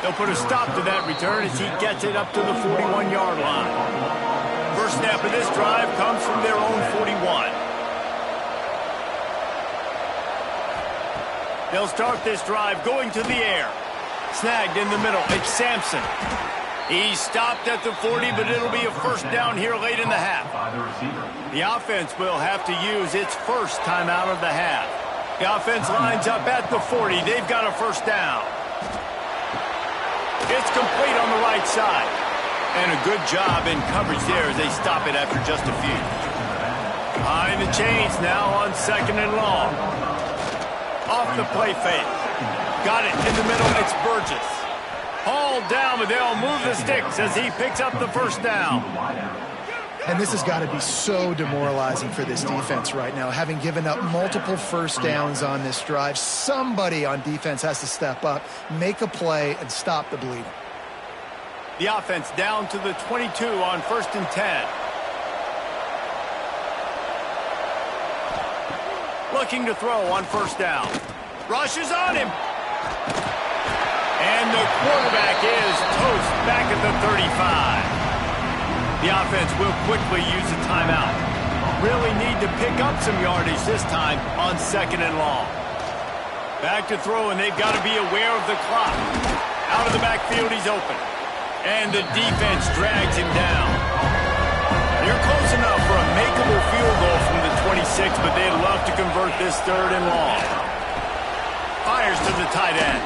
They'll put a stop to that return as he gets it up to the 41-yard line. First snap of this drive comes from their own 41. They'll start this drive going to the air. Snagged in the middle. It's Sampson. He's stopped at the 40, but it'll be a first down here late in the half. The offense will have to use its first timeout of the half. The offense lines up at the 40. They've got a first down. It's complete on the right side. And a good job in coverage there as they stop it after just a few. Behind the chains now on second and long. Off the play fake. Got it in the middle. It's Burgess. Hauled down, but they'll move the sticks as he picks up the first down. And this has got to be so demoralizing for this defense right now. Having given up multiple first downs on this drive, somebody on defense has to step up, make a play, and stop the bleeding. The offense down to the 22 on first and 10. Looking to throw on first down. Rushes on him. And the quarterback is toast back at the 35. The offense will quickly use a timeout. Really need to pick up some yardage this time on second and long. Back to throw, and they've got to be aware of the clock. Out of the backfield, he's open. And the defense drags him down. You're close enough for a makeable field goal from the 26, but they'd love to convert this third and long. Fires to the tight end.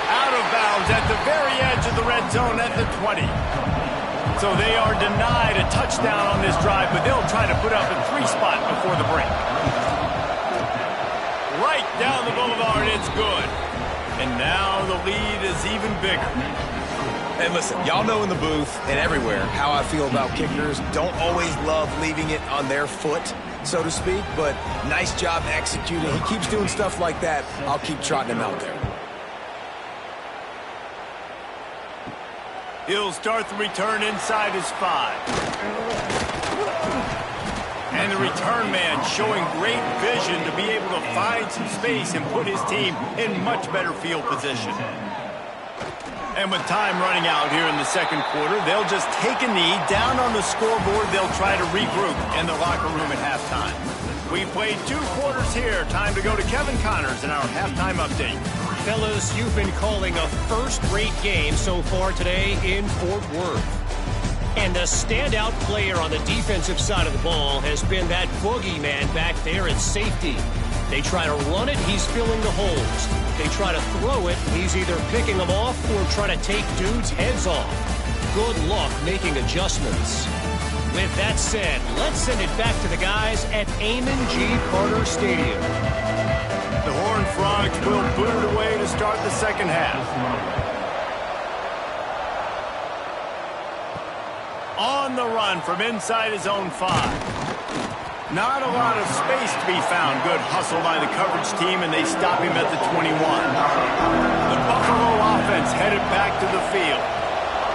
Out of bounds at the very edge of the red zone at the 20. So they are denied a touchdown on this drive, but they'll try to put up a 3 spot before the break. Right down the boulevard, it's good. And now the lead is even bigger. And listen, y'all know in the booth and everywhere how I feel about kickers. Don't always love leaving it on their foot, so to speak, but nice job executing. He keeps doing stuff like that. I'll keep trotting him out there. He'll start the return inside his 5. And the return man showing great vision to be able to find some space and put his team in much better field position. And with time running out here in the second quarter, they'll just take a knee. Down on the scoreboard, they'll try to regroup in the locker room at halftime. We played 2 quarters here. Time to go to Kevin Connors in our halftime update. Fellas, you've been calling a first-rate game so far today in Fort Worth. And the standout player on the defensive side of the ball has been that boogeyman back there at safety. They try to run it, he's filling the holes. They try to throw it, he's either picking them off or trying to take dudes' heads off. good luck making adjustments. With that said, let's send it back to the guys at Amon G. Carter Stadium. The Horned Frogs will boot it away to start the second half. On the run from inside his own 5. Not a lot of space to be found. Good hustle by the coverage team, and they stop him at the 21. The Buffalo offense headed back to the field.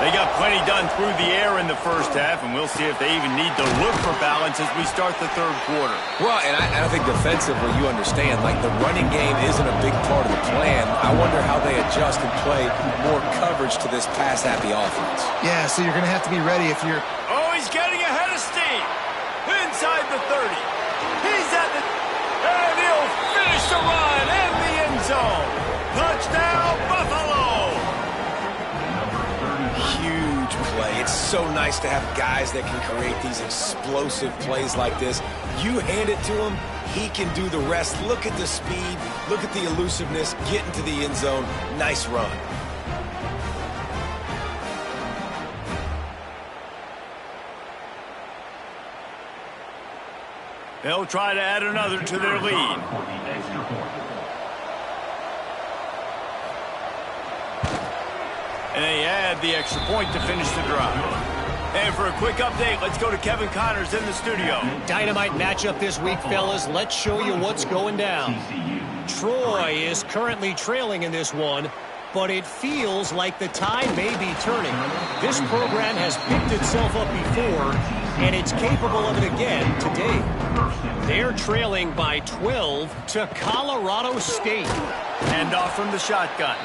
They got plenty done through the air in the first half, and we'll see if they even need to look for balance as we start the third quarter. Well, and I think defensively, you understand, like the running game isn't a big part of the plan. I wonder how they adjust and play more coverage to this pass-happy offense. Yeah, so you're going to have to be ready if you're... Oh, he's getting ahead of steam. Inside the 30. He's at the... And he'll finish the run in the end zone. Touchdown, Buffalo! Huge play. It's so nice to have guys that can create these explosive plays like this. You hand it to him, he can do the rest. Look at the speed. Look at the elusiveness. Get into the end zone. Nice run. They'll try to add another to their lead. And they add the extra point to finish the drive. And for a quick update, let's go to Kevin Connors in the studio. Dynamite matchup this week, fellas. Let's show you what's going down. Troy is currently trailing in this one, but it feels like the tide may be turning. This program has picked itself up before, and it's capable of it again today. They're trailing by 12 to Colorado State. Hand off from the shotgun.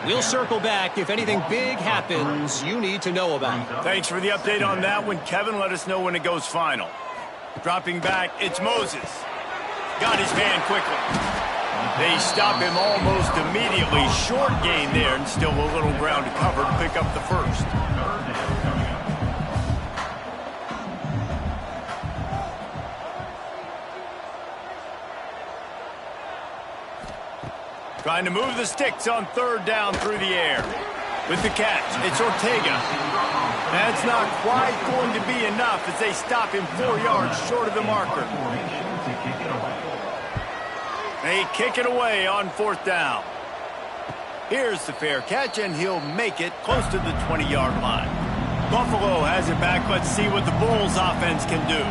We'll circle back if anything big happens you need to know about. Thanks for the update on that one, Kevin. Let us know when it goes final. Dropping back, it's Moses. Got his man quickly. They stop him almost immediately. Short gain there, and still a little ground to cover to pick up the first. Trying to move the sticks on third down through the air. With the catch, it's Ortega. That's not quite going to be enough as they stop him 4 yards short of the marker. They kick it away on fourth down. Here's the fair catch, and he'll make it close to the 20-yard line. Buffalo has it back. Let's see what the Bulls offense can do.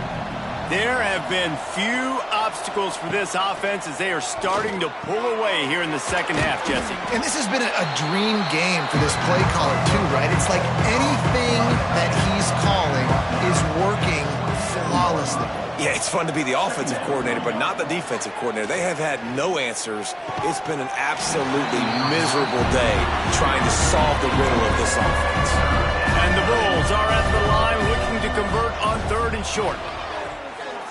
There have been few obstacles for this offense as they are starting to pull away here in the second half, Jesse. And this has been a dream game for this play caller, too, right? It's like anything that he's calling is working flawlessly. Yeah, it's fun to be the offensive coordinator, but not the defensive coordinator. They have had no answers. It's been an absolutely miserable day trying to solve the riddle of this offense. And the Bulls are at the line looking to convert on third and short.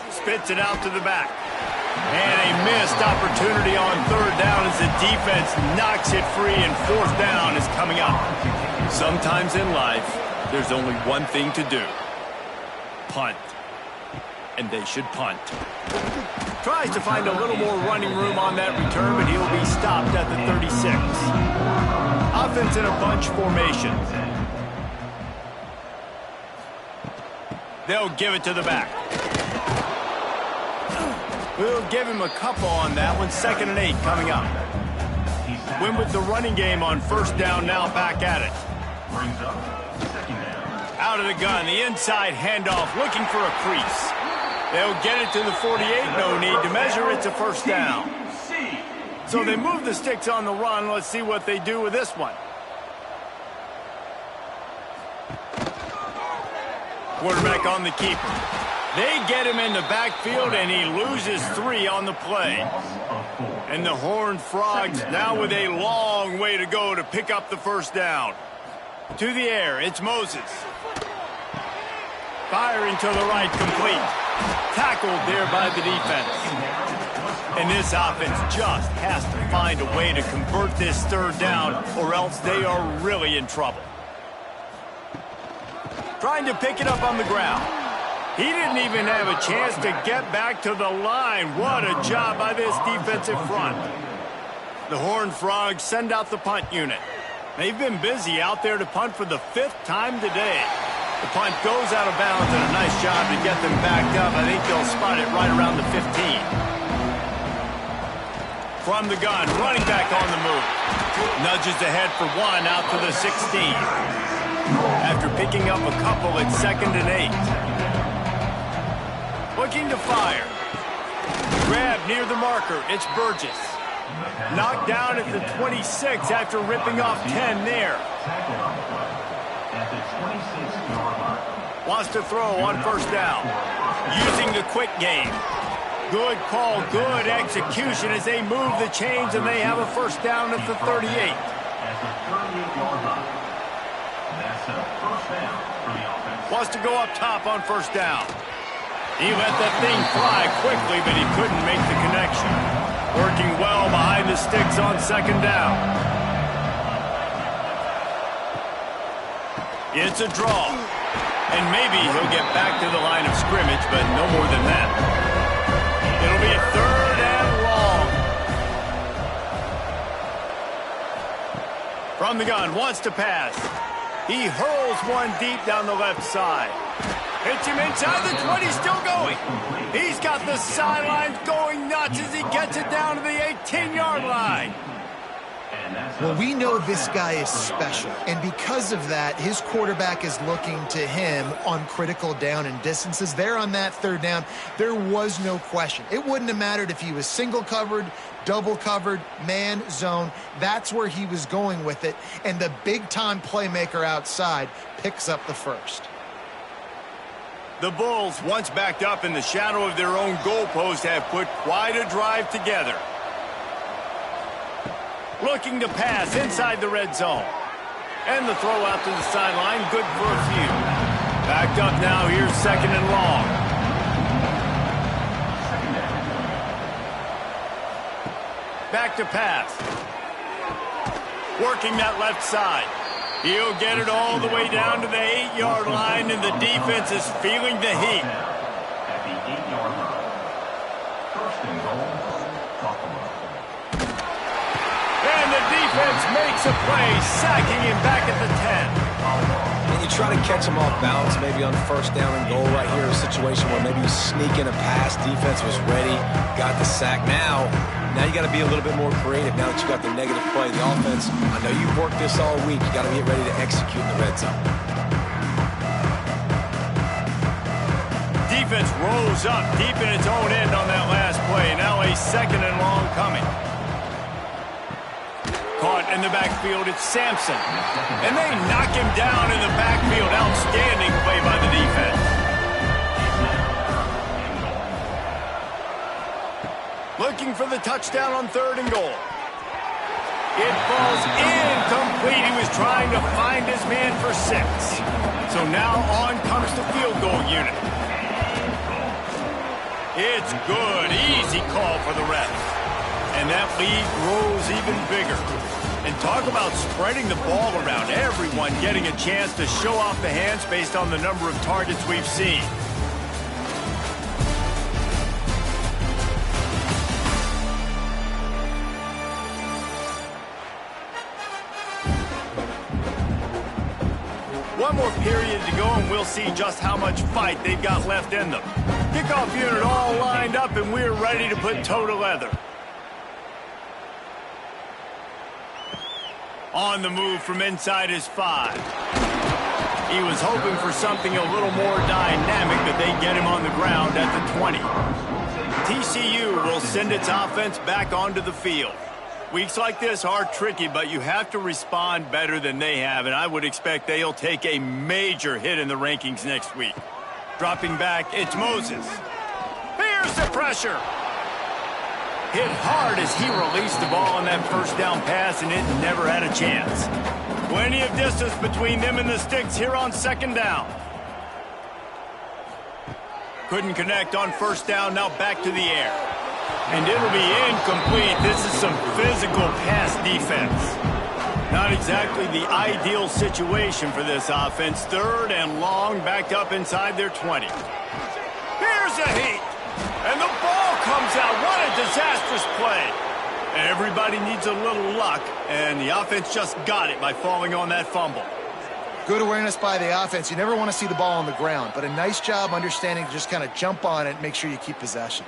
Spits it out to the back. And a missed opportunity on third down as the defense knocks it free, and fourth down is coming up. Sometimes in life, there's only one thing to do. Punt. And they should punt. Tries to find a little more running room on that return, but he'll be stopped at the 36. Offense in a bunch formation. They'll give it to the back. We'll give him a couple on that one. 2nd and 8 coming up. Win with the running game on first down, now back at it. Out of the gun, the inside handoff, looking for a crease. They'll get it to the 48, no need to measure. It's a first down. So they move the sticks on the run. Let's see what they do with this one. Quarterback on the keeper. They get him in the backfield, and he loses 3 on the play. And the Horned Frogs now with a long way to go to pick up the first down. To the air, it's Moses. Firing to the right, complete. Tackled there by the defense. And this offense just has to find a way to convert this third down, or else they are really in trouble. Trying to pick it up on the ground. He didn't even have a chance to get back to the line. What a job by this defensive front. The Horned Frogs send out the punt unit. They've been busy out there to punt for the 5th time today. The punt goes out of bounds, and a nice job to get them backed up. I think they'll spot it right around the 15. From the gun, running back on the move. Nudges ahead for 1 out to the 16. After picking up a couple, it's 2nd and 8. Looking to fire. Grab near the marker. It's Burgess. Knocked down at the 26 after ripping off 10 there. Wants to throw on 1st down. Using the quick game. Good call, good execution as they move the chains, and they have a 1st down at the 38. Wants to go up top on 1st down. He let that thing fly quickly, but he couldn't make the connection. Working well behind the sticks on 2nd down. It's a draw. And maybe he'll get back to the line of scrimmage, but no more than that. It'll be a 3rd and long. From the gun, wants to pass. He hurls one deep down the left side. Hits him inside the 20, still going. He's got the sidelines going nuts as he gets it down to the 18-yard line. Well, we know this guy is special, and because of that, his quarterback is looking to him on critical down and distances. There on that 3rd down, there was no question. It wouldn't have mattered if he was single covered, double covered, man, zone. That's where he was going with it, and the big-time playmaker outside picks up the 1st. The Bulls, once backed up in the shadow of their own goalpost, have put quite a drive together. Looking to pass inside the red zone. And the throw out to the sideline, good for a few. Backed up now, here's 2nd and long. Back to pass. Working that left side. He'll get it all the way down to the 8-yard line, and the defense is feeling the heat. At the 8-yard line. 1st and goal, Buffalo. And the defense makes a play, sacking him back at the 10. And you try to catch him off balance, maybe on 1st down and goal right here, a situation where maybe you sneak in a pass, defense was ready, got the sack. Now you got to be a little bit more creative now that you got the negative play. The offense, I know you've worked this all week. You got to get ready to execute in the red zone. Defense rolls up deep in its own end on that last play. Now a 2nd and long coming. Caught in the backfield, it's Sampson. And they knock him down in the backfield. Outstanding play by the defense. Looking for the touchdown on 3rd and goal. It falls incomplete. He was trying to find his man for 6. So now on comes the field goal unit. It's good. Easy call for the refs. And that lead grows even bigger. And talk about spreading the ball around. Everyone getting a chance to show off the hands based on the number of targets we've seen. One more period to go, and we'll see just how much fight they've got left in them. Kickoff unit all lined up, and we're ready to put toe to leather. On the move from inside his 5. He was hoping for something a little more dynamic, but they get him on the ground at the 20. TCU will send its offense back onto the field. Weeks like this are tricky, but you have to respond better than they have, and I would expect they'll take a major hit in the rankings next week. Dropping back, it's Moses. Here's the pressure. Hit hard as he released the ball on that 1st down pass, and it never had a chance. Plenty of distance between them and the sticks here on 2nd down. Couldn't connect on 1st down, now back to the air. And it'll be incomplete. This is some physical pass defense. Not exactly the ideal situation for this offense. 3rd and long, backed up inside their 20. Here's a heat. And the ball comes out. What a disastrous play. Everybody needs a little luck, and the offense just got it by falling on that fumble. Good awareness by the offense. You never want to see the ball on the ground, but a nice job understanding to just kind of jump on it and make sure you keep possession.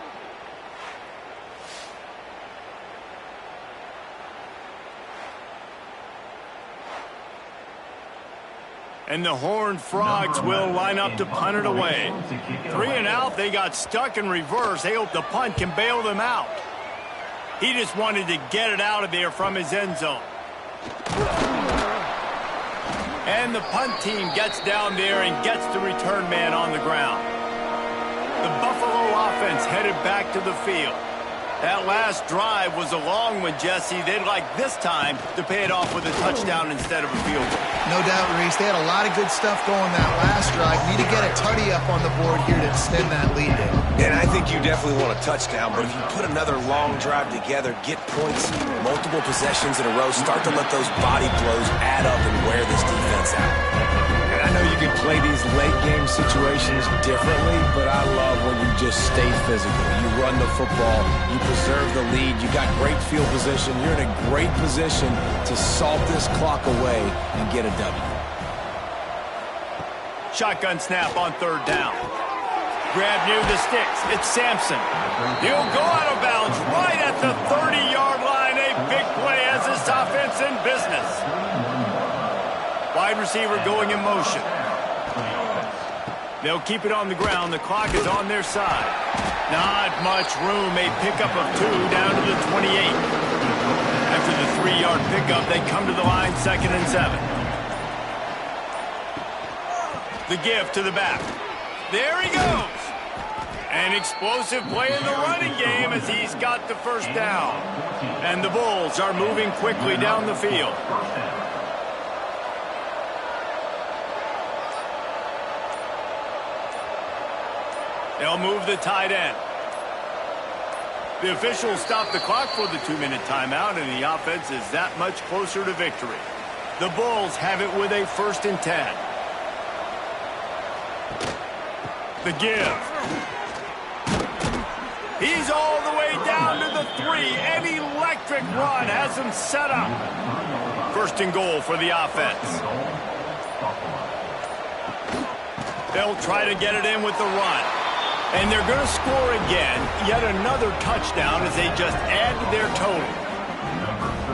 And the Horned Frogs will line up to punt it away. 3 and out, they got stuck in reverse. They hope the punt can bail them out. He just wanted to get it out of there from his end zone. And the punt team gets down there and gets the return man on the ground. The Buffalo offense headed back to the field. That last drive was a long one, Jesse. They'd like this time to pay it off with a touchdown instead of a field goal. No doubt, Reese. They had a lot of good stuff going that last drive. Need to get a tutty up on the board here to extend that lead in. And I think you definitely want a touchdown, but if you put another long drive together, get points, multiple possessions in a row, start to let those body blows add up and wear this defense out. And I know you can play these late-game situations differently, but I love when you just stay physical. You run the football, you preserve the lead, you got great field position, you're in a great position to salt this clock away and get a W. Shotgun snap on 3rd down. Grab near the sticks. It's Sampson. He'll go out of bounds right at the 30-yard line. A big play as this offense in business. Wide receiver going in motion. They'll keep it on the ground. The clock is on their side. Not much room. A pickup of 2 down to the 28. After the 3-yard pickup, they come to the line 2nd and 7. The give to the back. There he goes. An explosive play in the running game as he's got the 1st down. And the Bulls are moving quickly down the field. They'll move the tight end. The officials stop the clock for the 2-minute timeout, and the offense is that much closer to victory. The Bulls have it with a 1st and 10. The give. He's all the way down to the 3. An electric run has him set up. 1st and goal for the offense. They'll try to get it in with the run. And they're going to score again. Yet another touchdown as they just add to their total.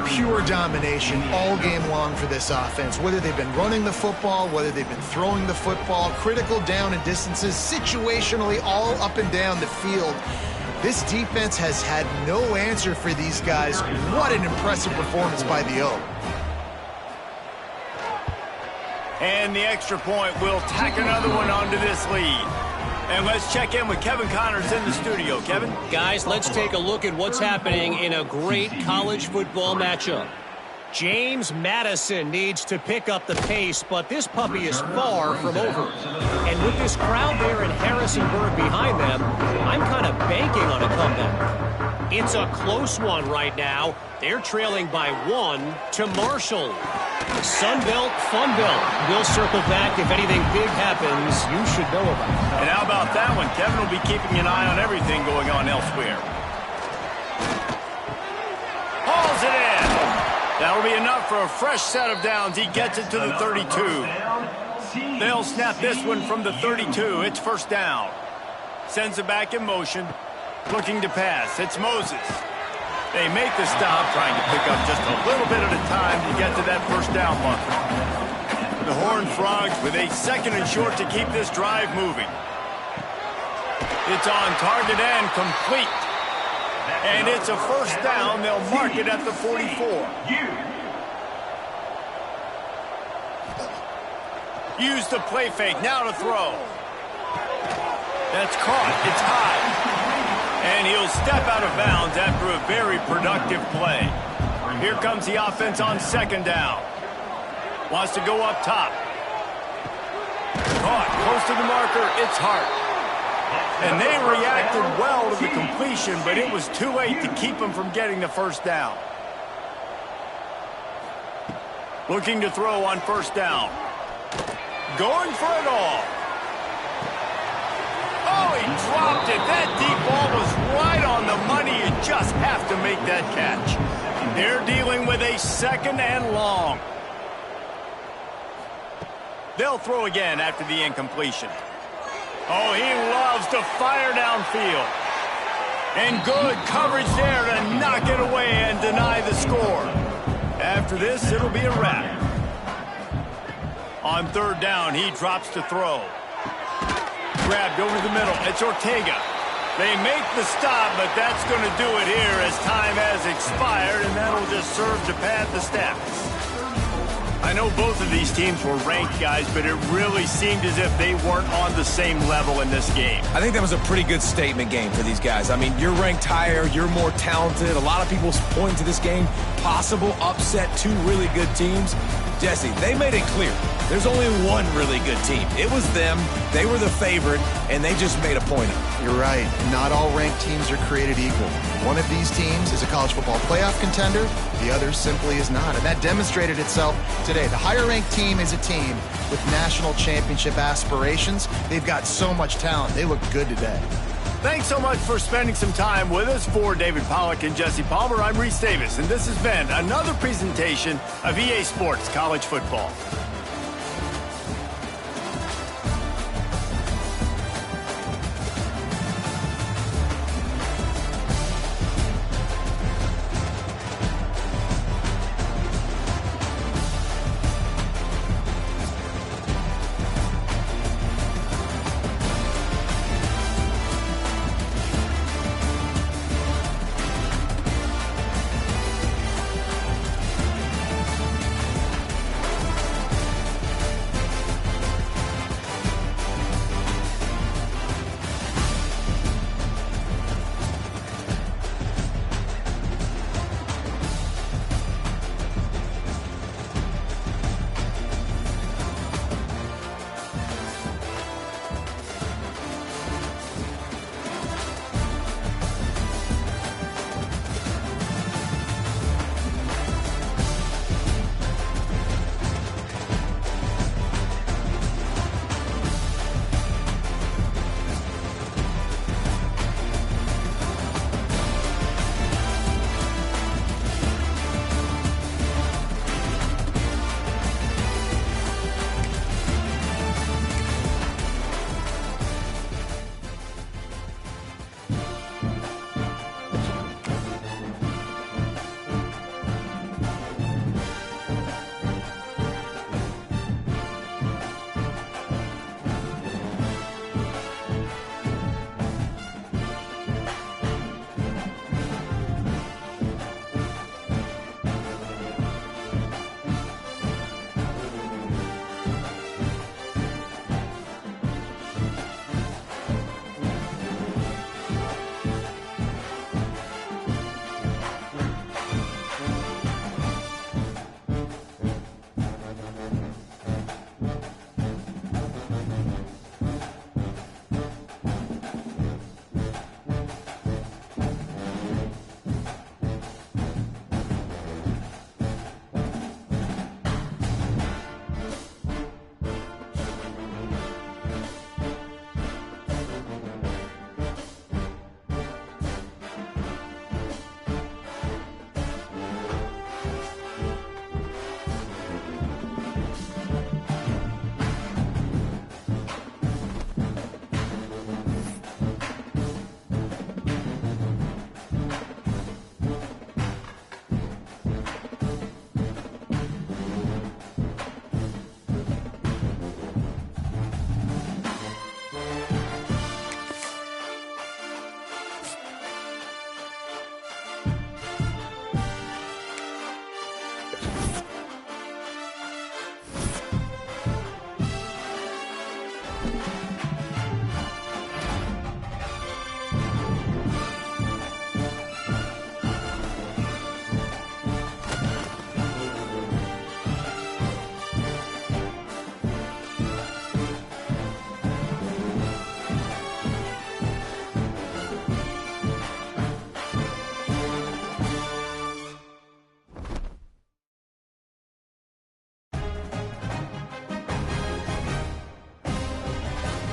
Pure domination all game long for this offense. Whether they've been running the football, whether they've been throwing the football, critical down and distances, situationally all up and down the field. This defense has had no answer for these guys. What an impressive performance by the O. And the extra point will tack another one onto this lead. And let's check in with Kevin Connors in the studio. Kevin? Guys, let's take a look at what's happening in a great college football matchup. James Madison needs to pick up the pace, but this puppy is far from over. And with this crowd there in Harrisonburg behind them, I'm kind of banking on a comeback. It's a close one right now. They're trailing by 1 to Marshall. Sunbelt, Funbelt. We'll circle back if anything big happens you should know about. And how about that one? Kevin will be keeping an eye on everything going on elsewhere. Hauls it in. That'll be enough for a fresh set of downs. He gets it to the 32. They'll snap this one from the 32. It's 1st down. Sends it back in motion. Looking to pass. It's Moses. They make the stop, trying to pick up just a little bit at a time to get to that 1st down marker. The Horned Frogs with a 2nd and short to keep this drive moving. It's on target and complete. And it's a 1st down. They'll mark it at the 44. Use the play fake. Now to throw. That's caught. It's high. And he'll step out of bounds after a very productive play. Here comes the offense on 2nd down. Wants to go up top. Caught close to the marker. It's Hart. And they reacted well to the completion, but it was too late to keep them from getting the 1st down. Looking to throw on 1st down. Going for it all. Oh, he dropped it. That deep ball was right on the money. You just have to make that catch. They're dealing with a 2nd and long. They'll throw again after the incompletion. Oh, he loves to fire downfield. And good coverage there to knock it away and deny the score. After this, it'll be a wrap. On 3rd down, he drops to throw. Grabbed over the middle. It's Ortega. They make the stop, but that's going to do it here as time has expired, and that'll just serve to pad the stats. I know both of these teams were ranked, guys, but it really seemed as if they weren't on the same level in this game. I think that was a pretty good statement game for these guys. I mean, you're ranked higher, you're more talented. A lot of people point to this game, possible upset, 2 really good teams. Jesse, they made it clear. There's only one really good team. It was them. They were the favorite, and they just made a point of it. You're right. Not all ranked teams are created equal. One of these teams is a college football playoff contender. The other simply is not, and that demonstrated itself today. The higher-ranked team is a team with national championship aspirations. They've got so much talent. They look good today. Thanks so much for spending some time with us. For David Pollack and Jesse Palmer, I'm Reese Davis, and this has been another presentation of EA Sports College Football.